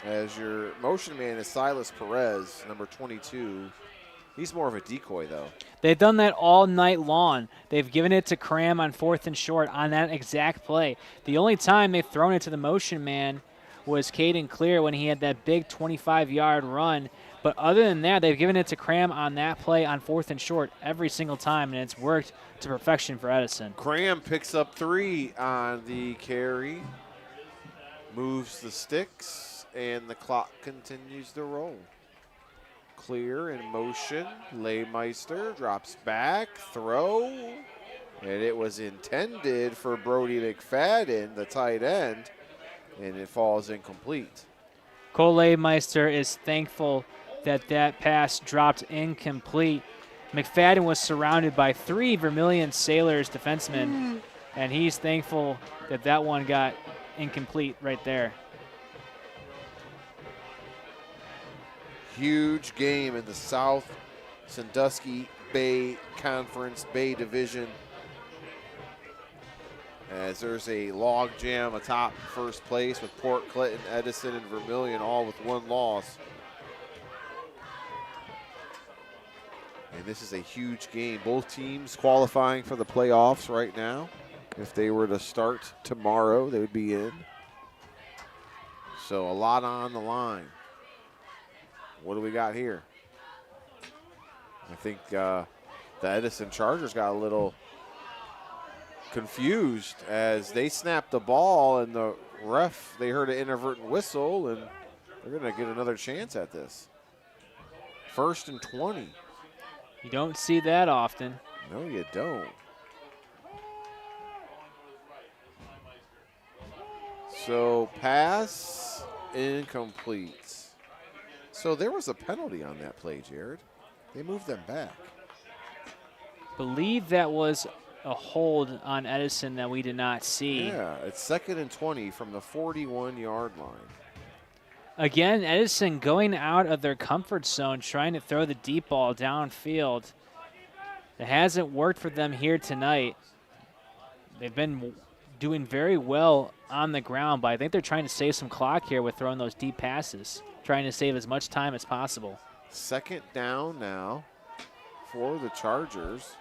As your motion man is Silas Perez, number 22. He's more of a decoy, though. They've done that all night long. They've given it to Cram on 4th and short on that exact play. The only time they've thrown it to the motion man was Caden Clear when he had that big 25-yard run. But other than that, they've given it to Cram on that play on 4th and short every single time, and it's worked to perfection for Edison. Cram picks up 3 on the carry, moves the sticks, and the clock continues to roll. Clear in motion. Leymeister drops back, throw, and it was intended for Brody McFadden, the tight end, and it falls incomplete. Cole Leymeister is thankful that that pass dropped incomplete. McFadden was surrounded by 3 Vermilion Sailors defensemen, and he's thankful that that one got incomplete right there. Huge game in the South Sandusky Bay Conference, Bay Division. As there's a log jam atop first place with Port Clinton, Edison, and Vermilion all with one loss. And this is a huge game. Both teams qualifying for the playoffs right now. If they were to start tomorrow, they would be in. So a lot on the line. What do we got here? I think the Edison Chargers got a little confused as they snapped the ball and the ref, they heard an inadvertent whistle, and they're going to get another chance at this. 1st and 20. You don't see that often. No, you don't. So pass incomplete. So there was a penalty on that play, Jared. They moved them back. Believe that was a hold on Edison that we did not see. Yeah, it's 2nd and 20 from the 41-yard line. Again, Edison going out of their comfort zone, trying to throw the deep ball downfield. It hasn't worked for them here tonight. They've been doing very well on the ground, but I think they're trying to save some clock here with throwing those deep passes, trying to save as much time as possible. 2nd down now for the Chargers.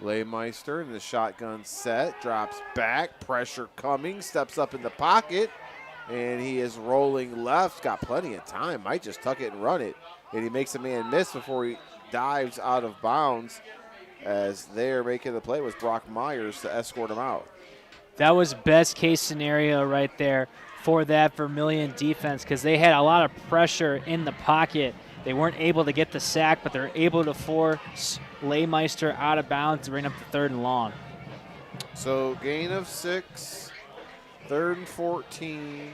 Leymeister in the shotgun set, drops back, pressure coming, steps up in the pocket, and he is rolling left, got plenty of time, might just tuck it and run it, and he makes a man miss before he dives out of bounds, as they're making the play was Brock Myers to escort him out. That was best case scenario right there for that Vermilion defense, because they had a lot of pressure in the pocket. They weren't able to get the sack, but they're able to force Leymeister out of bounds to bring up the 3rd and long. So gain of 6, 3rd and 14.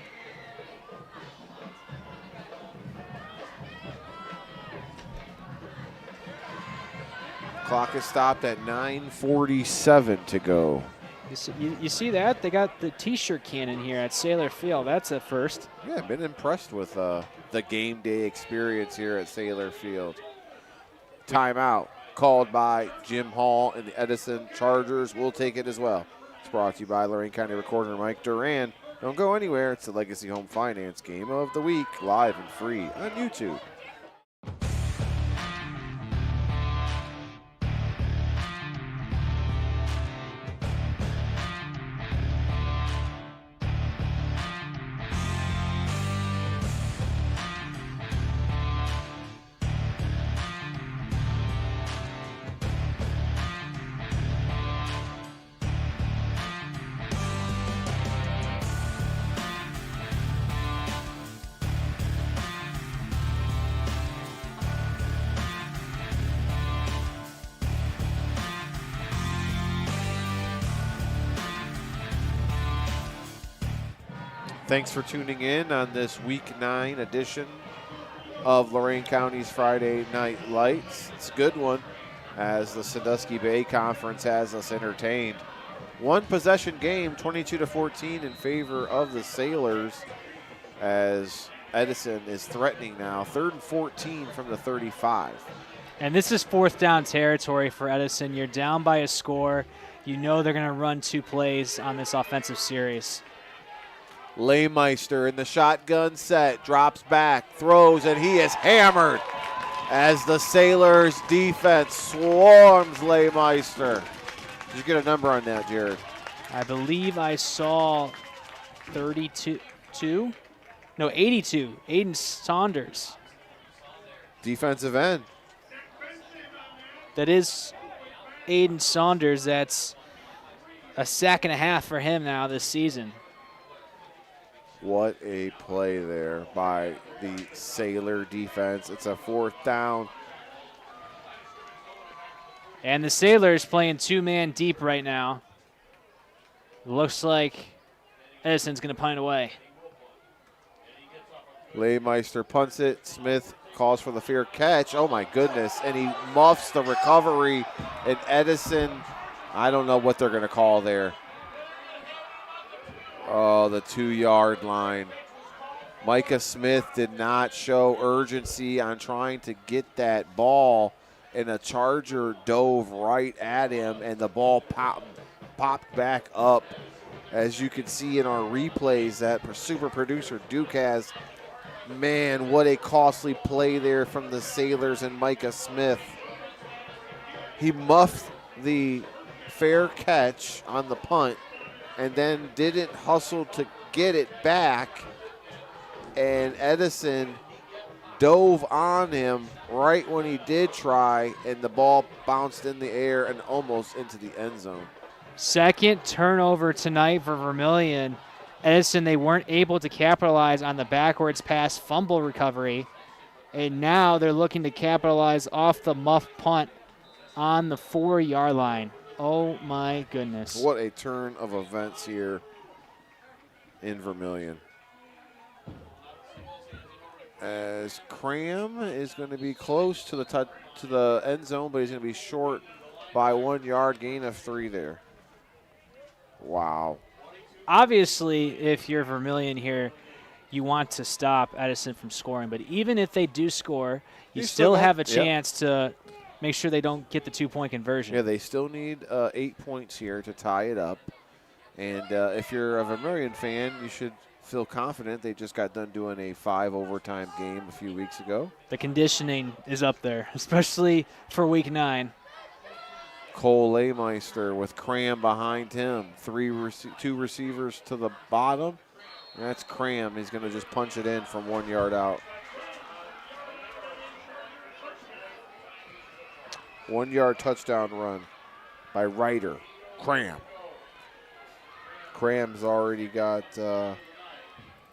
Clock is stopped at 9:47 to go. You see that? They got the T-shirt cannon here at Sailor Field. That's a first. Yeah, I've been impressed with the game day experience here at Sailor Field. Timeout called by Jim Hall and the Edison Chargers. We'll take it as well. It's brought to you by Lorain County Recorder Mike Duran. Don't go anywhere. It's the Legacy Home Finance Game of the Week, live and free on YouTube. Thanks for tuning in on this Week 9 edition of Lorain County's Friday Night Lights. It's a good one, as the Sandusky Bay Conference has us entertained. One possession game, 22-14 in favor of the Sailors, as Edison is threatening now. 3rd and 14 from the 35. And this is 4th down territory for Edison. You're down by a score. You know they're going to run 2 plays on this offensive series. Leymeister in the shotgun set, drops back, throws, and he is hammered as the Sailors defense swarms Leymeister. Did you get a number on that, Jared? I believe I saw 82. No, 82. Aiden Saunders. Defensive end. That is Aiden Saunders. That's a sack and a half for him now this season. What a play there by the Sailor defense. It's a 4th down. And the Sailors playing 2-man deep right now. Looks like Edison's going to punt away. Leymeister punts it. Smith calls for the fair catch. Oh, my goodness. And he muffs the recovery. And Edison, I don't know what they're going to call there. Oh, the 2-yard line. Micah Smith did not show urgency on trying to get that ball, and a Charger dove right at him, and the ball popped back up. As you can see in our replays that super producer Duke has, man, what a costly play there from the Sailors and Micah Smith. He muffed the fair catch on the punt and then didn't hustle to get it back, and Edison dove on him right when he did try, and the ball bounced in the air and almost into the end zone. Second turnover tonight for Vermilion. Edison, they weren't able to capitalize on the backwards pass fumble recovery, and now they're looking to capitalize off the muff punt on the 4-yard line. Oh, my goodness. What a turn of events here in Vermilion. As Cram is going to be close to the end zone, but he's going to be short by 1 yard, gain of 3 there. Wow. Obviously, if you're Vermilion here, you want to stop Edison from scoring. But even if they do score, you still have a chance to make sure they don't get the 2-point conversion. Yeah, they still need 8 points here to tie it up. And if you're a Vermilion fan, you should feel confident. They just got done doing a 5 overtime game a few weeks ago. The conditioning is up there, especially for week 9. Cole Leymeister with Cram behind him. 2 receivers to the bottom. That's Cram. He's going to just punch it in from 1 yard out. 1 yard touchdown run by Ryder. Cram. Cram's already got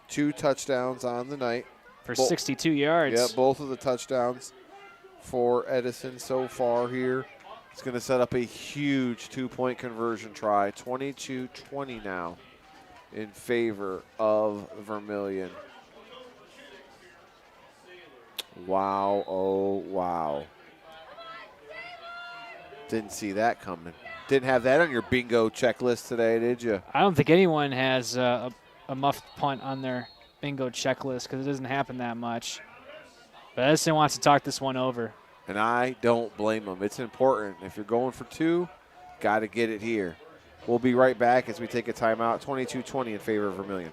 2 touchdowns on the night. For 62 yards. Yeah, both of the touchdowns for Edison so far here. It's going to set up a huge 2-point conversion try. 22-20 now in favor of Vermilion. Wow, oh, wow. Didn't see that coming. Didn't have that on your bingo checklist today, did you? I don't think anyone has a muffed punt on their bingo checklist because it doesn't happen that much. But Edison wants to talk this one over. And I don't blame them. It's important. If you're going for 2, got to get it here. We'll be right back as we take a timeout. 22-20 in favor of Vermilion.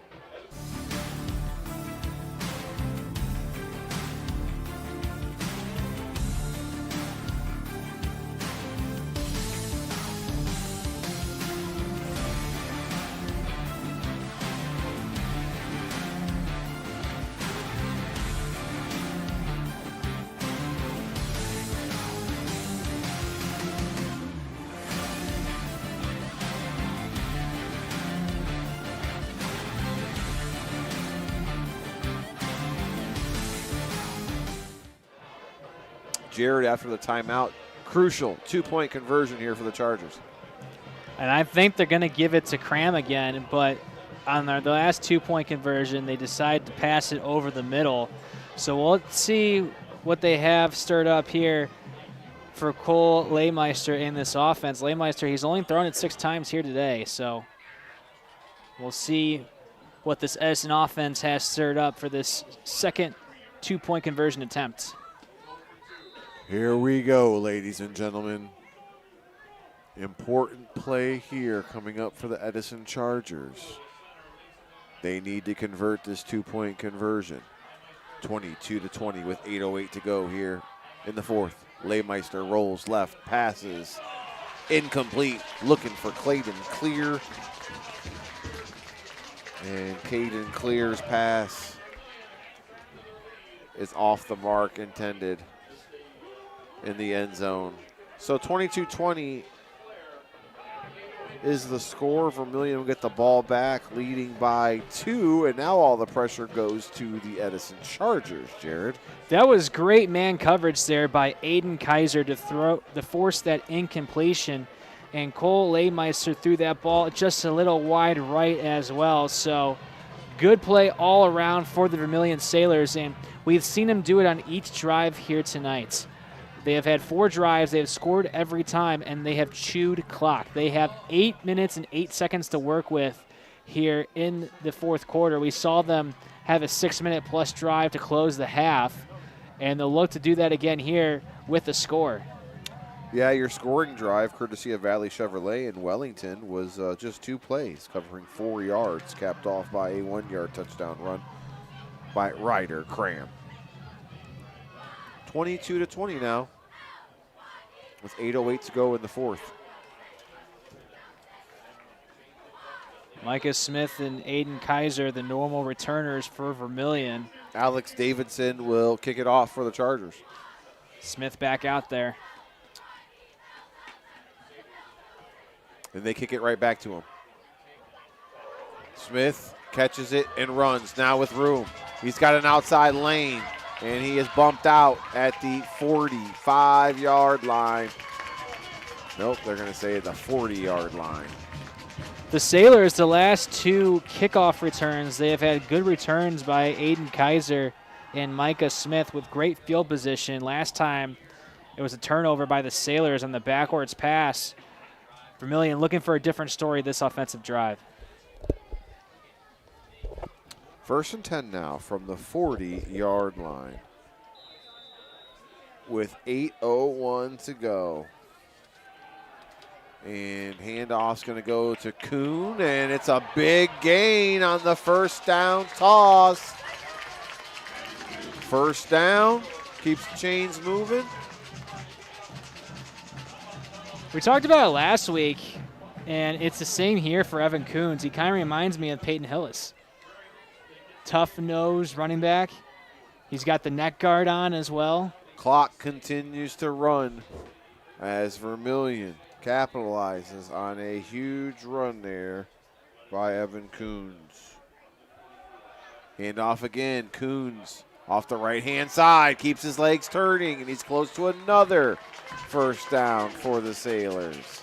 Jared, after the timeout, crucial 2-point conversion here for the Chargers. And I think they're going to give it to Cram again, but on the last 2-point conversion, they decide to pass it over the middle. So we'll see what they have stirred up here for Cole Leymeister in this offense. Leymeister, he's only thrown it 6 times here today, so we'll see what this Edison offense has stirred up for this second 2-point conversion attempt. Here we go, ladies and gentlemen. Important play here coming up for the Edison Chargers. They need to convert this 2-point conversion. 22-20 with 8:08 to go here in the 4th. Leymeister rolls left, passes incomplete, looking for Clayton Clear. And Caden Clear's pass is off the mark intended in the end zone. So 22-20 is the score. Vermilion will get the ball back, leading by 2, and now all the pressure goes to the Edison Chargers, Jared. That was great man coverage there by Aiden Kaiser to force that incompletion, and Cole Leymeister threw that ball just a little wide right as well. So good play all around for the Vermilion Sailors, and we've seen them do it on each drive here tonight. They have had 4 drives. They have scored every time, and they have chewed clock. They have 8 minutes and 8 seconds to work with here in the 4th quarter. We saw them have a 6-minute plus drive to close the half, and they'll look to do that again here with the score. Yeah, your scoring drive, courtesy of Valley Chevrolet in Wellington, was just 2 plays, covering 4 yards, capped off by a 1-yard touchdown run by Ryder Cram. 22-20 now, with 8:08 to go in the fourth. Micah Smith and Aiden Kaiser, the normal returners for Vermilion. Alex Davidson will kick it off for the Chargers. Smith back out there. And they kick it right back to him. Smith catches it and runs, now with room. He's got an outside lane, and he is bumped out at the 45-yard line. Nope, they're going to say the 40-yard line. The Sailors, the last 2 kickoff returns, they have had good returns by Aiden Kaiser and Micah Smith with great field position. Last time it was a turnover by the Sailors on the backwards pass. Vermilion looking for a different story this offensive drive. 1st and 10 now from the 40-yard line with 8:01 to go. And handoff's going to go to Kuhn, and it's a big gain on the first down toss. First down, keeps the chains moving. We talked about it last week, and it's the same here for Evan Coons. He kind of reminds me of Peyton Hillis. Tough-nosed running back. He's got the neck guard on as well. Clock continues to run as Vermilion capitalizes on a huge run there by Evan Coons. Handoff again. Coons off the right-hand side, keeps his legs turning, and he's close to another first down for the Sailors.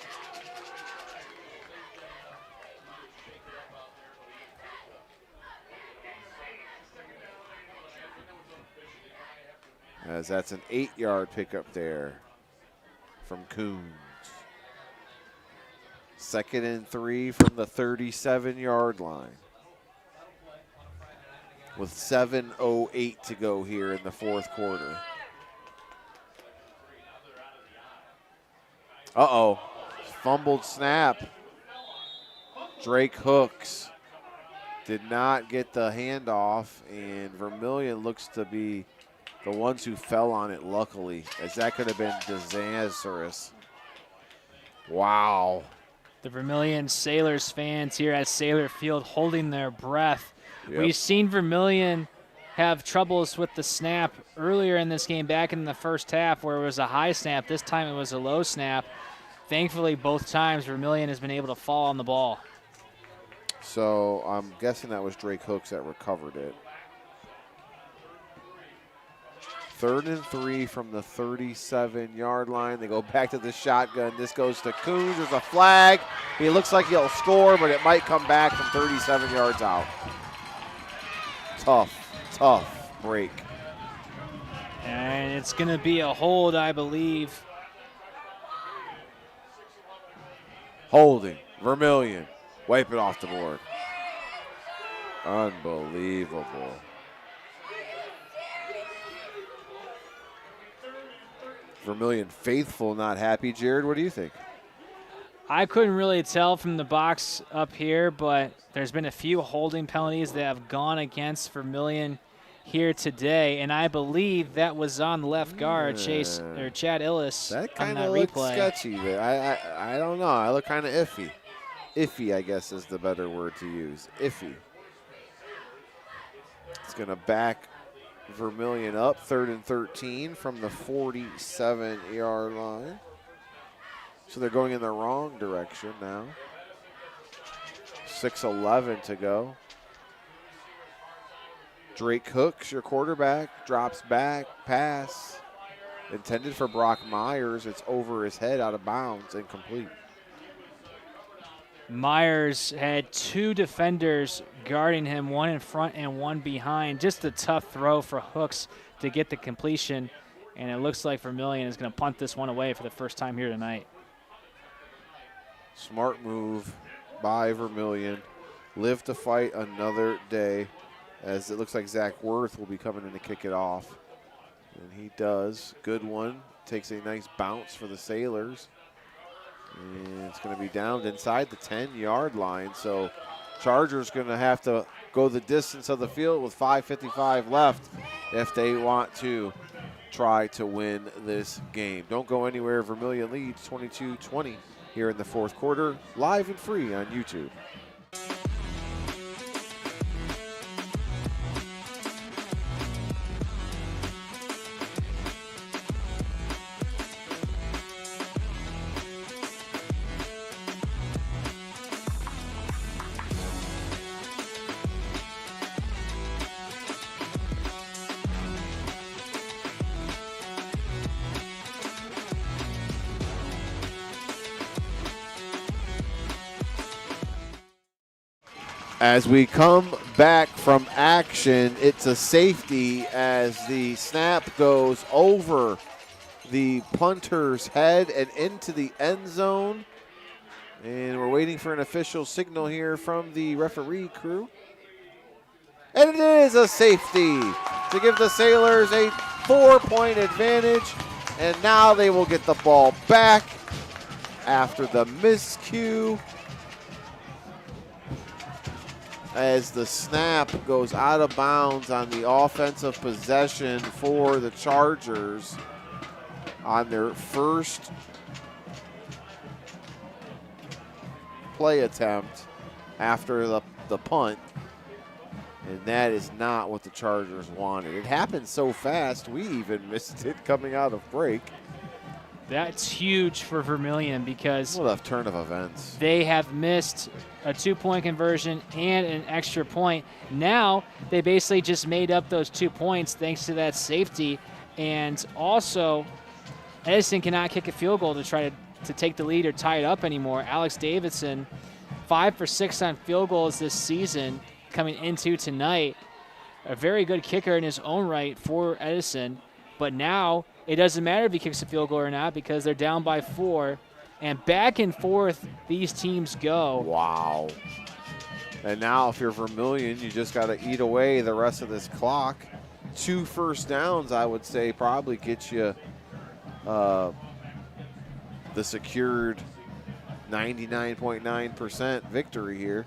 As that's an 8-yard pickup there from Coons. 2nd and 3 from the 37-yard line. With 7:08 to go here in the fourth quarter. Uh-oh, fumbled snap. Drake Hooks did not get the handoff, and Vermilion looks to be the ones who fell on it, luckily, as that could have been disastrous. Wow. The Vermilion Sailors fans here at Sailor Field holding their breath. Yep. We've seen Vermilion have troubles with the snap earlier in this game back in the first half where it was a high snap. This time it was a low snap. Thankfully, both times Vermilion has been able to fall on the ball. So I'm guessing that was Drake Hooks that recovered it. 3rd and 3 from the 37-yard line. They go back to the shotgun. This goes to Coons. There's a flag. He looks like he'll score, but it might come back from 37 yards out. Tough break. And it's going to be a hold, I believe. Holding. Vermilion. Wipe it off the board. Unbelievable. Vermilion faithful, not happy. Jared, what do you think? I couldn't really tell from the box up here, but there's been a few holding penalties that have gone against Vermilion here today, and I believe that was on the left guard, Chad Illis. That kind of of looks sketchy. I don't know. I look kind of iffy. Iffy, I guess, is the better word to use. Iffy. It's going to back Vermilion up, 3rd and 13 from the 47-yard line. So they're going in the wrong direction now. 6:11 to go. Drake Hooks, your quarterback, drops back, pass. Intended for Brock Myers. It's over his head, out of bounds, incomplete. Myers had 2 defenders guarding him, one in front and one behind. Just a tough throw for Hooks to get the completion, and it looks like Vermilion is going to punt this one away for the first time here tonight. Smart move by Vermilion. Live to fight another day. as it looks like Zach Worth will be coming in to kick it off. And he does. Good one. Takes a nice bounce for the Sailors. And it's going to be downed inside the 10-yard line. So Chargers going to have to go the distance of the field with 5:55 left if they want to try to win this game. Don't go anywhere. Vermilion leads 22-20 here in the fourth quarter, live and free on YouTube. As we come back from action, it's a safety as the snap goes over the punter's head and into the end zone. And we're waiting for an official signal here from the referee crew. And it is a safety to give the Sailors a 4-point advantage. And now they will get the ball back after the miscue, as the snap goes out of bounds on the offensive possession for the Chargers on their first play attempt after the punt. And that is not what the Chargers wanted. It happened so fast, we even missed it coming out of break. That's huge for Vermilion because what a turn of events. They have missed a 2-point conversion and an extra point. Now they basically just made up those 2 points thanks to that safety. And also, Edison cannot kick a field goal to try to take the lead or tie it up anymore. Alex Davidson, 5 for 6 on field goals this season coming into tonight. A very good kicker in his own right for Edison. But now it doesn't matter if he kicks a field goal or not because they're down by 4. And back and forth these teams go. Wow. And now if you're Vermilion, you just got to eat away the rest of this clock. 2 first downs, I would say, probably get you the secured 99.9% victory here.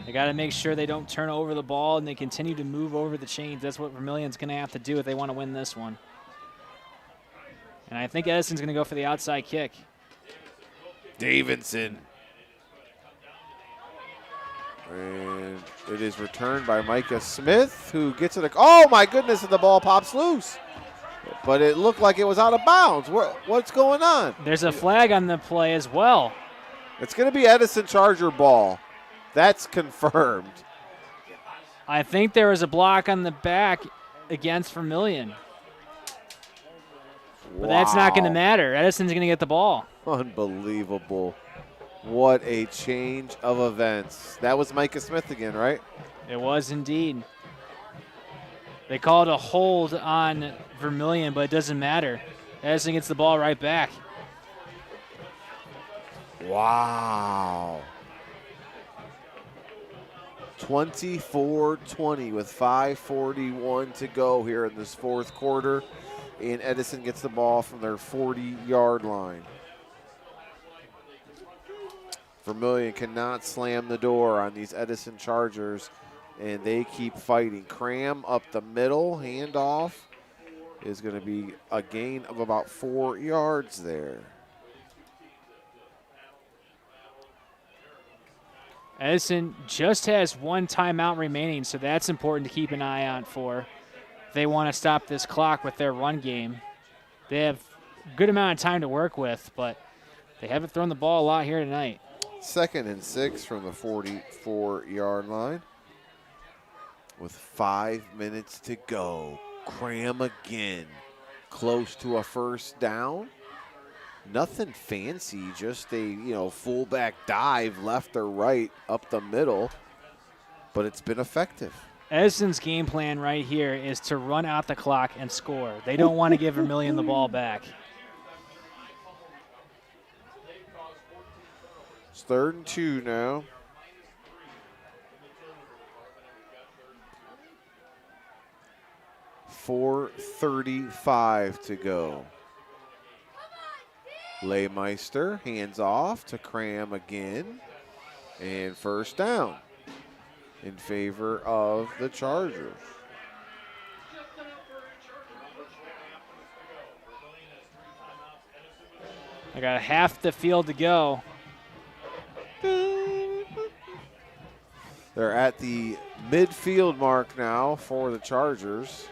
They got to make sure they don't turn over the ball and they continue to move over the chains. That's what Vermilion's going to have to do if they want to win this one. And I think Edison's going to go for the outside kick. Davidson. And it is returned by Micah Smith, who gets it. Oh, my goodness, and the ball pops loose. But it looked like it was out of bounds. What's going on? There's a flag on the play as well. It's going to be Edison Charger ball. That's confirmed. I think there was a block on the back against Vermilion. But that's not going to matter. Edison's going to get the ball. Unbelievable. What a change of events. That was Micah Smith again, right? It was indeed. They called a hold on Vermilion, but it doesn't matter. Edison gets the ball right back. Wow. 24-20 with 5:41 to go here in this fourth quarter. And Edison gets the ball from their 40-yard line. Vermilion cannot slam the door on these Edison Chargers, and they keep fighting. Cram up the middle, handoff is going to be a gain of about 4 yards there. Edison just has 1 timeout remaining, so that's important to keep an eye on for. They want to stop this clock with their run game. They have a good amount of time to work with, but they haven't thrown the ball a lot here tonight. 2nd and 6 from the 44-yard line with 5 minutes to go. Cram again. Close to a first down. Nothing fancy, just a fullback dive left or right up the middle, but it's been effective. Edison's game plan right here is to run out the clock and score. They don't want to give Vermilion the ball back. It's 3rd and 2 now. 4:35 to go. Leymeister hands off to Cram again. And first down in favor of the Chargers. I got half the field to go. They're at the midfield mark now for the Chargers.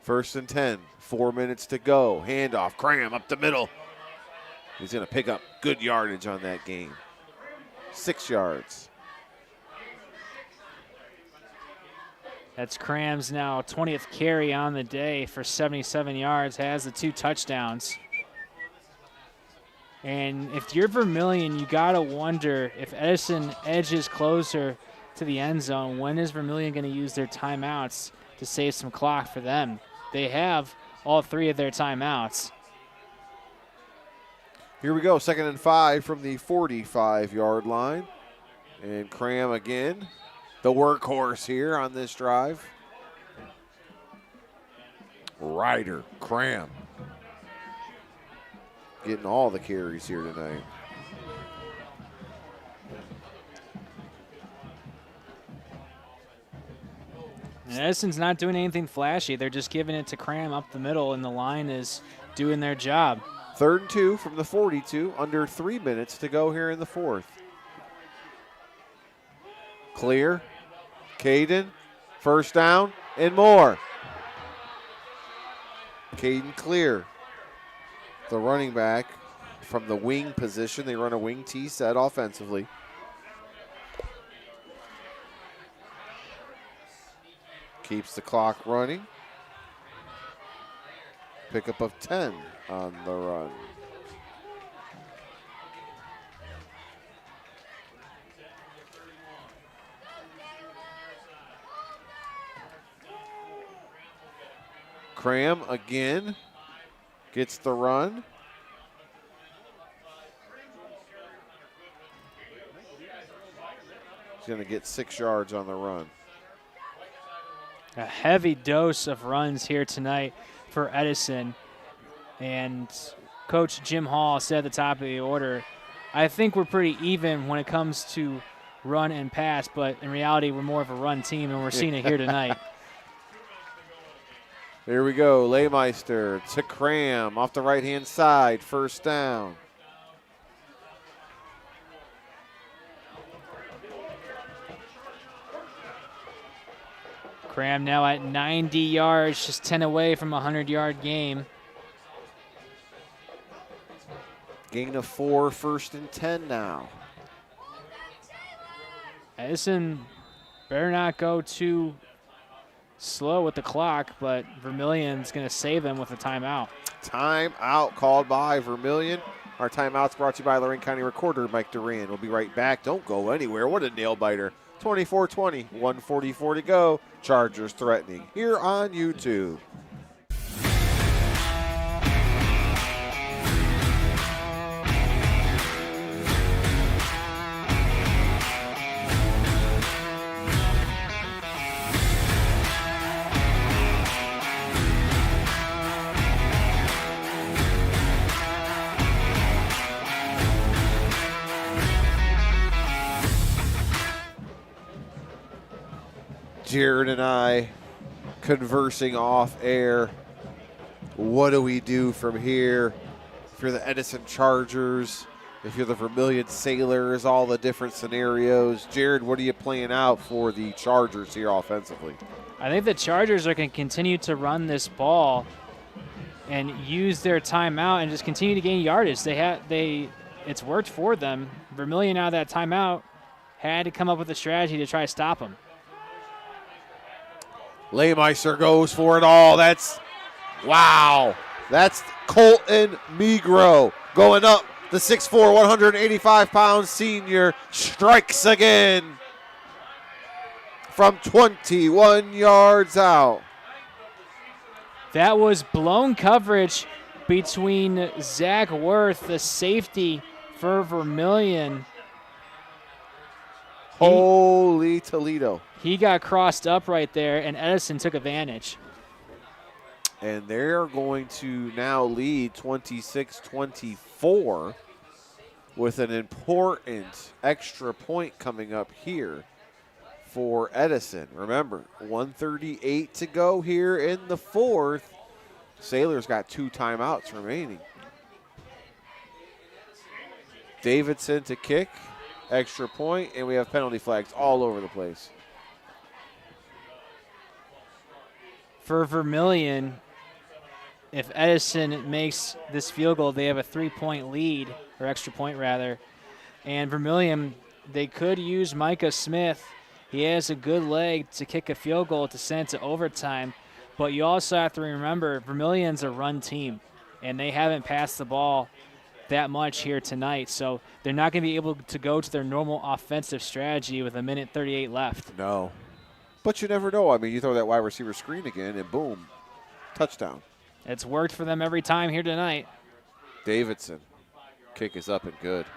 First and 10, 4 minutes to go. Handoff, Cram up the middle. He's going to pick up good yardage on that game. 6 yards. That's Cram's now 20th carry on the day for 77 yards, has the 2 touchdowns. And if you're Vermilion, you got to wonder if Edison edges closer to the end zone, when is Vermilion going to use their timeouts to save some clock for them? They have all 3 of their timeouts. Here we go, 2nd and 5 from the 45-yard line. And Cram again, the workhorse here on this drive. Ryder, Cram. Getting all the carries here tonight. And Edison's not doing anything flashy. They're just giving it to Cram up the middle, and the line is doing their job. 3rd and 2 from the 42, under 3 minutes to go here in the 4th. Clear, Caden, first down, and more. Caden clear. The running back from the wing position. They run a wing T set offensively. Keeps the clock running. Pickup of 10 on the run. Cram again gets the run. He's going to get 6 yards on the run. A heavy dose of runs here tonight for Edison. And Coach Jim Hall said at the top of the order, I think we're pretty even when it comes to run and pass, but in reality, we're more of a run team, and we're seeing it here tonight. Here we go, Leymeister to Cram off the right-hand side, first down. Cram now at 90 yards, just 10 away from a 100-yard game. Gain of 4, 1st and 10 now. Edison better not go too slow with the clock, but Vermilion's going to save them with a timeout. Timeout called by Vermilion. Our timeout's brought to you by Lorain County Recorder Mike Duran. We'll be right back. Don't go anywhere. What a nail biter. 24-20, 1:44 to go. Chargers threatening here on YouTube. Jared and I conversing off air. What do we do from here? If you're the Edison Chargers, if you're the Vermilion Sailors, all the different scenarios. Jared, what are you playing out for the Chargers here offensively? I think the Chargers are going to continue to run this ball and use their timeout and just continue to gain yardage. It's worked for them. Vermilion out of that timeout had to come up with a strategy to try to stop them. Leymeister goes for it all. Wow. That's Colton Migro going up. The 6'4", 185-pound senior strikes again from 21 yards out. That was blown coverage between Zach Worth, the safety for Vermilion. Holy Toledo. He got crossed up right there, and Edison took advantage. And they're going to now lead 26-24 with an important extra point coming up here for Edison. Remember, 1:38 to go here in the fourth. Sailors got 2 timeouts remaining. Davidson to kick, extra point, and we have penalty flags all over the place. For Vermilion, if Edison makes this field goal, they have a 3-point lead, or extra point rather. And Vermilion, they could use Micah Smith. He has a good leg to kick a field goal to send it to overtime. But you also have to remember, Vermilion's a run team, and they haven't passed the ball that much here tonight. So they're not going to be able to go to their normal offensive strategy with 1:38 left. No. But you never know. I mean, you throw that wide receiver screen again, and boom, touchdown. It's worked for them every time here tonight. Davidson. Kick is up and good.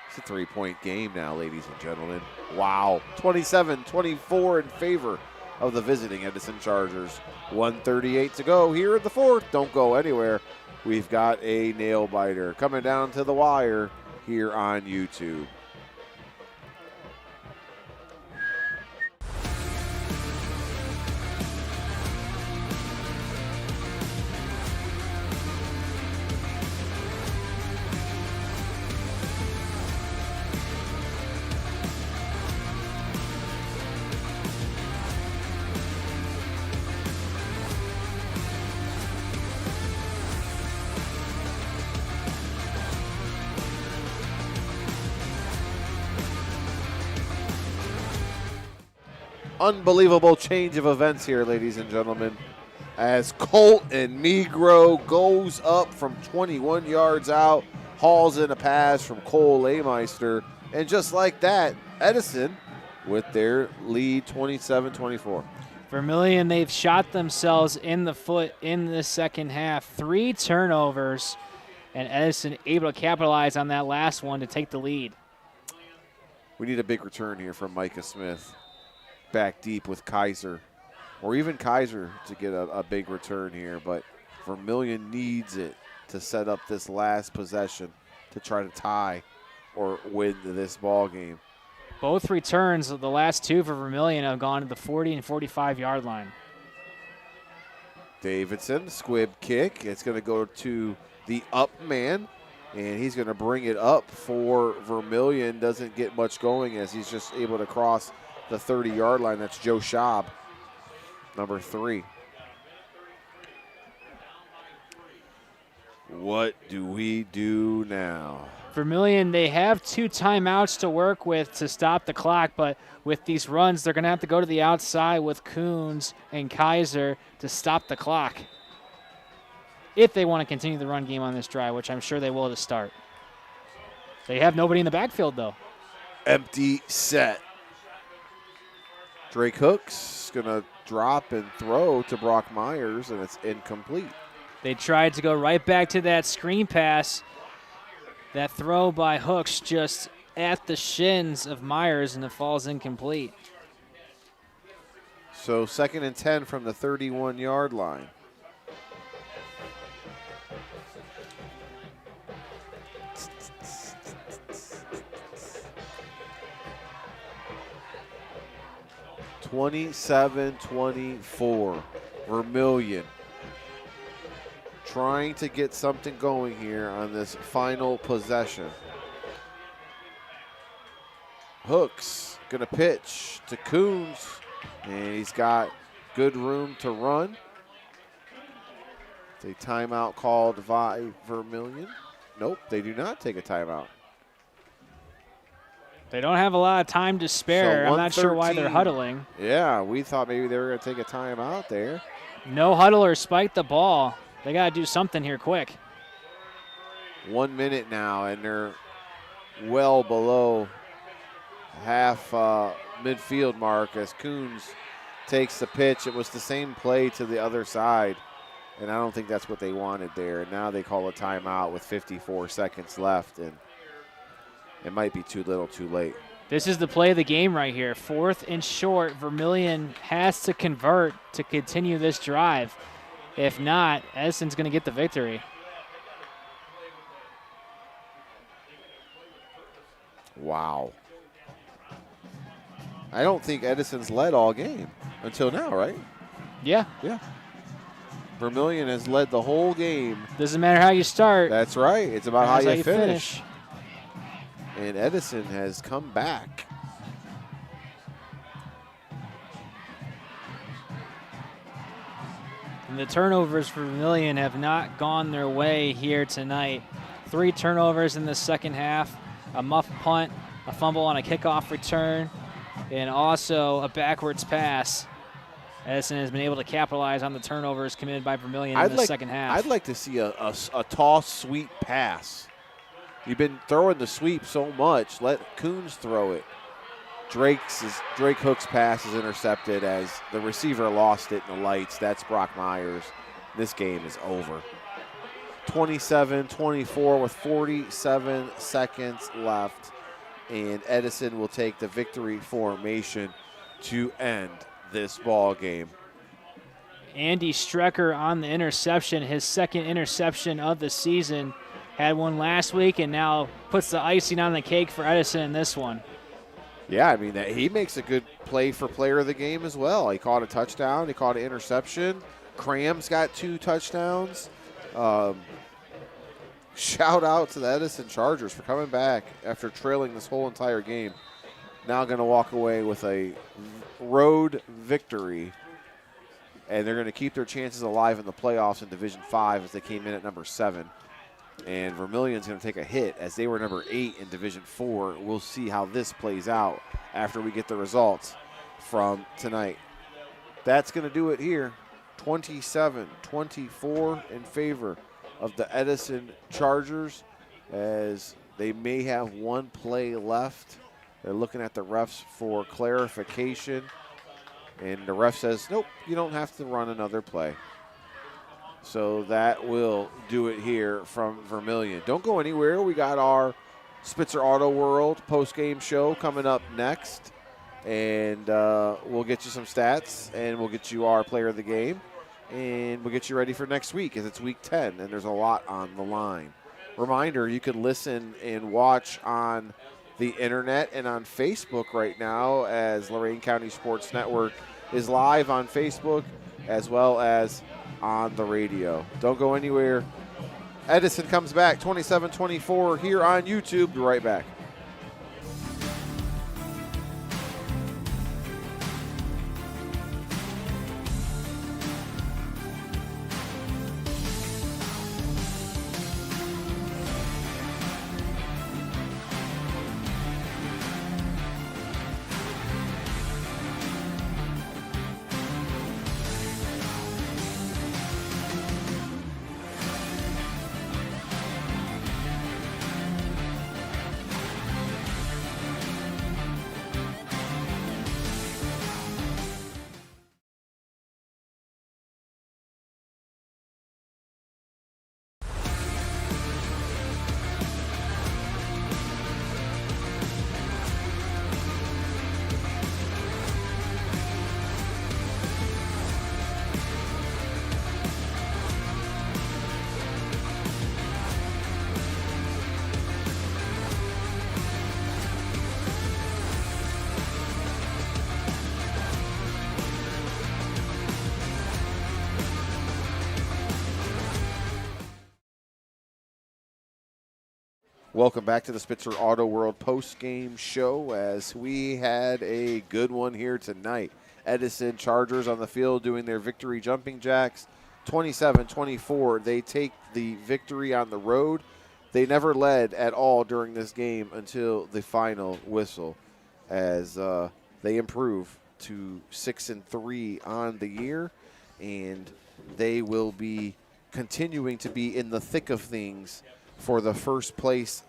It's a 3-point game now, ladies and gentlemen. Wow. 27-24 in favor of the visiting Edison Chargers. 1:38 to go here in the fourth. Don't go anywhere. We've got a nail biter coming down to the wire here on YouTube. Unbelievable change of events here, ladies and gentlemen, as Colton Negro goes up from 21 yards out, hauls in a pass from Cole Leymeister, and just like that, Edison with their lead 27-24. Vermilion, they've shot themselves in the foot in the second half. 3 turnovers, and Edison able to capitalize on that last one to take the lead. We need a big return here from Micah Smith. Back deep with Kaiser, or even Kaiser to get a big return here, but Vermilion needs it to set up this last possession to try to tie or win this ball game. Both returns, the last 2 for Vermilion, have gone to the 40 and 45-yard line. Davidson, squib kick. It's going to go to the up man, and he's going to bring it up for Vermilion. Doesn't get much going as he's just able to cross the 30-yard line. That's Joe Schaub, number 3. What do we do now? Vermilion, they have 2 timeouts to work with to stop the clock, but with these runs, they're going to have to go to the outside with Coons and Kaiser to stop the clock if they want to continue the run game on this drive, which I'm sure they will to start. They have nobody in the backfield, though. Empty set. Drake Hooks going to drop and throw to Brock Myers, and it's incomplete. They tried to go right back to that screen pass. That throw by Hooks just at the shins of Myers, and it falls incomplete. So 2nd and 10 from the 31-yard line. (27-24). Vermilion trying to get something going here on this final possession. Hooks gonna pitch to Coons, and he's got good room to run. It's a timeout called by Vermilion. Nope, they do not take a timeout. They don't have a lot of time to spare. So I'm not sure why they're huddling. Yeah, we thought maybe they were going to take a timeout there. No huddle or spike the ball. They got to do something here quick. 1 minute now, and they're well below half midfield mark as Coons takes the pitch. It was the same play to the other side. And I don't think that's what they wanted there. And now they call a timeout with 54 seconds left, and it might be too little too late. This is the play of the game right here. 4th and short. Vermilion has to convert to continue this drive. If not, Edison's going to get the victory. Wow. I don't think Edison's led all game until now, right? Yeah. Yeah. Vermilion has led the whole game. Doesn't matter how you start. That's right. It's about how Matters you finish. And Edison has come back. And the turnovers for Vermilion have not gone their way here tonight. 3 turnovers in the second half, a muff punt, a fumble on a kickoff return, and also a backwards pass. Edison has been able to capitalize on the turnovers committed by Vermilion in the second half. I'd like to see a toss sweep pass. You've been throwing the sweep so much. Let Coons throw it. Drake Hook's pass is intercepted as the receiver lost it in the lights. That's Brock Myers. This game is over. 27-24 with 47 seconds left. And Edison will take the victory formation to end this ball game. Andy Strecker on the interception, his second interception of the season. Had one last week and now puts the icing on the cake for Edison in this one. Yeah, I mean, he makes a good play for player of the game as well. He caught a touchdown. He caught an interception. Cram's got 2 touchdowns. Shout out to the Edison Chargers for coming back after trailing this whole entire game. Now going to walk away with a road victory, and they're going to keep their chances alive in the playoffs in Division 5 as they came in at number 7. And Vermilion's going to take a hit as they were number 8 in Division 4. We'll see how this plays out after we get the results from tonight. That's going to do it here. 27-24 in favor of the Edison Chargers as they may have one play left. They're looking at the refs for clarification. And the ref says, nope, you don't have to run another play. So that will do it here from Vermilion. Don't go anywhere. We got our Spitzer Auto World post-game show coming up next. And we'll get you some stats, and we'll get you our player of the game. And we'll get you ready for next week as it's week 10, and there's a lot on the line. Reminder, you can listen and watch on the internet and on Facebook right now as Lorain County Sports Network is live on Facebook as well as on the radio. Don't go anywhere. Edison comes back 27-24 here on YouTube. Be right back. Welcome back to the Spitzer Auto World post-game show as we had a good one here tonight. Edison Chargers on the field doing their victory jumping jacks. 27-24, they take the victory on the road. They never led at all during this game until the final whistle as they improve to 6-3 on the year, and they will be continuing to be in the thick of things for the first place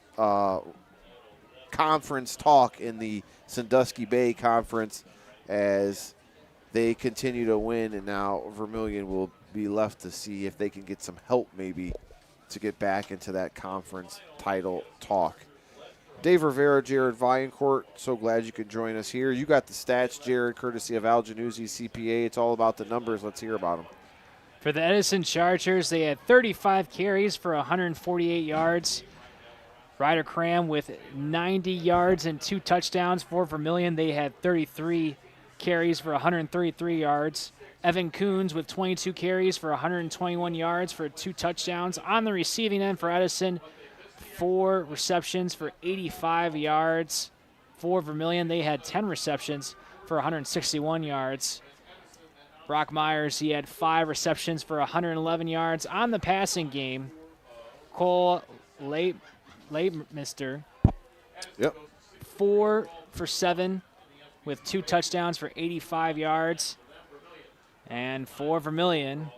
conference talk in the Sandusky Bay Conference as they continue to win, and now Vermilion will be left to see if they can get some help maybe to get back into that conference title talk. Dave Rivera, Jared Viancourt, so glad you could join us here. You got the stats, Jared, courtesy of Al Januzzi, CPA. It's all about the numbers. Let's hear about them. For the Edison Chargers, they had 35 carries for 148 yards. Ryder Cram with 90 yards and 2 touchdowns. For Vermilion, they had 33 carries for 133 yards. Evan Coons with 22 carries for 121 yards for 2 touchdowns. On the receiving end for Edison, 4 receptions for 85 yards. For Vermilion, they had 10 receptions for 161 yards. Brock Myers, he had 5 receptions for 111 yards. On the passing game, Cole Leibmister, 4 for 7 with 2 touchdowns for 85 yards. And for Vermilion,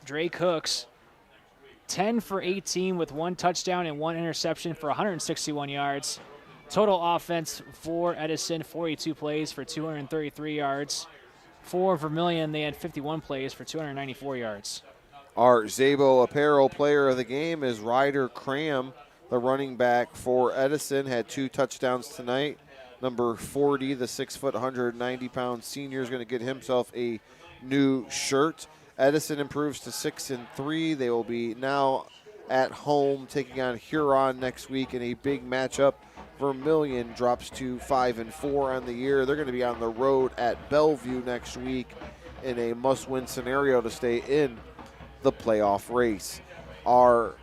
Drake Hooks, 10 for 18 with 1 touchdown and 1 interception for 161 yards. Total offense for Edison, 42 plays for 233 yards. For Vermilion, they had 51 plays for 294 yards. Our Zabo Apparel player of the game is Ryder Cram, the running back for Edison, had 2 touchdowns tonight. Number 40, the 6', 190-pound senior, is going to get himself a new shirt. Edison improves to 6-3. They will be now at home taking on Huron next week in a big matchup. Vermilion drops to 5-4 on the year. They're going to be on the road at Bellevue next week in a must-win scenario to stay in the playoff race. Our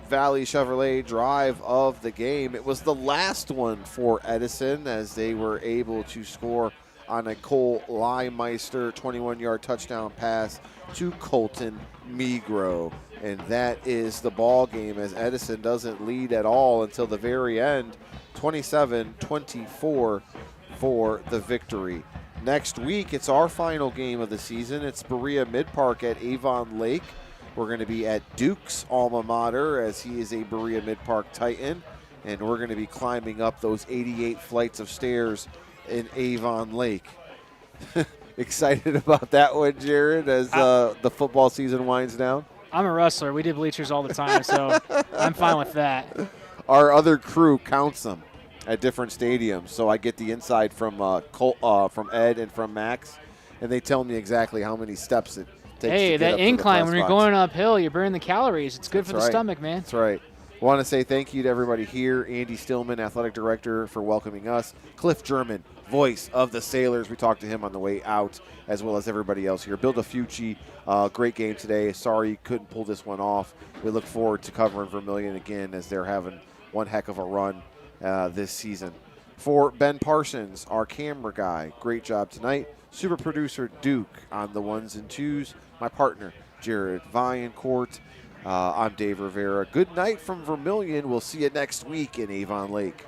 Valley Chevrolet drive of the game, it was the last one for Edison as they were able to score on a Cole Leimeister 21-yard touchdown pass to Colton Migro. And that is the ball game as Edison doesn't lead at all until the very end, 27-24 for the victory. Next week, it's our final game of the season. It's Berea Mid-Park at Avon Lake. We're going to be at Duke's alma mater as he is a Berea Mid-Park Titan. And we're going to be climbing up those 88 flights of stairs in Avon Lake. Excited about that one, Jared, as the football season winds down? I'm a wrestler. We did bleachers all the time, so I'm fine with that. Our other crew counts them at different stadiums, so I get the inside from Ed and from Max, and they tell me exactly how many steps it takes. Hey, to get that up incline to the when you're going uphill, you're burning the calories. It's good for the stomach, man. That's right. I want to say thank you to everybody here. Andy Stillman, athletic director, for welcoming us. Cliff German, voice of the Sailors. We talked to him on the way out, as well as everybody else here. Bill DeFucci, great game today. Sorry you couldn't pull this one off. We look forward to covering Vermilion again as they're having one heck of a run this season. For Ben Parsons, our camera guy, great job tonight. Super producer Duke on the 1s and 2s. My partner, Jared Viancourt. I'm Dave Rivera. Good night from Vermilion. We'll see you next week in Avon Lake.